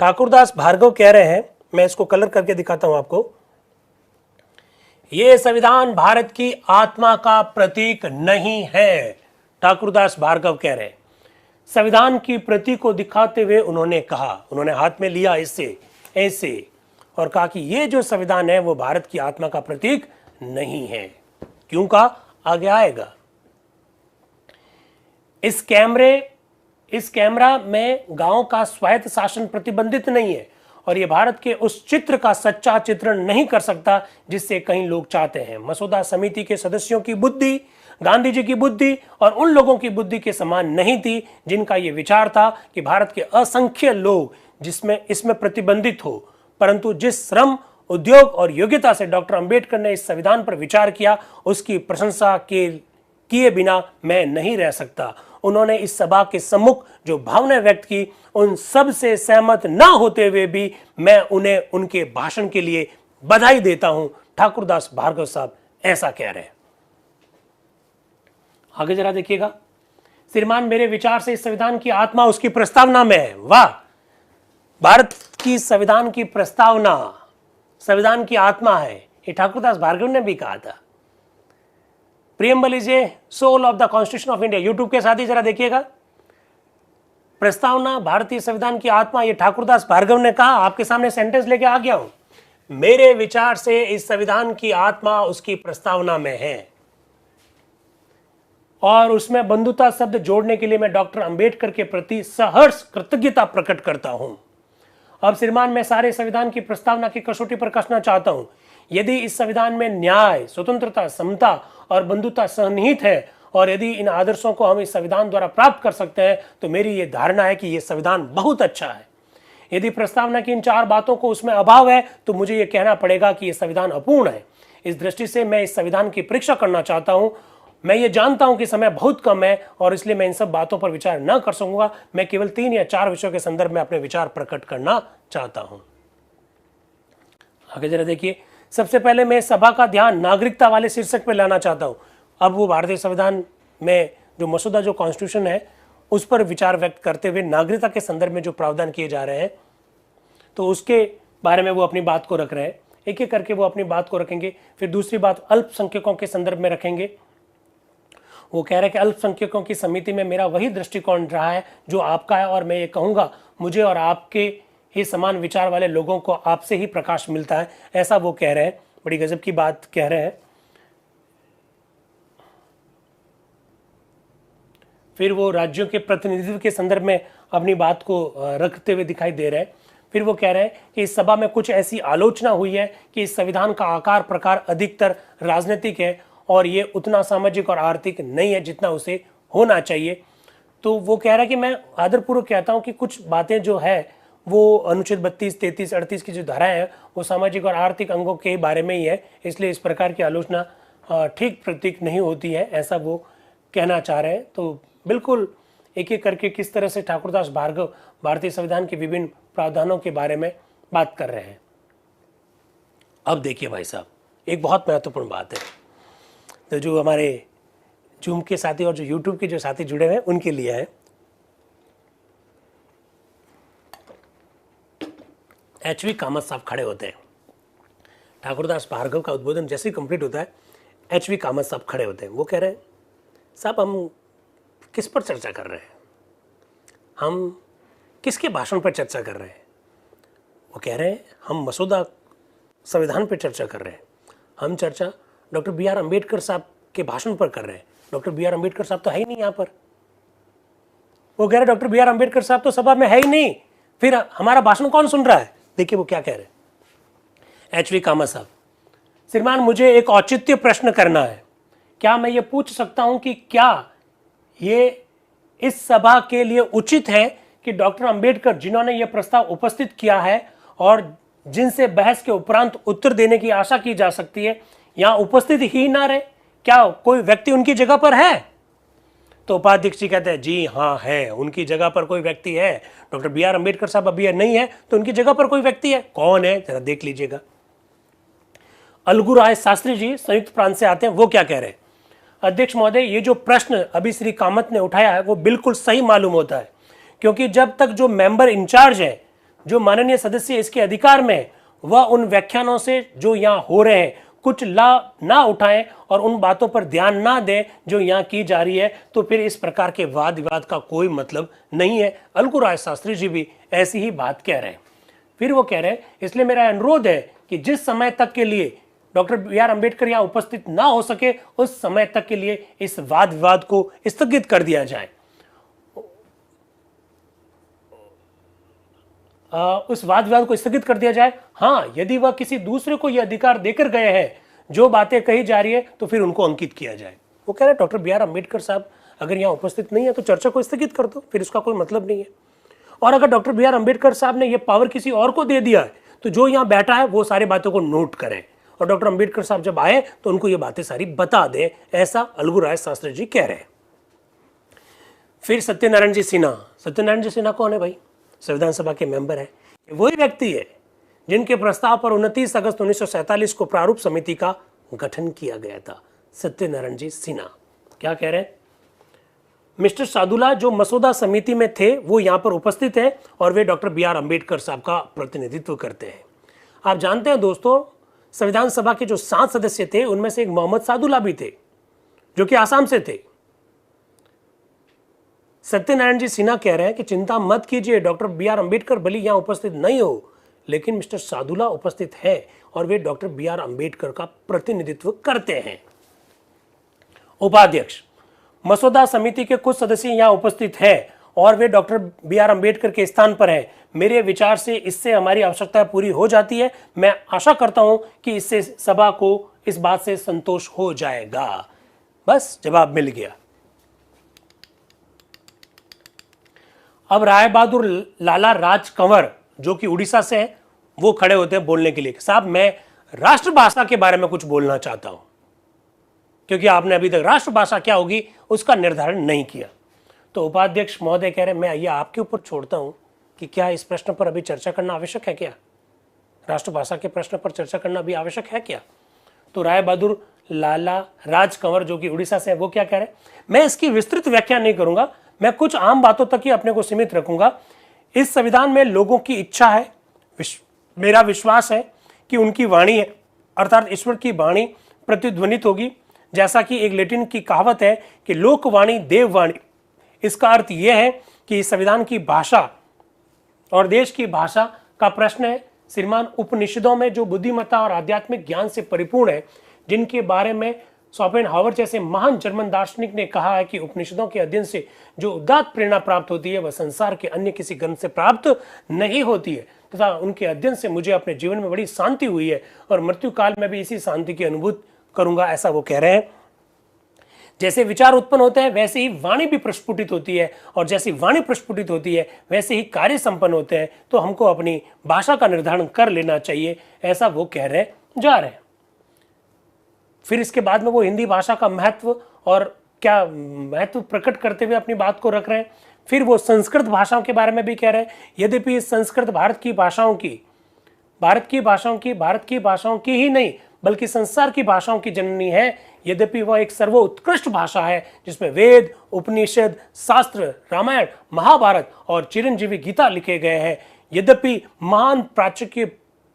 ठाकुरदास भार्गव कह रहे हैं, मैं इसको कलर करके दिखाता हूं आपको। यह संविधान भारत की आत्मा का प्रतीक नहीं है, ठाकुरदास भार्गव कह रहे हैं। संविधान की प्रति को दिखाते हुए उन्होंने कहा, उन्होंने हाथ में लिया इससे ऐसे और कहा कि यह जो संविधान है वो भारत की आत्मा का प्रतीक नहीं है। क्यों कहा? आगे आएगा। इस कैमरा में गांव का स्वायत्त शासन प्रतिबंधित नहीं है और यह भारत के उस चित्र का सच्चा चित्रण नहीं कर सकता जिससे कई लोग चाहते हैं। मसौदा समिति के सदस्यों की बुद्धि गांधी जी की बुद्धि और उन लोगों की बुद्धि के समान नहीं थी जिनका यह विचार था कि भारत के असंख्य लोग इसमें प्रतिबंधित हो, परंतु जिस श्रम, उद्योग और योग्यता से डॉक्टर अंबेडकर ने इस संविधान पर विचार किया उसकी प्रशंसा किए बिना मैं नहीं रह सकता। उन्होंने इस सभा के सम्मुख जो भावना व्यक्त की उन सब से सहमत ना होते हुए भी मैं उन्हें उनके भाषण के लिए बधाई देता हूं। ठाकुरदास भार्गव साहब ऐसा कह रहे हैं। आगे जरा देखिएगा। श्रीमान, मेरे विचार से इस संविधान की आत्मा उसकी प्रस्तावना में है। वाह, भारत की संविधान की प्रस्तावना संविधान की आत्मा है, ये ठाकुरदास भार्गव ने भी कहा था। Preamble is a soul of the constitution of India. YouTube के साथ ही जरा देखिएगा। प्रस्तावना भारतीय संविधान की आत्मा, ये ठाकुरदास भार्गव ने कहा। आपके सामने सेंटेंस लेके आ गया हूं। मेरे विचार से इस संविधान की आत्मा उसकी प्रस्तावना में है और उसमें बंधुता शब्द जोड़ने के लिए मैं डॉक्टर अंबेडकर के प्रति सहर्ष कृतज्ञता प्रकट करता हूं। अब श्रीमान, मैं सारे संविधान की प्रस्तावना की कसौटी पर कसना चाहता हूं। यदि इस संविधान में न्याय, स्वतंत्रता, समता और बंधुता सन्निहित है और यदि इन आदर्शों को हम इस संविधान द्वारा प्राप्त कर सकते हैं तो मेरी यह धारणा है कि यह संविधान बहुत अच्छा है। यदि प्रस्तावना की इन चार बातों को उसमें अभाव है तो मुझे यह कहना पड़ेगा कि यह संविधान अपूर्ण है। इस दृष्टि से मैं इस संविधान की परीक्षा करना चाहता हूं। मैं ये जानता हूं कि समय बहुत कम है और इसलिए मैं इन सब बातों पर विचार न कर सकूंगा। मैं केवल 3 या 4 विषयों के संदर्भ में अपने विचार प्रकट करना चाहता हूं। आगे जरा देखिए। सबसे पहले मैं सभा का ध्यान नागरिकता वाले शीर्षक पर लाना चाहता हूं। अब वो भारतीय संविधान में जो मसौदा, जो कॉन्स्टिट्यूशन है, उस पर विचार व्यक्त करते हुए नागरिकता के संदर्भ में जो प्रावधान किए जा रहे हैं तो उसके बारे में वो अपनी बात को रख रहे हैं। एक एक करके वो अपनी बात को रखेंगे। फिर दूसरी बात अल्पसंख्यकों के संदर्भ में रखेंगे। वो कह रहे हैं कि अल्पसंख्यकों की समिति में मेरा वही दृष्टिकोण रहा है जो आपका है और मैं ये कहूँगा मुझे और आपके ही समान विचार वाले लोगों को आपसे ही प्रकाश मिलता है, ऐसा वो कह रहे हैं। बड़ी गजब की बात कह रहे हैं। फिर वो राज्यों के प्रतिनिधित्व के संदर्भ में अपनी बात को रखते हुए दिखाई दे रहे हैं। फिर वो कह रहे हैं कि इस सभा में कुछ ऐसी आलोचना हुई है कि इस संविधान का आकार प्रकार अधिकतर राजनीतिक है और ये उतना सामाजिक और आर्थिक नहीं है जितना उसे होना चाहिए। तो वो कह रहा है कि मैं आदरपूर्वक कहता हूं कि कुछ बातें जो है वो अनुच्छेद 32, 33, 38 की जो धाराएं हैं वो सामाजिक और आर्थिक अंगों के बारे में ही है, इसलिए इस प्रकार की आलोचना ठीक प्रतीक नहीं होती है, ऐसा वो कहना चाह रहे हैं। तो बिल्कुल एक एक करके किस तरह से ठाकुरदास भार्गव भारतीय संविधान के विभिन्न प्रावधानों के बारे में बात कर रहे हैं। अब देखिए भाई साहब, एक बहुत महत्वपूर्ण बात है, तो जो हमारे जूम के साथी और जो यूट्यूब के जो साथी जुड़े हुए हैं उनके लिए है। एच वी कामत साहब खड़े होते हैं, ठाकुरदास भार्गव का उद्बोधन जैसे ही कंप्लीट होता है एच वी कामत साहब खड़े होते हैं। वो कह रहे हैं साहब हम किस पर चर्चा कर रहे हैं, हम किसके भाषण पर चर्चा कर रहे हैं। वो कह रहे हैं हम मसौदा संविधान पर चर्चा कर रहे हैं, हम चर्चा डॉक्टर बी आर अम्बेडकर साहब के भाषण पर कर रहे हैं। डॉक्टर बी आर अम्बेडकर साहब तो है ही नहीं यहाँ पर। वो कह रहे डॉक्टर बी आर अम्बेडकर साहब तो सभा में है ही नहीं, फिर हमारा भाषण कौन सुन रहा है। देखिए वो क्या कह रहे हैं एच वी कामत साहब, श्रीमान मुझे एक औचित्य प्रश्न करना है, क्या मैं ये पूछ सकता हूं कि क्या ये इस सभा के लिए उचित है कि डॉक्टर अंबेडकर जिन्होंने ये प्रस्ताव उपस्थित किया है और जिनसे बहस के उपरांत उत्तर देने की आशा की जा सकती है, यहां उपस्थित ही ना रहे, क्या कोई व्यक्ति उनकी जगह पर है। तो उपाध्यक्ष जी कहते हैं जी हाँ है, उनकी जगह पर कोई व्यक्ति है। डॉक्टर बी आर अम्बेडकर साहब अभी नहीं है तो उनकी जगह पर कोई व्यक्ति है, कौन है जरा देख लीजिएगा। अलगू राय शास्त्री जी संयुक्त प्रांत से आते हैं, वो क्या कह रहे हैं, अध्यक्ष महोदय ये जो प्रश्न अभी श्री कामत ने उठाया है वो बिल्कुल सही मालूम होता है, क्योंकि जब तक जो मेंबर इंचार्ज है, जो माननीय सदस्य इसके अधिकार में, वह उन व्याख्यानों से जो यहाँ हो रहे हैं कुछ लाभ ना उठाएं और उन बातों पर ध्यान ना दें जो यहाँ की जा रही है, तो फिर इस प्रकार के वाद विवाद का कोई मतलब नहीं है। अलगू राय शास्त्री जी भी ऐसी ही बात कह रहे हैं। फिर वो कह रहे हैं इसलिए मेरा अनुरोध है कि जिस समय तक के लिए डॉक्टर बी आर अम्बेडकर यहाँ उपस्थित ना हो सके उस समय तक के लिए इस वाद विवाद को स्थगित कर दिया जाए। उस वाद विवाद को स्थगित कर दिया जाए। हाँ, यदि वह किसी दूसरे को यह अधिकार देकर गए हैं, जो बातें कही जा रही है, तो फिर उनको अंकित किया जाए। वो कह रहे डॉक्टर बी आर अम्बेडकर साहब अगर यहाँ उपस्थित नहीं है तो चर्चा को स्थगित कर दो, फिर इसका कोई मतलब नहीं है। और अगर डॉक्टर बी आर अम्बेडकर साहब ने यह पावर किसी और को दे दिया है तो जो यहाँ बैठा है वो सारी बातों को नोट करें और डॉक्टर अम्बेडकर साहब जब आए तो उनको ये बातें सारी बता दें, ऐसा अलगू राय शास्त्री जी कह रहे हैं। फिर सत्यनारायण जी सिन्हा, सत्यनारायण जी सिन्हा कौन है भाई, संविधान सभा के मेंबर है, वही व्यक्ति है जिनके प्रस्ताव पर 29 अगस्त 1947 को प्रारूप समिति का गठन किया गया था। सत्यनारायण जी सिन्हा क्या कह रहे हैं, मिस्टर सादुला जो मसौदा समिति में थे वो यहाँ पर उपस्थित है और वे डॉक्टर बी आर अम्बेडकर साहब का प्रतिनिधित्व करते हैं। आप जानते हैं दोस्तों, संविधान सभा के जो 7 सदस्य थे उनमें से एक मोहम्मद सादुला भी थे जो कि आसाम से थे। सत्यनारायण जी सिन्हा कह रहे हैं कि चिंता मत कीजिए, डॉक्टर बी आर अम्बेडकर भले यहां उपस्थित नहीं हो लेकिन मिस्टर सादुला उपस्थित है और वे डॉक्टर बी आर अम्बेडकर का प्रतिनिधित्व करते हैं। उपाध्यक्ष, मसौदा समिति के कुछ सदस्य यहां उपस्थित हैं और वे डॉक्टर बी आर अम्बेडकर के स्थान पर हैं। मेरे विचार से इससे हमारी आवश्यकता पूरी हो जाती है। मैं आशा करता हूं कि इससे सभा को इस बात से संतोष हो जाएगा। बस जवाब मिल गया। अब राय बहादुर लाला राज कंवर जो कि उड़ीसा से है, वो खड़े होते हैं बोलने के लिए। साहब मैं राष्ट्रभाषा के बारे में कुछ बोलना चाहता हूं, क्योंकि आपने अभी तक राष्ट्रभाषा क्या होगी उसका निर्धारण नहीं किया। तो उपाध्यक्ष महोदय कह रहे मैं ये आपके ऊपर छोड़ता हूं कि क्या इस प्रश्न पर अभी चर्चा करना आवश्यक है, क्या राष्ट्रभाषा के प्रश्न पर चर्चा करना भी आवश्यक है क्या। तो राय बहादुर लाला राज कंवर जो कि उड़ीसा से है, वो क्या कह रहे हैं, मैं इसकी विस्तृत व्याख्या नहीं करूंगा, मैं कुछ आम बातों तक ही अपने को सीमित रखूंगा। इस संविधान में लोगों की इच्छा है, मेरा विश्वास है कि उनकी वाणी है अर्थात ईश्वर की वाणी प्रतिध्वनित होगी। जैसा कि एक लैटिन की कहावत है कि लोकवाणी देववाणी, इसका अर्थ यह है कि संविधान की भाषा और देश की भाषा का प्रश्न है। श्रीमान उपनिषदों में जो बुद्धिमत्ता और आध्यात्मिक ज्ञान से परिपूर्ण है, जिनके बारे में शोपेनहावर जैसे महान जर्मन दार्शनिक ने कहा है कि उपनिषदों के अध्ययन से जो उदात्त प्रेरणा प्राप्त होती है वह संसार के अन्य किसी ग्रंथ से प्राप्त नहीं होती है, तथा उनके अध्ययन से मुझे अपने जीवन में बड़ी शांति हुई है और मृत्यु काल में भी इसी शांति की अनुभूति करूंगा, ऐसा वो कह रहे हैं। जैसे विचार उत्पन्न होते हैं वैसे ही वाणी भी प्रस्फुटित होती है, और जैसी वाणी प्रस्फुटित होती है वैसे ही कार्य संपन्न होते हैं। तो हमको अपनी भाषा का निर्धारण कर लेना चाहिए, ऐसा वो कह रहे जा रहे हैं। फिर इसके बाद में वो हिंदी भाषा का महत्व और क्या महत्व प्रकट करते हुए अपनी बात को रख रहे हैं। फिर वो संस्कृत भाषाओं के बारे में भी कह रहे हैं। यद्यपि संस्कृत भारत की भाषाओं की ही नहीं बल्कि संसार की भाषाओं की जननी है, यद्यपि वह एक सर्वोत्कृष्ट भाषा है जिसमें वेद, उपनिषद, शास्त्र, रामायण, महाभारत और चिरंजीवी गीता लिखे गए हैं। यद्यपि महान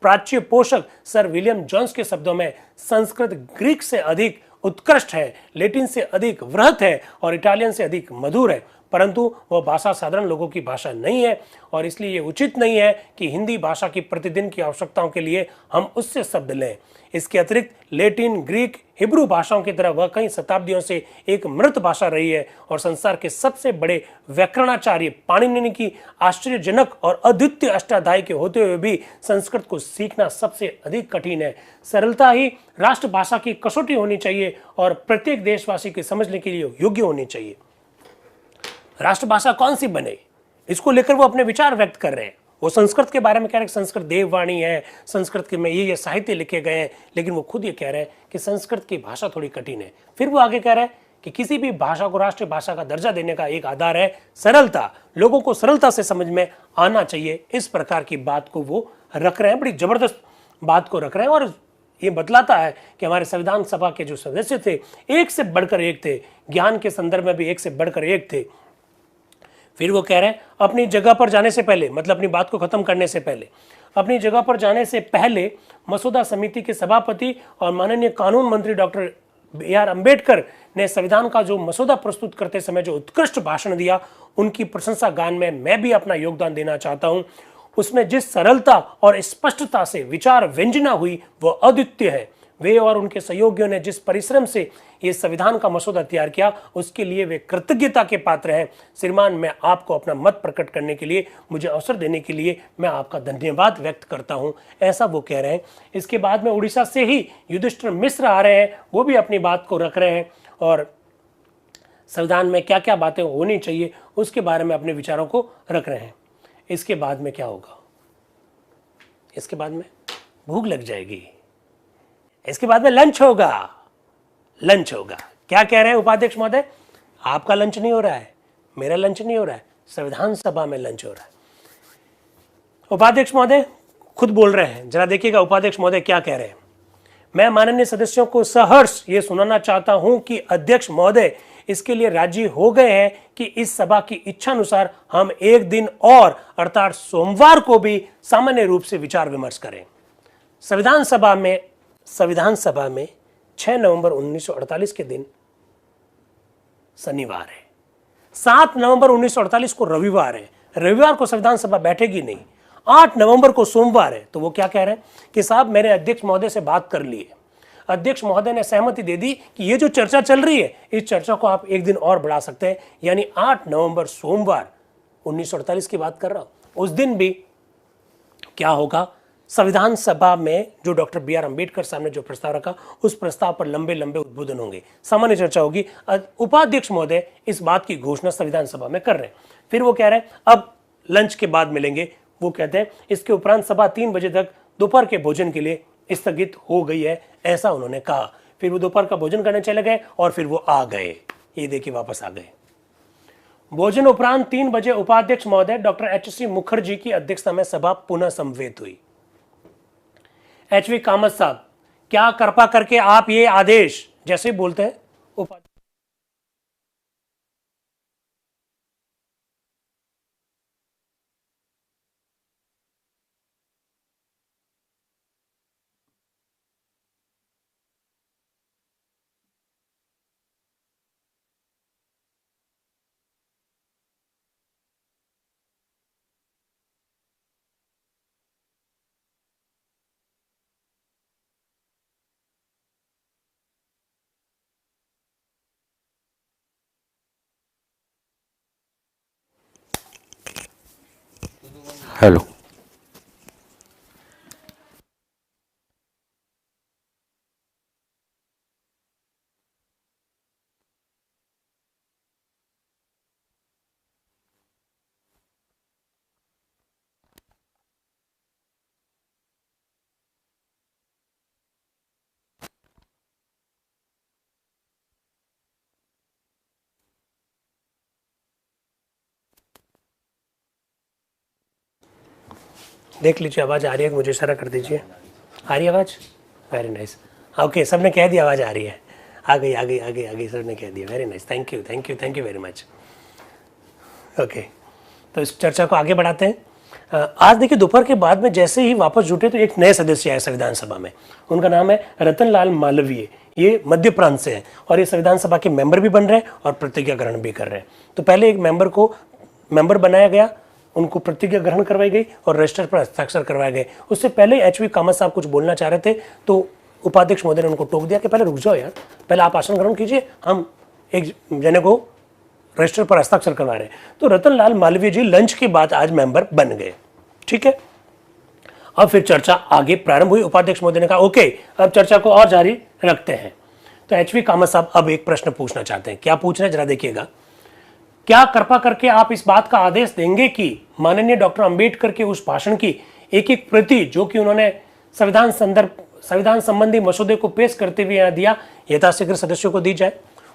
प्राच्य पोषक सर विलियम जोन्स के शब्दों में संस्कृत ग्रीक से अधिक उत्कृष्ट है, लैटिन से अधिक वृहत है और इटालियन से अधिक मधुर है, परंतु वह भाषा साधारण लोगों की भाषा नहीं है, और इसलिए ये उचित नहीं है कि हिंदी भाषा की प्रतिदिन की आवश्यकताओं के लिए हम उससे शब्द लें। इसके अतिरिक्त लैटिन, ग्रीक, हिब्रू भाषाओं की तरह वह कई शताब्दियों से एक मृत भाषा रही है, और संसार के सबसे बड़े व्याकरणाचार्य पाणिनि की आश्चर्यजनक और अद्वितीय अष्टाध्यायी के होते हुए भी संस्कृत को सीखना सबसे अधिक कठिन है। सरलता ही राष्ट्रभाषा की कसौटी होनी चाहिए और प्रत्येक देशवासी के समझने के लिए योग्य होनी चाहिए। राष्ट्रभाषा कौन सी बने, इसको लेकर वो अपने विचार व्यक्त कर रहे हैं। वो संस्कृत के बारे में कह रहे हैं कि संस्कृत देववाणी है, संस्कृत के में ये साहित्य लिखे गए हैं, लेकिन वो खुद ये कह रहे हैं कि संस्कृत की भाषा थोड़ी कठिन है। फिर वो आगे कह रहे हैं कि किसी भी भाषा को राष्ट्रीय भाषा का दर्जा देने का एक आधार है सरलता, लोगों को सरलता से समझ में आना चाहिए। इस प्रकार की बात को वो रख रहे हैं, बड़ी जबरदस्त बात को रख रहे हैं, और ये बतलाता है कि हमारे संविधान सभा के जो सदस्य थे एक से बढ़कर एक थे, ज्ञान के संदर्भ में भी एक से बढ़कर एक थे। फिर वो कह रहे हैं अपनी जगह पर जाने से पहले, मतलब अपनी बात को खत्म करने से पहले, अपनी जगह पर जाने से पहले मसौदा समिति के सभापति और माननीय कानून मंत्री डॉक्टर B.R. अम्बेडकर ने संविधान का जो मसौदा प्रस्तुत करते समय जो उत्कृष्ट भाषण दिया, उनकी प्रशंसा गान में मैं भी अपना योगदान देना चाहता हूं। उसमें जिस सरलता और स्पष्टता से विचार व्यंजना हुई वो अद्वितीय है। वे और उनके सहयोगियों ने जिस परिश्रम से ये संविधान का मसौदा तैयार किया उसके लिए वे कृतज्ञता के पात्र हैं। श्रीमान, मैं आपको अपना मत प्रकट करने के लिए, मुझे अवसर देने के लिए मैं आपका धन्यवाद व्यक्त करता हूं, ऐसा वो कह रहे हैं। इसके बाद में उड़ीसा से ही युधिष्ठिर मिश्र आ रहे हैं, वो भी अपनी बात को रख रहे हैं और संविधान में क्या क्या बातें होनी चाहिए उसके बारे में अपने विचारों को रख रहे हैं। इसके बाद में क्या होगा, इसके बाद में भूख लग जाएगी, इसके बाद में लंच होगा। क्या कह रहे हैं उपाध्यक्ष महोदय, आपका लंच नहीं हो रहा है, मेरा लंच नहीं हो रहा है, संविधान सभा में लंच हो रहा है। उपाध्यक्ष महोदय खुद बोल रहे हैं, जरा देखिएगा उपाध्यक्ष महोदय क्या कह रहे हैं। मैं माननीय सदस्यों को सहर्ष ये सुनाना चाहता हूं कि अध्यक्ष महोदय इसके लिए राजी हो गए हैं कि इस सभा की इच्छा अनुसार हम एक दिन और अर्थात सोमवार को भी सामान्य रूप से विचार विमर्श करें। संविधान सभा में 6 नवंबर 1948 के दिन शनिवार है, 7 नवंबर 1948 को रविवार है, रविवार को संविधान सभा बैठेगी नहीं, 8 नवंबर को सोमवार है। तो वो क्या कह रहे हैं कि साहब मैंने अध्यक्ष महोदय से बात कर ली है, अध्यक्ष महोदय ने सहमति दे दी कि ये जो चर्चा चल रही है इस चर्चा को आप एक दिन और बढ़ा सकते हैं, यानी 8 नवंबर सोमवार 1948 की बात कर रहा हूं। उस दिन भी क्या होगा, संविधान सभा में जो डॉक्टर B.R. अम्बेडकर साहब ने जो प्रस्ताव रखा उस प्रस्ताव पर लंबे लंबे उद्बोधन होंगे, सामान्य चर्चा होगी। उपाध्यक्ष महोदय इस बात की घोषणा संविधान सभा में कर रहे हैं। फिर वो कह रहे हैं अब लंच के बाद मिलेंगे। वो कहते हैं इसके उपरांत सभा 3 बजे तक दोपहर के भोजन के लिए स्थगित हो गई है, ऐसा उन्होंने कहा। फिर वो दोपहर का भोजन करने चले गए और फिर वो आ गए, ये देखिए वापस आ गए। भोजन उपरांत 3 बजे उपाध्यक्ष महोदय डॉक्टर H.C. मुखर्जी की अध्यक्षता में सभा पुनः समवेत हुई। H.V. कामत साहब, क्या कृपा करके आप ये आदेश, जैसे बोलते हैं उपाध्यक्ष हेलो। देख लीजिए आवाज़ आ रही है, मुझे इशारा कर दीजिए। आ रही है आवाज़? Very nice. ओके, सबने कह दिया आवाज़ आ रही है। आ गई आ गई आ गई आ गई, सबने कह दिया। Very nice, thank you thank you thank you very much. Okay, तो इस चर्चा को आगे बढ़ाते हैं। आज देखिए दोपहर के बाद में जैसे ही वापस जुटे तो एक नए सदस्य आए संविधान सभा में। उनका नाम है रतन लाल मालवीय। ये मध्य प्रांत से हैं और ये संविधान सभा के मेंबर भी बन रहे हैं और प्रतिज्ञा ग्रहण भी कर रहे हैं। तो पहले एक मेंबर बनाया गया, उनको प्रतिज्ञा ग्रहण करवाई गई और रजिस्टर पर हस्ताक्षर करवाए गए। उससे पहले एचवी कामत साहब कुछ बोलना चाह रहे थे तो उपाध्यक्ष महोदय ने उनको टोक दिया कि पहले रुक जाओ यार, पहले आप आसन ग्रहण कीजिए, हम एक जने को रजिस्टर पर हस्ताक्षर करवा रहे हैं। तो रतन लाल मालवीय जी लंच के बाद आज मेंबर बन गए। ठीक है, अब फिर चर्चा आगे प्रारंभ हुई। उपाध्यक्ष महोदय ने कहा ओके, अब चर्चा को और जारी रखते हैं। तो एचवी कामत साहब अब एक प्रश्न पूछना चाहते हैं। क्या पूछ रहे हैं जरा देखिएगा। क्या कृपा करके आप इस बात का आदेश देंगे कि माननीय डॉक्टर अंबेडकर के उस भाषण की एक एक प्रति जो कि उन्होंने संविधान संबंधी मसौदे को पेश करते हुए यहाँ दिया, यथाशीघ्र सदस्यों को दी जाए।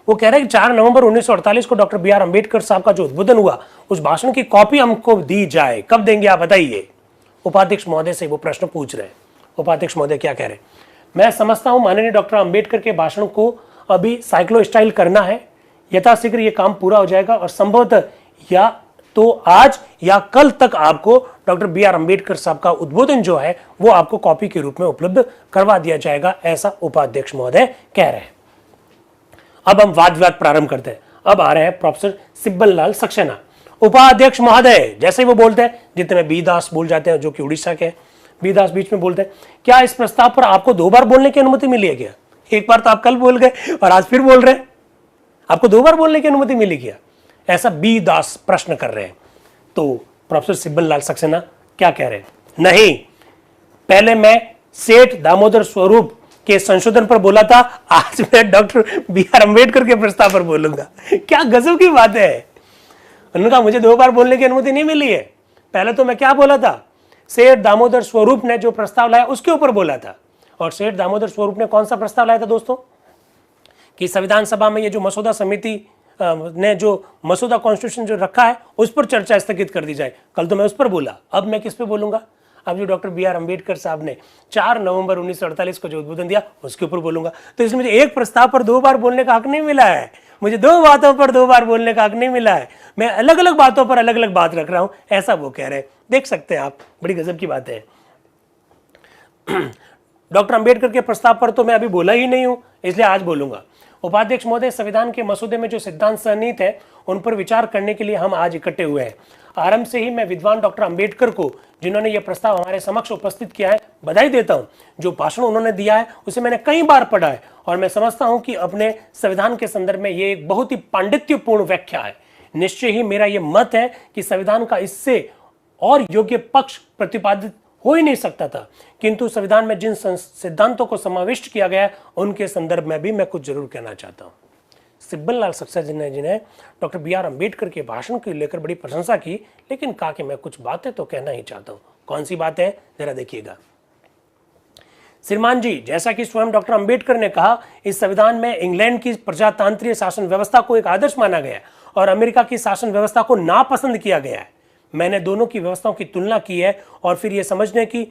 वो कह रहे हैं कि 4 नवंबर 1948 को डॉक्टर BR अम्बेडकर साहब का जो उद्बोधन हुआ उस भाषण की कॉपी हमको दी जाए। कब देंगे आप बताइए। उपाध्यक्ष महोदय से वो प्रश्न पूछ रहे हैं। उपाध्यक्ष महोदय क्या कह रहे हैं? मैं समझता हूं माननीय डॉक्टर अम्बेडकर के भाषण को अभी साइक्लो स्टाइल करना है, यथाशीघ्र ये काम पूरा हो जाएगा और संभवतः या तो आज या कल तक आपको डॉक्टर BR अम्बेडकर साहब का उद्बोधन जो है वो आपको कॉपी के रूप में उपलब्ध करवा दिया जाएगा, ऐसा उपाध्यक्ष महोदय कह रहे हैं। अब हम वाद विवाद प्रारंभ करते हैं। अब आ रहे हैं प्रोफेसर सिब्बल लाल सक्सेना। उपाध्यक्ष महोदय जैसे ही वो बोलते हैं, जितने में बी दास बोल जाते हैं जो कि उड़ीसा के, बी दास बीच में बोलते हैं, क्या इस प्रस्ताव पर आपको 2 बार बोलने की अनुमति मिली है क्या? एक बार तो आप कल बोल गए और आज फिर बोल रहे हैं, आपको 2 बार बोलने की अनुमति मिली क्या? ऐसा बी दास प्रश्न कर रहे हैं। तो प्रोफेसर सिब्बल लाल सक्सेना क्या कह रहे हैं? नहीं, पहले मैं सेठ दामोदर स्वरूप के संशोधन पर बोला था, आज मैं डॉक्टर BR अम्बेडकर के प्रस्ताव पर बोलूंगा। क्या गजब की बात है। उन्होंने कहा मुझे 2 बार बोलने की अनुमति नहीं मिली है। पहले तो मैं क्या बोला था, सेठ दामोदर स्वरूप ने जो प्रस्ताव लाया उसके ऊपर बोला था। और सेठ दामोदर स्वरूप ने कौन सा प्रस्ताव लाया था दोस्तों? कि संविधान सभा में ये जो मसौदा समिति ने जो मसौदा कॉन्स्टिट्यूशन जो रखा है उस पर चर्चा स्थगित कर दी जाए। कल तो मैं उस पर बोला, अब मैं किस पे बोलूंगा? अब जो डॉक्टर BR अम्बेडकर साहब ने 4 नवंबर 1948 को जो उद्बोधन दिया उसके ऊपर बोलूंगा। तो इसमें मुझे एक प्रस्ताव पर 2 बार बोलने का हक नहीं मिला है, मुझे 2 बातों पर 2 बार बोलने का हक नहीं मिला है। मैं अलग अलग बातों पर अलग अलग बात रख रहा हूं, ऐसा वो कह रहे हैं। देख सकते हैं आप, बड़ी गजब की बात है। डॉक्टर अम्बेडकर के प्रस्ताव पर तो मैं अभी बोला ही नहीं हूं, इसलिए आज बोलूंगा। उपाध्यक्ष महोदय, संविधान के मसौदे में जो सिद्धांत सन्निहित है उन पर विचार करने के लिए हम आज इकट्ठे हुए हैं। आरंभ से ही मैं विद्वान डॉक्टर अम्बेडकर को, जिन्होंने यह प्रस्ताव हमारे समक्ष उपस्थित किया है, बधाई देता हूं। जो भाषण उन्होंने दिया है उसे मैंने कई बार पढ़ा है और मैं समझता हूं कि अपने संविधान के संदर्भ में यह एक बहुत ही पांडित्यपूर्ण व्याख्या है। निश्चय ही मेरा यह मत है कि संविधान का इससे और योग्य पक्ष प्रतिपादित हो ही नहीं सकता था, किंतु संविधान में जिन सिद्धांतों को समाविष्ट किया गया है उनके संदर्भ में भी मैं कुछ जरूर कहना चाहता हूं। सिब्बल लाल सक्सेना जी ने डॉक्टर BR अम्बेडकर के भाषण को लेकर बड़ी प्रशंसा की, लेकिन कहा कि मैं कुछ बातें तो कहना ही चाहता हूं। कौन सी बात है जरा देखिएगा। श्रीमान जी, जैसा कि स्वयं डॉक्टर अम्बेडकर ने कहा, इस संविधान में इंग्लैंड की प्रजातांत्रिक शासन व्यवस्था को एक आदर्श माना गया और अमेरिका की शासन व्यवस्था को नापसंद किया गया है। मैंने दोनों की व्यवस्थाओं की तुलना की है और फिर यह समझने की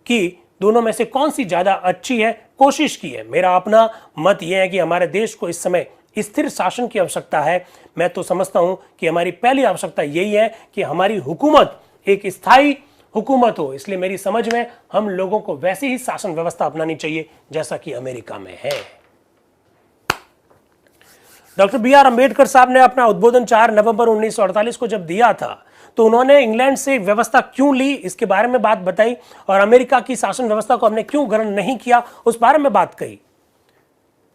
कि दोनों में से कौन सी ज्यादा अच्छी है कोशिश की है। मेरा अपना मत यह है कि हमारे देश को इस समय स्थिर शासन की आवश्यकता है। मैं तो समझता हूं कि हमारी पहली आवश्यकता यही है कि हमारी हुकूमत एक स्थायी हुकूमत हो। इसलिए मेरी समझ में हम लोगों को वैसी ही शासन व्यवस्था अपनानी चाहिए जैसा कि अमेरिका में है। डॉक्टर BR अम्बेडकर साहब ने अपना उद्बोधन 4 नवंबर 1948 को जब दिया था तो उन्होंने इंग्लैंड से व्यवस्था क्यों ली इसके बारे में बात बताई और अमेरिका की शासन व्यवस्था को हमने क्यों ग्रहण नहीं किया उस बारे में बात कही।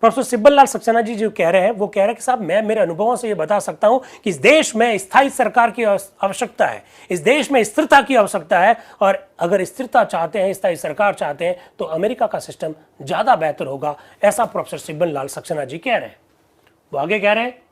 प्रोफेसर सिब्बल लाल सक्सेना जी जो कह रहे हैं वो कह रहे हैं कि साहब मैं मेरे अनुभवों से ये बता सकता हूं कि इस देश में स्थायी सरकार की आवश्यकता है, इस देश में स्थिरता की आवश्यकता है और अगर स्थिरता चाहते हैं, स्थायी सरकार चाहते हैं तो अमेरिका का सिस्टम ज्यादा बेहतर होगा, ऐसा प्रोफेसर सिब्बल लाल सक्सेना जी कह रहे हैं। वो आगे कह रहे हैं,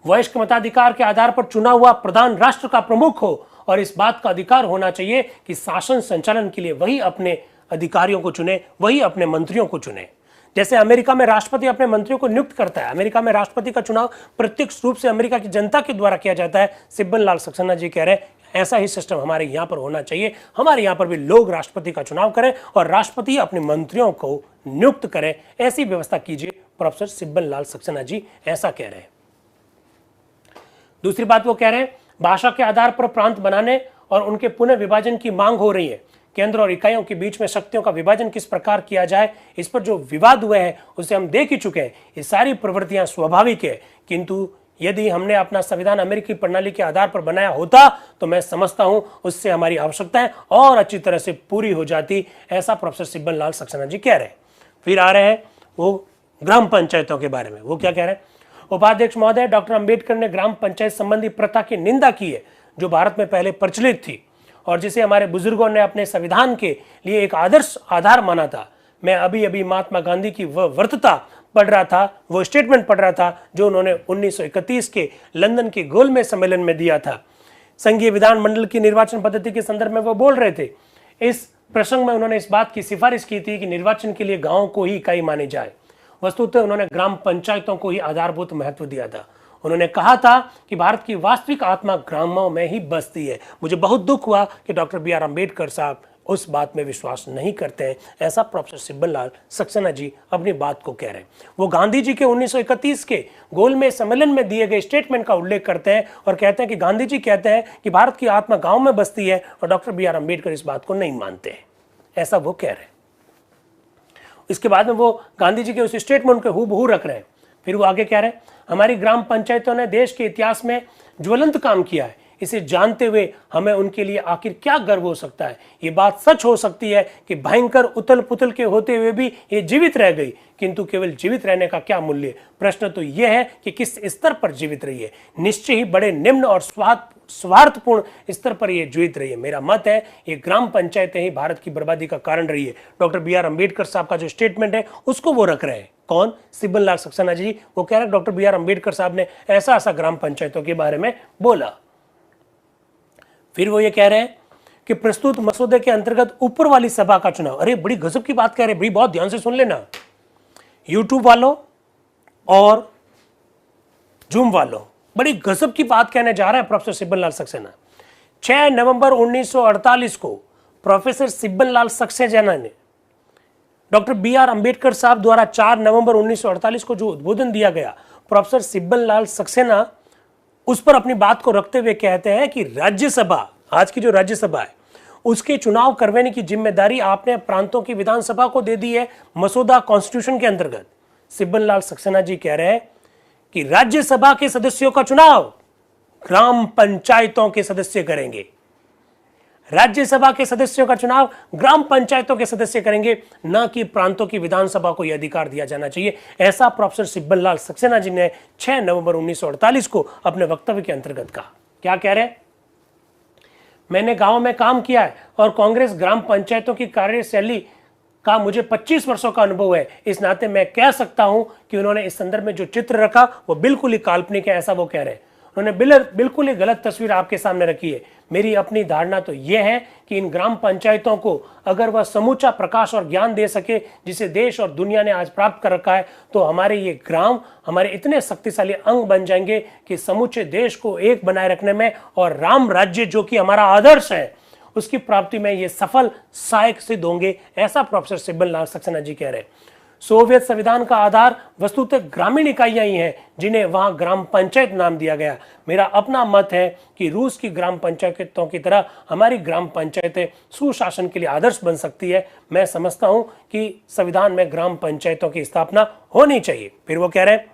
वयस्क मताधिकार के आधार पर चुना हुआ प्रधान राष्ट्र का प्रमुख हो और इस बात का अधिकार होना चाहिए कि शासन संचालन के लिए वही अपने अधिकारियों को चुने, वही अपने मंत्रियों को चुने। जैसे अमेरिका में राष्ट्रपति अपने मंत्रियों को नियुक्त करता है, अमेरिका में राष्ट्रपति का चुनाव प्रत्यक्ष रूप से अमेरिका की जनता के द्वारा किया जाता है। सिब्बल लाल सक्सेना जी कह रहे हैं ऐसा ही सिस्टम हमारे यहाँ पर होना चाहिए। हमारे यहाँ पर भी लोग राष्ट्रपति का चुनाव करें और राष्ट्रपति अपने मंत्रियों को नियुक्त करें, ऐसी व्यवस्था कीजिए। प्रोफेसर सिब्बल लाल सक्सेना जी ऐसा कह रहे हैं। दूसरी बात वो कह रहे हैं, भाषा के आधार पर प्रांत बनाने और उनके पुनः विभाजन की मांग हो रही है। केंद्र और इकाइयों के बीच में शक्तियों का विभाजन किस प्रकार किया जाए, इस पर जो विवाद हुए हैं उसे हम देख ही चुके हैं। ये सारी प्रवृत्तियां स्वाभाविक है, किंतु यदि हमने अपना संविधान अमेरिकी प्रणाली के आधार पर बनाया होता तो मैं समझता हूं उससे हमारी आवश्यकताएं और अच्छी तरह से पूरी हो जाती। ऐसा प्रोफेसर सिब्बल लाल सक्सेना जी कह रहे हैं। फिर आ रहे हैं वो ग्राम पंचायतों के बारे में। वो क्या कह रहे हैं, उपाध्यक्ष महोदय, डॉक्टर अंबेडकर ने ग्राम पंचायत संबंधी प्रथा की निंदा की है जो भारत में पहले प्रचलित थी और जिसे हमारे बुजुर्गों ने अपने संविधान के लिए एक आदर्श आधार माना था। मैं अभी अभी महात्मा गांधी की वह वर्तता पढ़ रहा था, वो स्टेटमेंट पढ़ रहा था जो उन्होंने 1931 के लंदन के गोलमेज सम्मेलन में दिया था। संघीय विधानमंडल की निर्वाचन पद्धति के संदर्भ में वो बोल रहे थे। इस प्रसंग में उन्होंने इस बात की सिफारिश की थी कि निर्वाचन के लिए गांव को ही इकाई मानी जाए। वस्तुतः उन्होंने ग्राम पंचायतों को ही आधारभूत महत्व दिया था। उन्होंने कहा था कि भारत की वास्तविक आत्मा ग्रामों में ही बसती है। मुझे बहुत दुख हुआ कि डॉक्टर बी आर अम्बेडकर साहब उस बात में विश्वास नहीं करते हैं। ऐसा प्रोफेसर सिब्बल लाल सक्सेना जी अपनी बात को कह रहे हैं। वो गांधी जी के 1931 के गोलमेज सम्मेलन में दिए गए स्टेटमेंट का उल्लेख करते हैं और कहते हैं कि गांधी जी कहते हैं कि भारत की आत्मा गांव में बसती है और डॉक्टर बी आर अम्बेडकर इस बात को नहीं मानते हैं। ऐसा वो कह रहे हैं। इसके बाद में वो गांधी जी के उस स्टेटमेंट को हूबहू रख रहे हैं। फिर वो आगे कह रहे हैं, हमारी ग्राम पंचायतों ने देश के इतिहास में ज्वलंत काम किया है। इसे जानते हुए हमें उनके लिए आखिर क्या गर्व हो सकता है। ये बात सच हो सकती है कि भयंकर उथल पुथल के होते हुए भी ये जीवित रह गई, किंतु केवल जीवित रहने का क्या मूल्य। प्रश्न तो यह है कि किस स्तर पर जीवित रही है। निश्चय ही बड़े निम्न और स्वार्थपूर्ण स्तर पर यह जीवित रही है। मेरा मत है ये ग्राम पंचायतें ही भारत की बर्बादी का कारण रही है। डॉक्टर बी आर अम्बेडकर साहब का जो स्टेटमेंट है उसको वो रख रहे हैं। कौन? सिब्बल लाल सक्सेना जी। वो कह रहे हैं डॉक्टर बी आर अम्बेडकर साहब ने ऐसा ऐसा ग्राम पंचायतों के बारे में बोला। फिर वो ये कह रहे हैं कि प्रस्तुत मसौदे के अंतर्गत ऊपर वाली सभा का चुनाव। अरे बड़ी गजब की बात कह रहे हैं भाई, बहुत ध्यान से सुन लेना। यूट्यूब वालों और जूम वालों, बड़ी गजब की बात कहने जा रहे हैं प्रोफेसर सिब्बल लाल सक्सेना। 6 नवंबर 1948 को प्रोफेसर सिब्बल लाल सक्सेना ने डॉक्टर बी आर अम्बेडकर साहब द्वारा 4 नवंबर 1948 को जो उद्बोधन दिया गया, प्रोफेसर सिब्बल लाल सक्सेना उस पर अपनी बात को रखते हुए कहते हैं कि राज्यसभा, आज की जो राज्यसभा है, उसके चुनाव करवाने की जिम्मेदारी आपने प्रांतों की विधानसभा को दे दी है मसौदा कॉन्स्टिट्यूशन के अंतर्गत। सिब्बल लाल सक्सेना जी कह रहे हैं कि राज्यसभा के सदस्यों का चुनाव ग्राम पंचायतों के सदस्य करेंगे। राज्यसभा के सदस्यों का चुनाव ग्राम पंचायतों के सदस्य करेंगे, न कि प्रांतों की विधानसभा को यह अधिकार दिया जाना चाहिए। ऐसा प्रोफेसर सिब्बल लाल सक्सेना जी ने 6 नवंबर 1948 को अपने वक्तव्य के अंतर्गत कहा। क्या कह रहे हैं? मैंने गांव में काम किया है और कांग्रेस ग्राम पंचायतों की कार्यशैली का मुझे 25 वर्षों का अनुभव है। इस नाते मैं कह सकता हूं कि उन्होंने इस संदर्भ में जो चित्र रखा वो बिल्कुल ही काल्पनिक है, ऐसा वो कह रहे हैं। उन्होंने बिल्कुल ही गलत तस्वीर आपके सामने रखी है। मेरी अपनी धारणा तो यह है कि इन ग्राम पंचायतों को अगर वह समूचा प्रकाश और ज्ञान दे सके जिसे देश और दुनिया ने आज प्राप्त कर रखा है, तो हमारे ये ग्राम हमारे इतने शक्तिशाली अंग बन जाएंगे कि समूचे देश को एक बनाए रखने में और राम राज्य जो कि हमारा आदर्श है उसकी प्राप्ति में ये सफल सहायक सिद्ध होंगे। ऐसा प्रोफेसर सिब्बल लाल सक्सेना जी कह रहे हैं। सोवियत संविधान का आधार वस्तुतः ग्रामीण इकाइयां ही हैं जिन्हें वहां ग्राम पंचायत नाम दिया गया। मेरा अपना मत है कि रूस की ग्राम पंचायतों की तरह हमारी ग्राम पंचायतें सुशासन के लिए आदर्श बन सकती है। मैं समझता हूं कि संविधान में ग्राम पंचायतों की स्थापना होनी चाहिए। फिर वो कह रहे हैं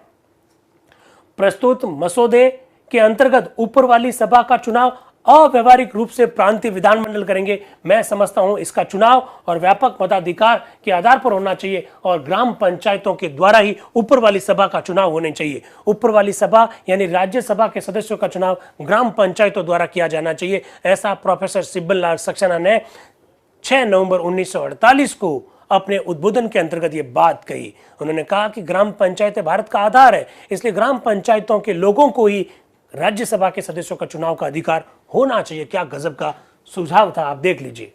प्रस्तुत मसौदे के अंतर्गत ऊपर वाली सभा का चुनाव अव्यवहारिक रूप से प्रांतीय विधानमंडल करेंगे। मैं समझता हूं इसका चुनाव और व्यापक मताधिकार के आधार पर होना चाहिए और ग्राम पंचायतों के द्वारा ही ऊपर वाली सभा का चुनाव होने चाहिए। ऊपर वाली सभा यानी राज्यसभा के सदस्यों का चुनाव ग्राम पंचायतों द्वारा किया जाना चाहिए। ऐसा प्रोफेसर सिब्बल लाल सक्सेना ने 6 नवंबर 1948 को अपने उद्बोधन के अंतर्गत ये बात कही। उन्होंने कहा कि ग्राम पंचायतें भारत का आधार है, इसलिए ग्राम पंचायतों के लोगों को ही राज्यसभा के सदस्यों का चुनाव का अधिकार होना चाहिए। क्या गजब का सुझाव था, आप देख लीजिए।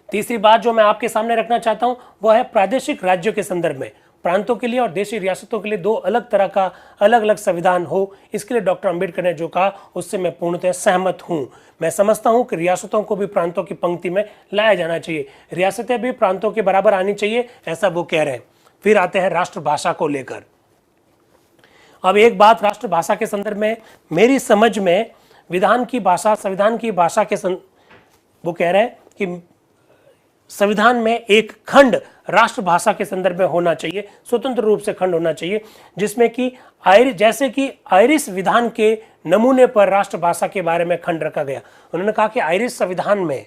तीसरी बात जो मैं आपके सामने रखना चाहता हूं वो है प्रादेशिक राज्यों के संदर्भ में। प्रांतों के लिए और देशी रियासतों के लिए दो अलग तरह का अलग अलग संविधान हो, इसके लिए डॉक्टर अंबेडकर ने जो कहा उससे मैं पूर्णतः सहमत हूं। मैं समझता हूं कि रियासतों को भी प्रांतों की पंक्ति में लाया जाना चाहिए, रियासतें भी प्रांतों के बराबर आनी चाहिए, ऐसा वो कह रहे हैं। फिर आते हैं राष्ट्रभाषा को लेकर। अब एक बात राष्ट्रभाषा के संदर्भ में मेरी समझ में विधान की भाषा, संविधान की भाषा के वो कह रहे हैं कि संविधान में एक खंड राष्ट्रभाषा के संदर्भ में होना चाहिए, स्वतंत्र रूप से खंड होना चाहिए, जिसमें कि जैसे कि आयरिश विधान के नमूने पर राष्ट्रभाषा के बारे में खंड रखा गया। उन्होंने कहा कि आयरिश संविधान में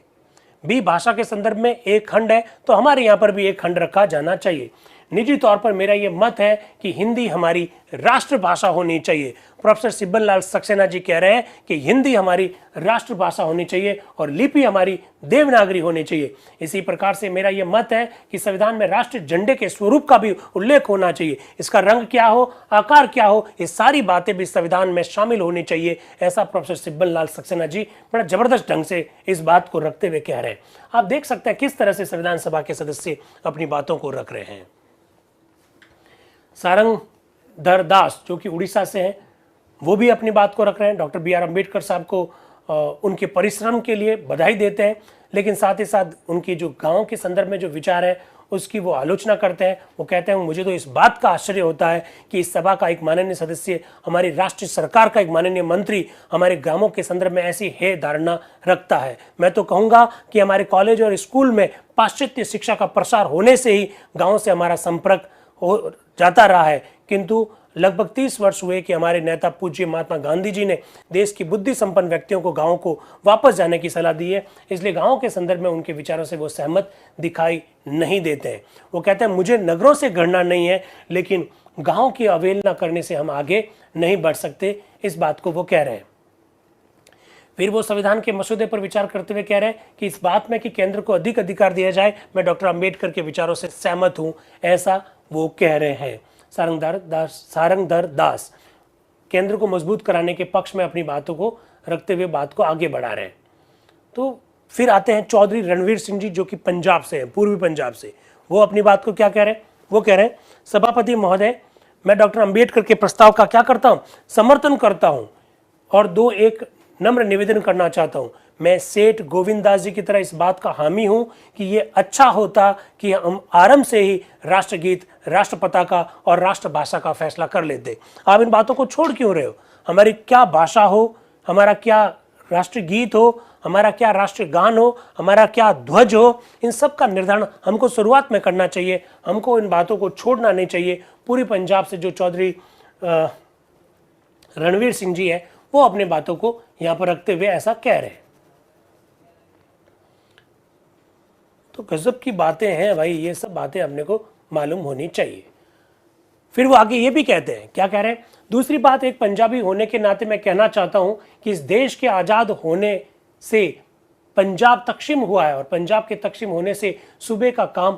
भी भाषा के संदर्भ में एक खंड है, तो हमारे यहाँ पर भी एक खंड रखा जाना चाहिए। निजी तौर पर मेरा यह मत है कि हिंदी हमारी राष्ट्रभाषा होनी चाहिए। प्रोफेसर सिब्बल लाल सक्सेना जी कह रहे हैं कि हिंदी हमारी राष्ट्रभाषा होनी चाहिए और लिपि हमारी देवनागरी होनी चाहिए। इसी प्रकार से मेरा यह मत है कि संविधान में राष्ट्रीय झंडे के स्वरूप का भी उल्लेख होना चाहिए। इसका रंग क्या हो, आकार क्या हो, ये सारी बातें भी संविधान में शामिल होनी चाहिए, ऐसा प्रोफेसर सिब्बल लाल सक्सेना जी बड़ा जबरदस्त ढंग से इस बात को रखते हुए कह रहे हैं। आप देख सकते हैं किस तरह से संविधान सभा के सदस्य अपनी बातों को रख रहे हैं। सारंगधर दास जो कि उड़ीसा से हैं, वो भी अपनी बात को रख रहे हैं। डॉक्टर बी आर अम्बेडकर साहब को उनके परिश्रम के लिए बधाई देते हैं, लेकिन साथ ही साथ उनकी जो गांव के संदर्भ में जो विचार है उसकी वो आलोचना करते हैं। वो कहते हैं मुझे तो इस बात का आश्चर्य होता है कि इस सभा का एक माननीय सदस्य, हमारी राष्ट्रीय सरकार का एक माननीय मंत्री हमारे ग्रामों के संदर्भ में ऐसी है धारणा रखता है। मैं तो कहूँगा कि हमारे कॉलेज और स्कूल में पाश्चात्य शिक्षा का प्रसार होने से ही गाँव से हमारा संपर्क हो जाता रहा है, किंतु लगभग 30 वर्ष हुए कि हमारे नेता पूज्य महात्मा गांधी जी ने देश की बुद्धि संपन्न व्यक्तियों को गांवों को वापस जाने की सलाह दी है। इसलिए गांवों के संदर्भ में उनके विचारों से वो सहमत दिखाई नहीं देते हैं। वो कहते हैं मुझे नगरों से घृणा नहीं है, लेकिन गांव की अवहेलना करने से हम आगे नहीं बढ़ सकते, इस बात को वो कह रहे हैं। फिर वो संविधान के मसौदे पर विचार करते हुए कह रहे हैं कि इस बात में कि केंद्र को अधिक अधिकार दिया जाए, मैं डॉक्टर अंबेडकर के विचारों से सहमत हूं, ऐसा वो कह रहे हैं। सारंगधर दास केंद्र को मजबूत कराने के पक्ष में अपनी बातों को रखते हुए बात को आगे बढ़ा रहे हैं। तो फिर आते हैं चौधरी रणवीर सिंह जी जो कि पंजाब से हैं, पूर्वी पंजाब से। वो अपनी बात को क्या कह रहे हैं? वो कह रहे हैं सभापति महोदय, मैं डॉक्टर अंबेडकर के प्रस्ताव का क्या करता हूं, समर्थन करता हूं और एक नम्र निवेदन करना चाहता हूं। मैं सेठ गोविंददास जी की तरह इस बात का हामी हूं कि ये अच्छा होता कि हम आरंभ से ही राष्ट्रगीत, राष्ट्रपताका और राष्ट्रभाषा का फैसला कर लेते। आप इन बातों को छोड़ क्यों रहे हो? हमारी क्या भाषा हो, हमारा क्या राष्ट्रीय गीत हो, हमारा क्या राष्ट्रीय गान हो, हमारा क्या ध्वज हो, इन सब का निर्धारण हमको शुरुआत में करना चाहिए। हमको इन बातों को छोड़ना नहीं चाहिए। पूरी पंजाब से जो चौधरी रणवीर सिंह जी है वो अपनी बातों को यहां पर रखते हुए ऐसा कह रहे हैं। तो गजब की बातें हैं भाई, ये सब बातें अपने को मालूम होनी चाहिए। फिर वो आगे ये भी कहते हैं, क्या कह रहे हैं? दूसरी बात, एक पंजाबी होने के नाते मैं कहना चाहता हूं कि इस देश के आजाद होने से पंजाब तकसीम हुआ है और पंजाब के तकसीम होने से सूबे का काम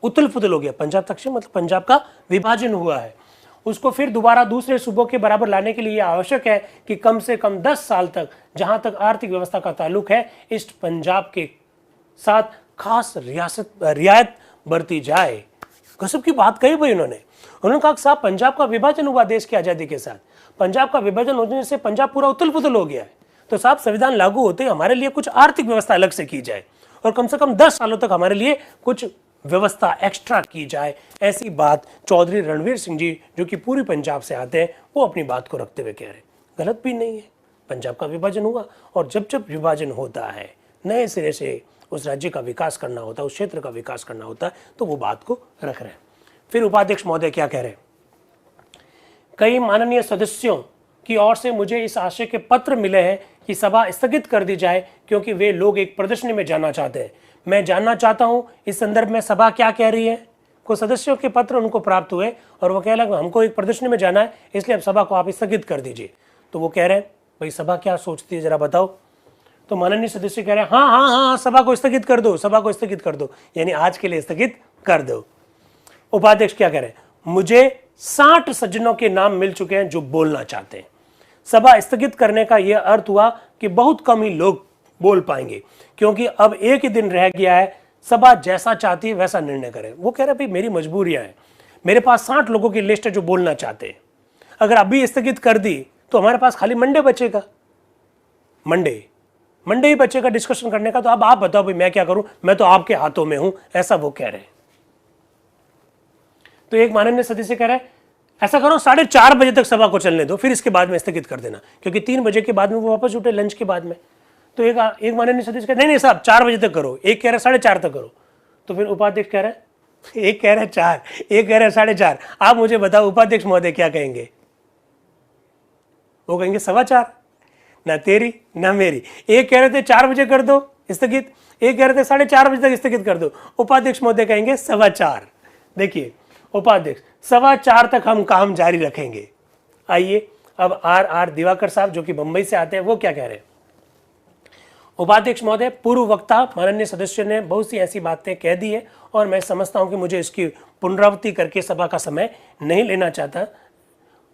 उथल पुथल हो गया। पंजाब तकसीम मतलब पंजाब का विभाजन हुआ है। उसको फिर दोबारा दूसरे सूबों के बराबर लाने के लिए यह आवश्यक है कि कम से कम 10 साल तक, जहां तक आर्थिक व्यवस्था का ताल्लुक है, ईस्ट पंजाब के साथ खास रियायत बरती जाए। गजब की बात कही भाई उन्होंने कहा साहब पंजाब का विभाजन हुआ देश की आजादी के साथ, पंजाब का विभाजन होने से पंजाब पूरा उथल पुथल हो गया है, तो साहब संविधान लागू होते ही हमारे लिए कुछ आर्थिक व्यवस्था अलग से की जाए और कम से कम 10 सालों तक हमारे लिए कुछ व्यवस्था एक्स्ट्रा की जाए। ऐसी बात चौधरी रणवीर सिंह जी जो कि पूरी पंजाब से आते हैं वो अपनी बात को रखते हुए कह रहे हैं। गलत भी नहीं है, पंजाब का विभाजन हुआ और जब जब विभाजन होता है, नए सिरे से उस राज्य का विकास करना होता है, उस क्षेत्र का विकास करना होता है, तो वो बात को रख रहे हैं। फिर उपाध्यक्ष महोदय क्या कह रहे हैं? कई माननीय सदस्यों की ओर से मुझे इस आशय के पत्र मिले हैं कि सभा स्थगित कर दी जाए क्योंकि वे लोग एक प्रदर्शनी में जाना चाहते हैं। मैं जानना चाहता हूं इस संदर्भ में सभा क्या कह रही है। कुछ सदस्यों के पत्र उनको प्राप्त हुए और वो कह रहे हैं हमको एक प्रदर्शनी में जाना है, इसलिए अब सभा को आप स्थगित कर दीजिए। तो वो कह रहे हैं भाई सभा क्या सोचती है जरा बताओ। तो माननीय सदस्य कह रहे हैं हाँ हाँ हाँ सभा को स्थगित कर दो, सभा को स्थगित कर दो, यानी आज के लिए स्थगित कर दो। उपाध्यक्ष क्या कह रहे हैं? मुझे 60 सज्जनों के नाम मिल चुके हैं जो बोलना चाहते हैं। सभा स्थगित करने का यह अर्थ हुआ कि बहुत कम ही लोग बोल पाएंगे क्योंकि अब एक ही दिन रह गया है। सभा जैसा चाहती है वैसा निर्णय करे। वो कह रहे भाई मेरी मजबूरियां हैं, मेरे पास 60 लोगों की लिस्ट है जो बोलना चाहते हैं। अगर अभी स्थगित कर दी तो हमारे पास खाली मंडे बचेगा, मंडे ही बचेगा डिस्कशन करने का। तो अब आप बताओ भाई मैं क्या करूं, मैं तो आपके हाथों में हूं, ऐसा वो कह रहे हैं। तो एक माननीय सदस्य कह रहा है ऐसा करो 4:30 बजे तक सभा को चलने दो, फिर इसके बाद में स्थगित कर देना, क्योंकि 3 बजे के बाद में वो वापस उठे लंच के बाद में। तो एक माननीय सदस्य कह नहीं साहब 4 बजे तक करो, एक कह रहा है 4:30 तक करो। तो फिर उपाध्यक्ष कह रहा है एक कह रहा है 4, एक कह रहा है 4:30। आप मुझे बताओ उपाध्यक्ष महोदय क्या कहेंगे? वो कहेंगे 4:15, ना तेरी ना मेरी। एक कह रहे थे 4 बजे कर दो स्थगित, एक कह रहे थे 4:30 बजे तक स्थगित कर दो। उपाध्यक्ष महोदय कहेंगे 4:15। देखिए उपाध्यक्ष 4:15 तक हम काम जारी रखेंगे। आइए अब आर दिवाकर साहब जो कि मुंबई से आते हैं वो क्या कह रहे हैं? उपाध्यक्ष महोदय, पूर्व वक्ता माननीय सदस्य ने बहुत सी ऐसी बातें कह दी है और मैं समझता हूं कि मुझे इसकी पुनरावृत्ति करके सभा का समय नहीं लेना चाहता।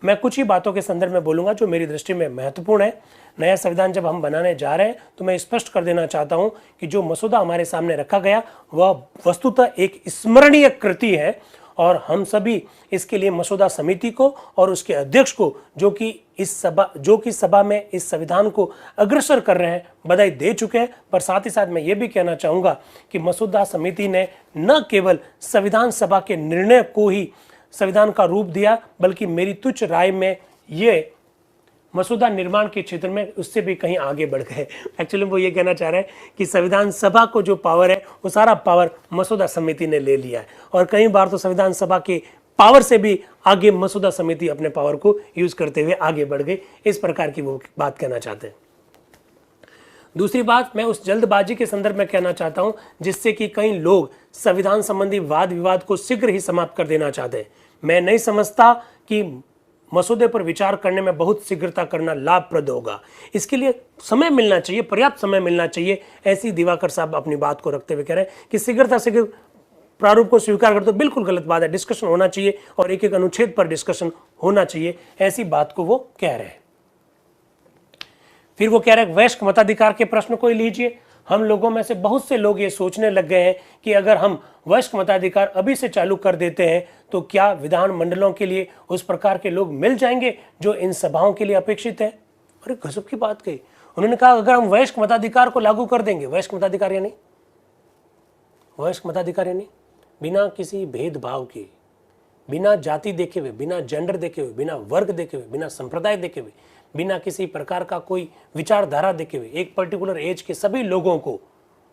मैं कुछ ही बातों के संदर्भ में बोलूंगा जो मेरी दृष्टि में महत्वपूर्ण है। नया संविधान जब हम बनाने जा रहे हैं तो मैं स्पष्ट कर देना चाहता हूं कि जो मसौदा हमारे सामने रखा गया वह वस्तुतः एक स्मरणीय कृति है और हम सभी इसके लिए मसौदा समिति को और उसके अध्यक्ष को जो कि सभा में इस संविधान को अग्रसर कर रहे हैं बधाई दे चुके हैं। पर साथ ही साथ मैं ये भी कहना चाहूँगा कि मसौदा समिति ने न केवल संविधान सभा के निर्णय को ही संविधान का रूप दिया, बल्कि मेरी तुच्छ राय में ये मसौदा निर्माण के क्षेत्र में उससे भी कहीं आगे बढ़ गए। एक्चुअली वो ये कहना चाह रहे हैं कि संविधान सभा को जो पावर है वो सारा पावर मसौदा समिति ने ले लिया है और कई बार तो संविधान सभा के पावर से भी आगे मसौदा समिति अपने पावर को यूज करते हुए आगे बढ़ गई। इस प्रकार की वो बात कहना चाहते हैं। दूसरी बात मैं उस जल्दबाजी के संदर्भ में कहना चाहता हूं जिससे कि कई लोग संविधान संबंधी वाद विवाद को शीघ्र ही समाप्त कर देना चाहते हैं। मैं नहीं समझता कि मसौदे पर विचार करने में बहुत शीघ्रता करना लाभप्रद होगा। इसके लिए समय मिलना चाहिए, पर्याप्त समय मिलना चाहिए। ऐसी दिवाकर साहब अपनी बात को रखते हुए कह रहे हैं कि शीघ्र प्रारूप को स्वीकार कर दो, बिल्कुल गलत बात है। डिस्कशन होना चाहिए और एक एक अनुच्छेद पर डिस्कशन होना चाहिए, ऐसी बात को वो कह रहे हैं। फिर वो कह रहे हैं वयस्क मताधिकार के प्रश्न को ही लीजिए। हम लोगों में से बहुत से लोग ये सोचने लग गए हैं कि अगर हम वयस्क मताधिकार अभी से चालू कर देते हैं तो क्या विधान मंडलों के लिए उस प्रकार के लोग मिल जाएंगे जो इन सभाओं के लिए अपेक्षित है। अरे गजब की बात कही उन्होंने। कहा अगर हम वयस्क मताधिकार को लागू कर देंगे, वयस्क मताधिकार यानी बिना किसी भेदभाव के, बिना जाति देखे हुए, बिना जेंडर देखे हुए, बिना वर्ग देखे हुए, बिना संप्रदाय देखे हुए, बिना किसी प्रकार का कोई विचारधारा देखे हुए एक पर्टिकुलर एज के सभी लोगों को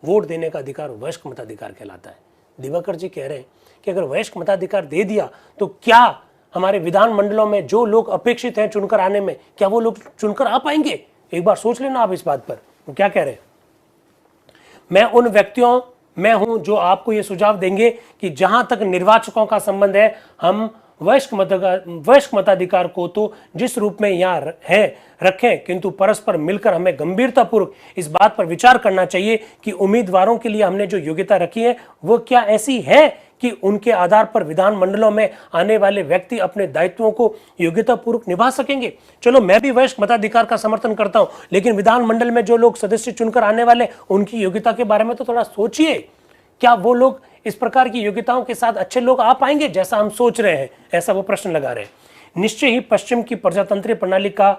वोट देने का अधिकार वयस्क मताधिकार कहलाता है। दिवाकर जी कह रहे हैं कि अगर वयस्क मताधिकार दे दिया तो क्या हमारे विधान मंडलों में जो लोग अपेक्षित हैं चुनकर आने में, क्या वो लोग चुनकर आ पाएंगे? एक बार सोच लेना आप इस बात पर। वो क्या कह रहे हैं? मैं उन व्यक्तियों में हूं जो आपको ये सुझाव देंगे कि जहां तक निर्वाचकों का संबंध है हम वयस्क मताधिकार को तो जिस रूप में यहाँ है रखें, किंतु परस्पर मिलकर हमें गंभीरतापूर्वक इस बात पर विचार करना चाहिए कि उम्मीदवारों के लिए हमने जो योग्यता रखी है वो क्या ऐसी है कि उनके आधार पर विधान मंडलों में आने वाले व्यक्ति अपने दायित्वों को योग्यतापूर्वक निभा सकेंगे। चलो मैं भी वयस्क मताधिकार का समर्थन करता हूं, लेकिन विधान मंडल में जो लोग सदस्य चुनकर आने वाले उनकी योग्यता के बारे में तो थोड़ा सोचिए। क्या वो लोग इस प्रकार की योग्यताओं के साथ अच्छे लोग आ पाएंगे जैसा हम सोच रहे हैं? ऐसा वो प्रश्न लगा रहे हैं। निश्चय ही पश्चिम की प्रजातंत्रीय प्रणाली का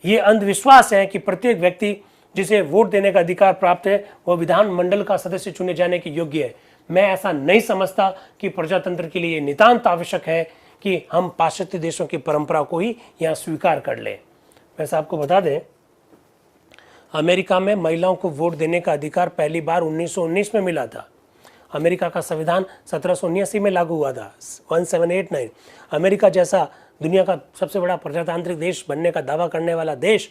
ये अंधविश्वास है कि प्रत्येक व्यक्ति जिसे वोट देने का अधिकार प्राप्त है वह विधान मंडल का सदस्य चुने जाने के योग्य है। मैं ऐसा नहीं समझता कि प्रजातंत्र के लिए नितांत आवश्यक है कि हम पाश्चात्य देशों की परंपरा को ही यहाँ स्वीकार कर लें। वैसे आपको बता दें अमेरिका में महिलाओं को वोट देने का अधिकार पहली बार 1919 में मिला था। अमेरिका का संविधान 1779 में लागू हुआ था, 1789। अमेरिका जैसा दुनिया का सबसे बड़ा प्रजातांत्रिक देश बनने का दावा करने वाला देश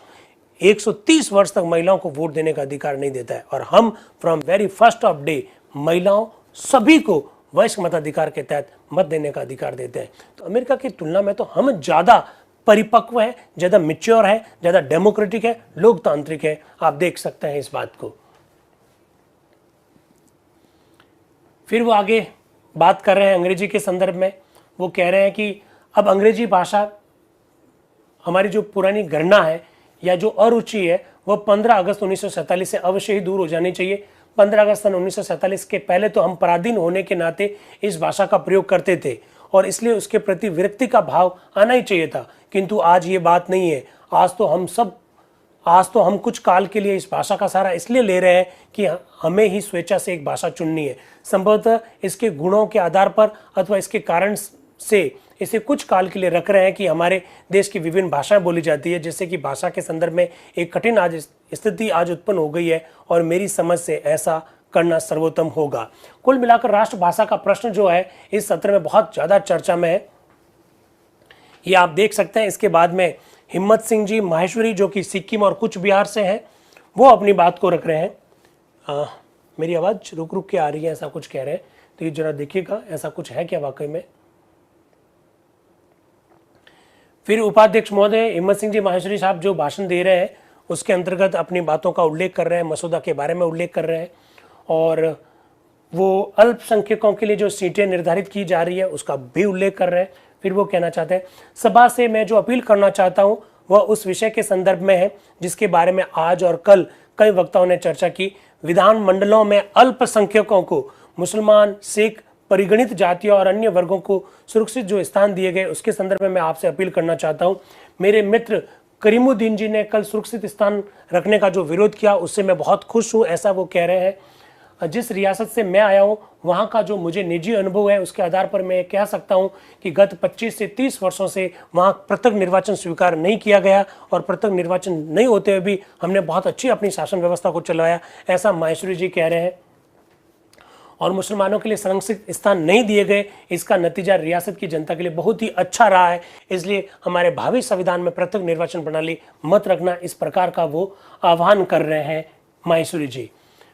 130 वर्ष तक महिलाओं को वोट देने का अधिकार नहीं देता है और हम from very first of day महिलाओं सभी को वयस्क मताधिकार के तहत मत देने का अधिकार देते हैं। तो अमेरिका की तुलना में तो हम ज़्यादा परिपक्व है, ज़्यादा मैच्योर है, ज़्यादा डेमोक्रेटिक है, लोकतांत्रिक है। आप देख सकते हैं इस बात को। फिर वो आगे बात कर रहे हैं अंग्रेजी के संदर्भ में। वो कह रहे हैं कि अब अंग्रेजी भाषा हमारी जो पुरानी गणना है या जो अरुचि है वह 15 अगस्त 1947 से अवश्य ही दूर हो जानी चाहिए। 15 अगस्त 1947 के पहले तो हम पराधीन होने के नाते इस भाषा का प्रयोग करते थे और इसलिए उसके प्रति विरक्ति का भाव आना ही चाहिए था। किंतु आज ये बात नहीं है। आज तो हम कुछ काल के लिए इस भाषा का सहारा इसलिए ले रहे हैं कि हमें ही स्वेच्छा से एक भाषा चुननी है। संभवतः इसके गुणों के आधार पर अथवा इसके कारण से इसे कुछ काल के लिए रख रहे हैं कि हमारे देश की विभिन्न भाषाएं बोली जाती है, जैसे कि भाषा के संदर्भ में एक कठिन आज स्थिति आज उत्पन्न हो गई है और मेरी समझ से ऐसा करना सर्वोत्तम होगा। कुल मिलाकर राष्ट्रभाषा का प्रश्न जो है इस सत्र में बहुत ज़्यादा चर्चा में है। ये आप देख सकते हैं। इसके बाद में हिम्मत सिंह जी माहेश्वरी जो कि सिक्किम और कुछ बिहार से हैं, वो अपनी बात को रख रहे हैं। मेरी आवाज़ रुक रुक के आ रही है, ऐसा कुछ कह रहे हैं, तो ये जरा देखिएगा ऐसा कुछ है क्या वाकई में। फिर उपाध्यक्ष महोदय हिम्मत सिंह जी माहेश्वरी साहब जो भाषण दे रहे हैं उसके अंतर्गत अपनी बातों का उल्लेख कर रहे हैं, मसौदा के बारे में उल्लेख कर रहे हैं और वो अल्पसंख्यकों के लिए जो सीटें निर्धारित की जा रही है उसका भी उल्लेख कर रहे हैं। फिर वो कहना चाहते हैं सभा से मैं जो अपील करना चाहता हूं वह उस विषय के संदर्भ में है जिसके बारे में आज और कल कई वक्ताओं ने चर्चा की। विधान मंडलों में अल्पसंख्यकों को मुसलमान, सिख, परिगणित जातियों और अन्य वर्गों को सुरक्षित जो स्थान दिए गए उसके संदर्भ में मैं आपसे अपील करना चाहता हूं। मेरे मित्र करीमुद्दीन जी ने कल सुरक्षित स्थान रखने का जो विरोध किया उससे मैं बहुत खुश हूं, ऐसा वो कह रहे हैं। जिस रियासत से मैं आया हूँ वहाँ का जो मुझे निजी अनुभव है उसके आधार पर मैं कह सकता हूँ कि गत 25 से 30 वर्षों से वहाँ पृथक निर्वाचन स्वीकार नहीं किया गया और पृथक निर्वाचन नहीं होते हुए भी हमने बहुत अच्छी अपनी शासन व्यवस्था को चलाया, ऐसा माहेश्वरी जी कह रहे हैं। और मुसलमानों के लिए संरक्षित स्थान नहीं दिए गए, इसका नतीजा रियासत की जनता के लिए बहुत ही अच्छा रहा है। इसलिए हमारे भावी संविधान में पृथक निर्वाचन प्रणाली मत रखना, इस प्रकार का वो आह्वान कर रहे हैं माहेश्वरी जी।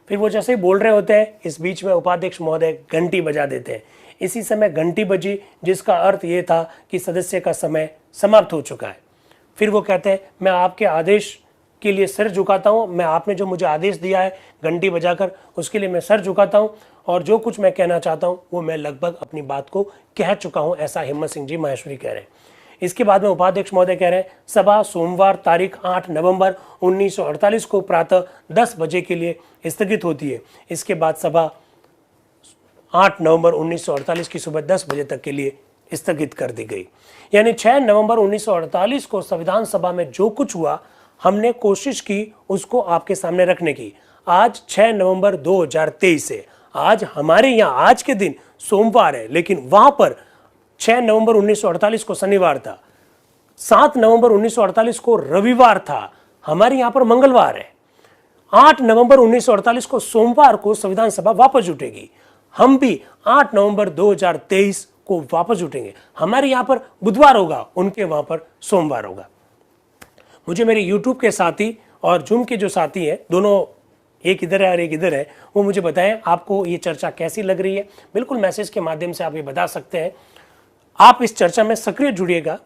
फिर वो जैसे ही बोल रहे होते हैं इस बीच में उपाध्यक्ष महोदय घंटी बजा देते हैं। इसी समय घंटी बजी जिसका अर्थ ये था कि सदस्य का समय समाप्त हो चुका है। फिर वो कहते हैं मैं आपके आदेश के लिए सिर झुकाता हूँ, मैं आपने जो मुझे आदेश दिया है घंटी बजाकर उसके लिए मैं सिर झुकाता हूँ और जो कुछ मैं कहना चाहता हूँ वो मैं लगभग अपनी बात को कह चुका हूँ, ऐसा हिम्मत सिंह जी माहेश्वरी कह रहे हैं। इसके बाद में उपाध्यक्ष महोदय कह रहे हैं सभा सोमवार तारीख 8 नवंबर 1948 को प्रातः 10 बजे के लिए स्थगित होती है। इसके बाद सभा 8 नवंबर 1948 की सुबह 10 बजे तक के लिए स्थगित कर दी गई। यानी 6 नवंबर 1948 को संविधान सभा में जो कुछ हुआ हमने कोशिश की उसको आपके सामने रखने की। आज 6 नवंबर 2023 है। आज हमारे यहाँ आज के दिन सोमवार है, लेकिन वहां पर 6 नवंबर 1948 को शनिवार था, 7 नवंबर 1948 को रविवार था, हमारे यहाँ पर मंगलवार है। 8 नवंबर 1948 को सोमवार को संविधान सभा वापस जुटेगी। हम भी 8 नवंबर 2023 को वापस जुटेंगे। हमारे यहाँ पर बुधवार होगा, उनके वहां पर सोमवार होगा। मुझे मेरे YouTube के साथी और जूम के जो साथी हैं, दोनों एक इधर है और एक इधर है, वो मुझे बताएं आपको ये चर्चा कैसी लग रही है। बिल्कुल मैसेज के माध्यम से आप ये बता सकते हैं। आप इस चर्चा में सक्रिय जुड़िएगा।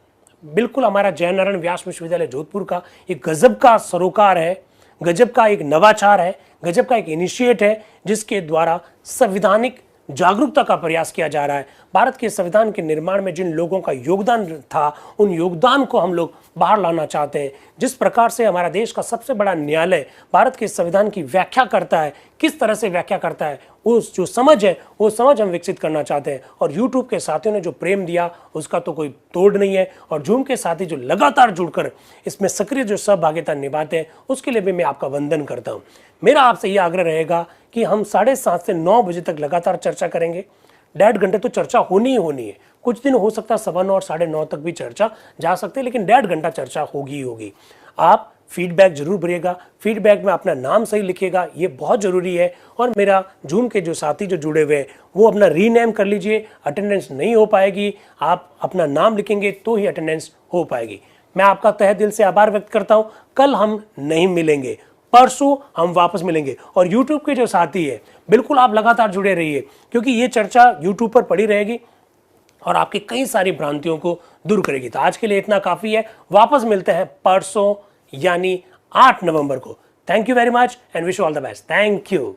बिल्कुल हमारा जयनारायण व्यास विश्वविद्यालय जोधपुर का एक गजब का सरोकार है, गजब का एक नवाचार है, गजब का एक इनिशिएट है जिसके द्वारा संवैधानिक जागरूकता का प्रयास किया जा रहा है। भारत के संविधान के निर्माण में जिन लोगों का योगदान था उन योगदान को हम लोग बाहर लाना चाहते हैं। जिस प्रकार से हमारा देश का सबसे बड़ा न्यायालय भारत के संविधान की व्याख्या करता है, किस तरह से व्याख्या करता है, उस जो समझ है वो समझ हम विकसित करना चाहते हैं। और यूट्यूब के साथियों ने जो प्रेम दिया उसका तो कोई तोड़ नहीं है। और जूम के साथी जो लगातार जुड़कर इसमें सक्रिय जो सहभागिता निभाते हैं उसके लिए भी मैं आपका वंदन करता हूँ। मेरा आपसे ये आग्रह रहेगा कि हम 7:30 से 9 बजे तक लगातार चर्चा करेंगे। 1.5 घंटे तो चर्चा होनी ही होनी है। कुछ दिन हो सकता है 9:15 और 9:30 तक भी चर्चा जा सकते हैं, लेकिन 1.5 घंटा चर्चा होगी ही होगी। आप फीडबैक जरूर भरिएगा, फीडबैक में अपना नाम सही लिखिएगा, ये बहुत जरूरी है। और मेरा जूम के जो साथी जो जुड़े हुए हैं वो अपना रीनेम कर लीजिए। अटेंडेंस नहीं हो पाएगी, आप अपना नाम लिखेंगे तो ही अटेंडेंस हो पाएगी। मैं आपका तहे दिल से आभार व्यक्त करता हूँ। कल हम नहीं मिलेंगे, परसों हम वापस मिलेंगे। और YouTube के जो साथी है बिल्कुल आप लगातार जुड़े रहिए, क्योंकि ये चर्चा YouTube पर पड़ी रहेगी और आपकी कई सारी भ्रांतियों को दूर करेगी। तो आज के लिए इतना काफी है। वापस मिलते हैं परसों यानी 8 नवंबर को। Thank you very much and wish you all the best. Thank you.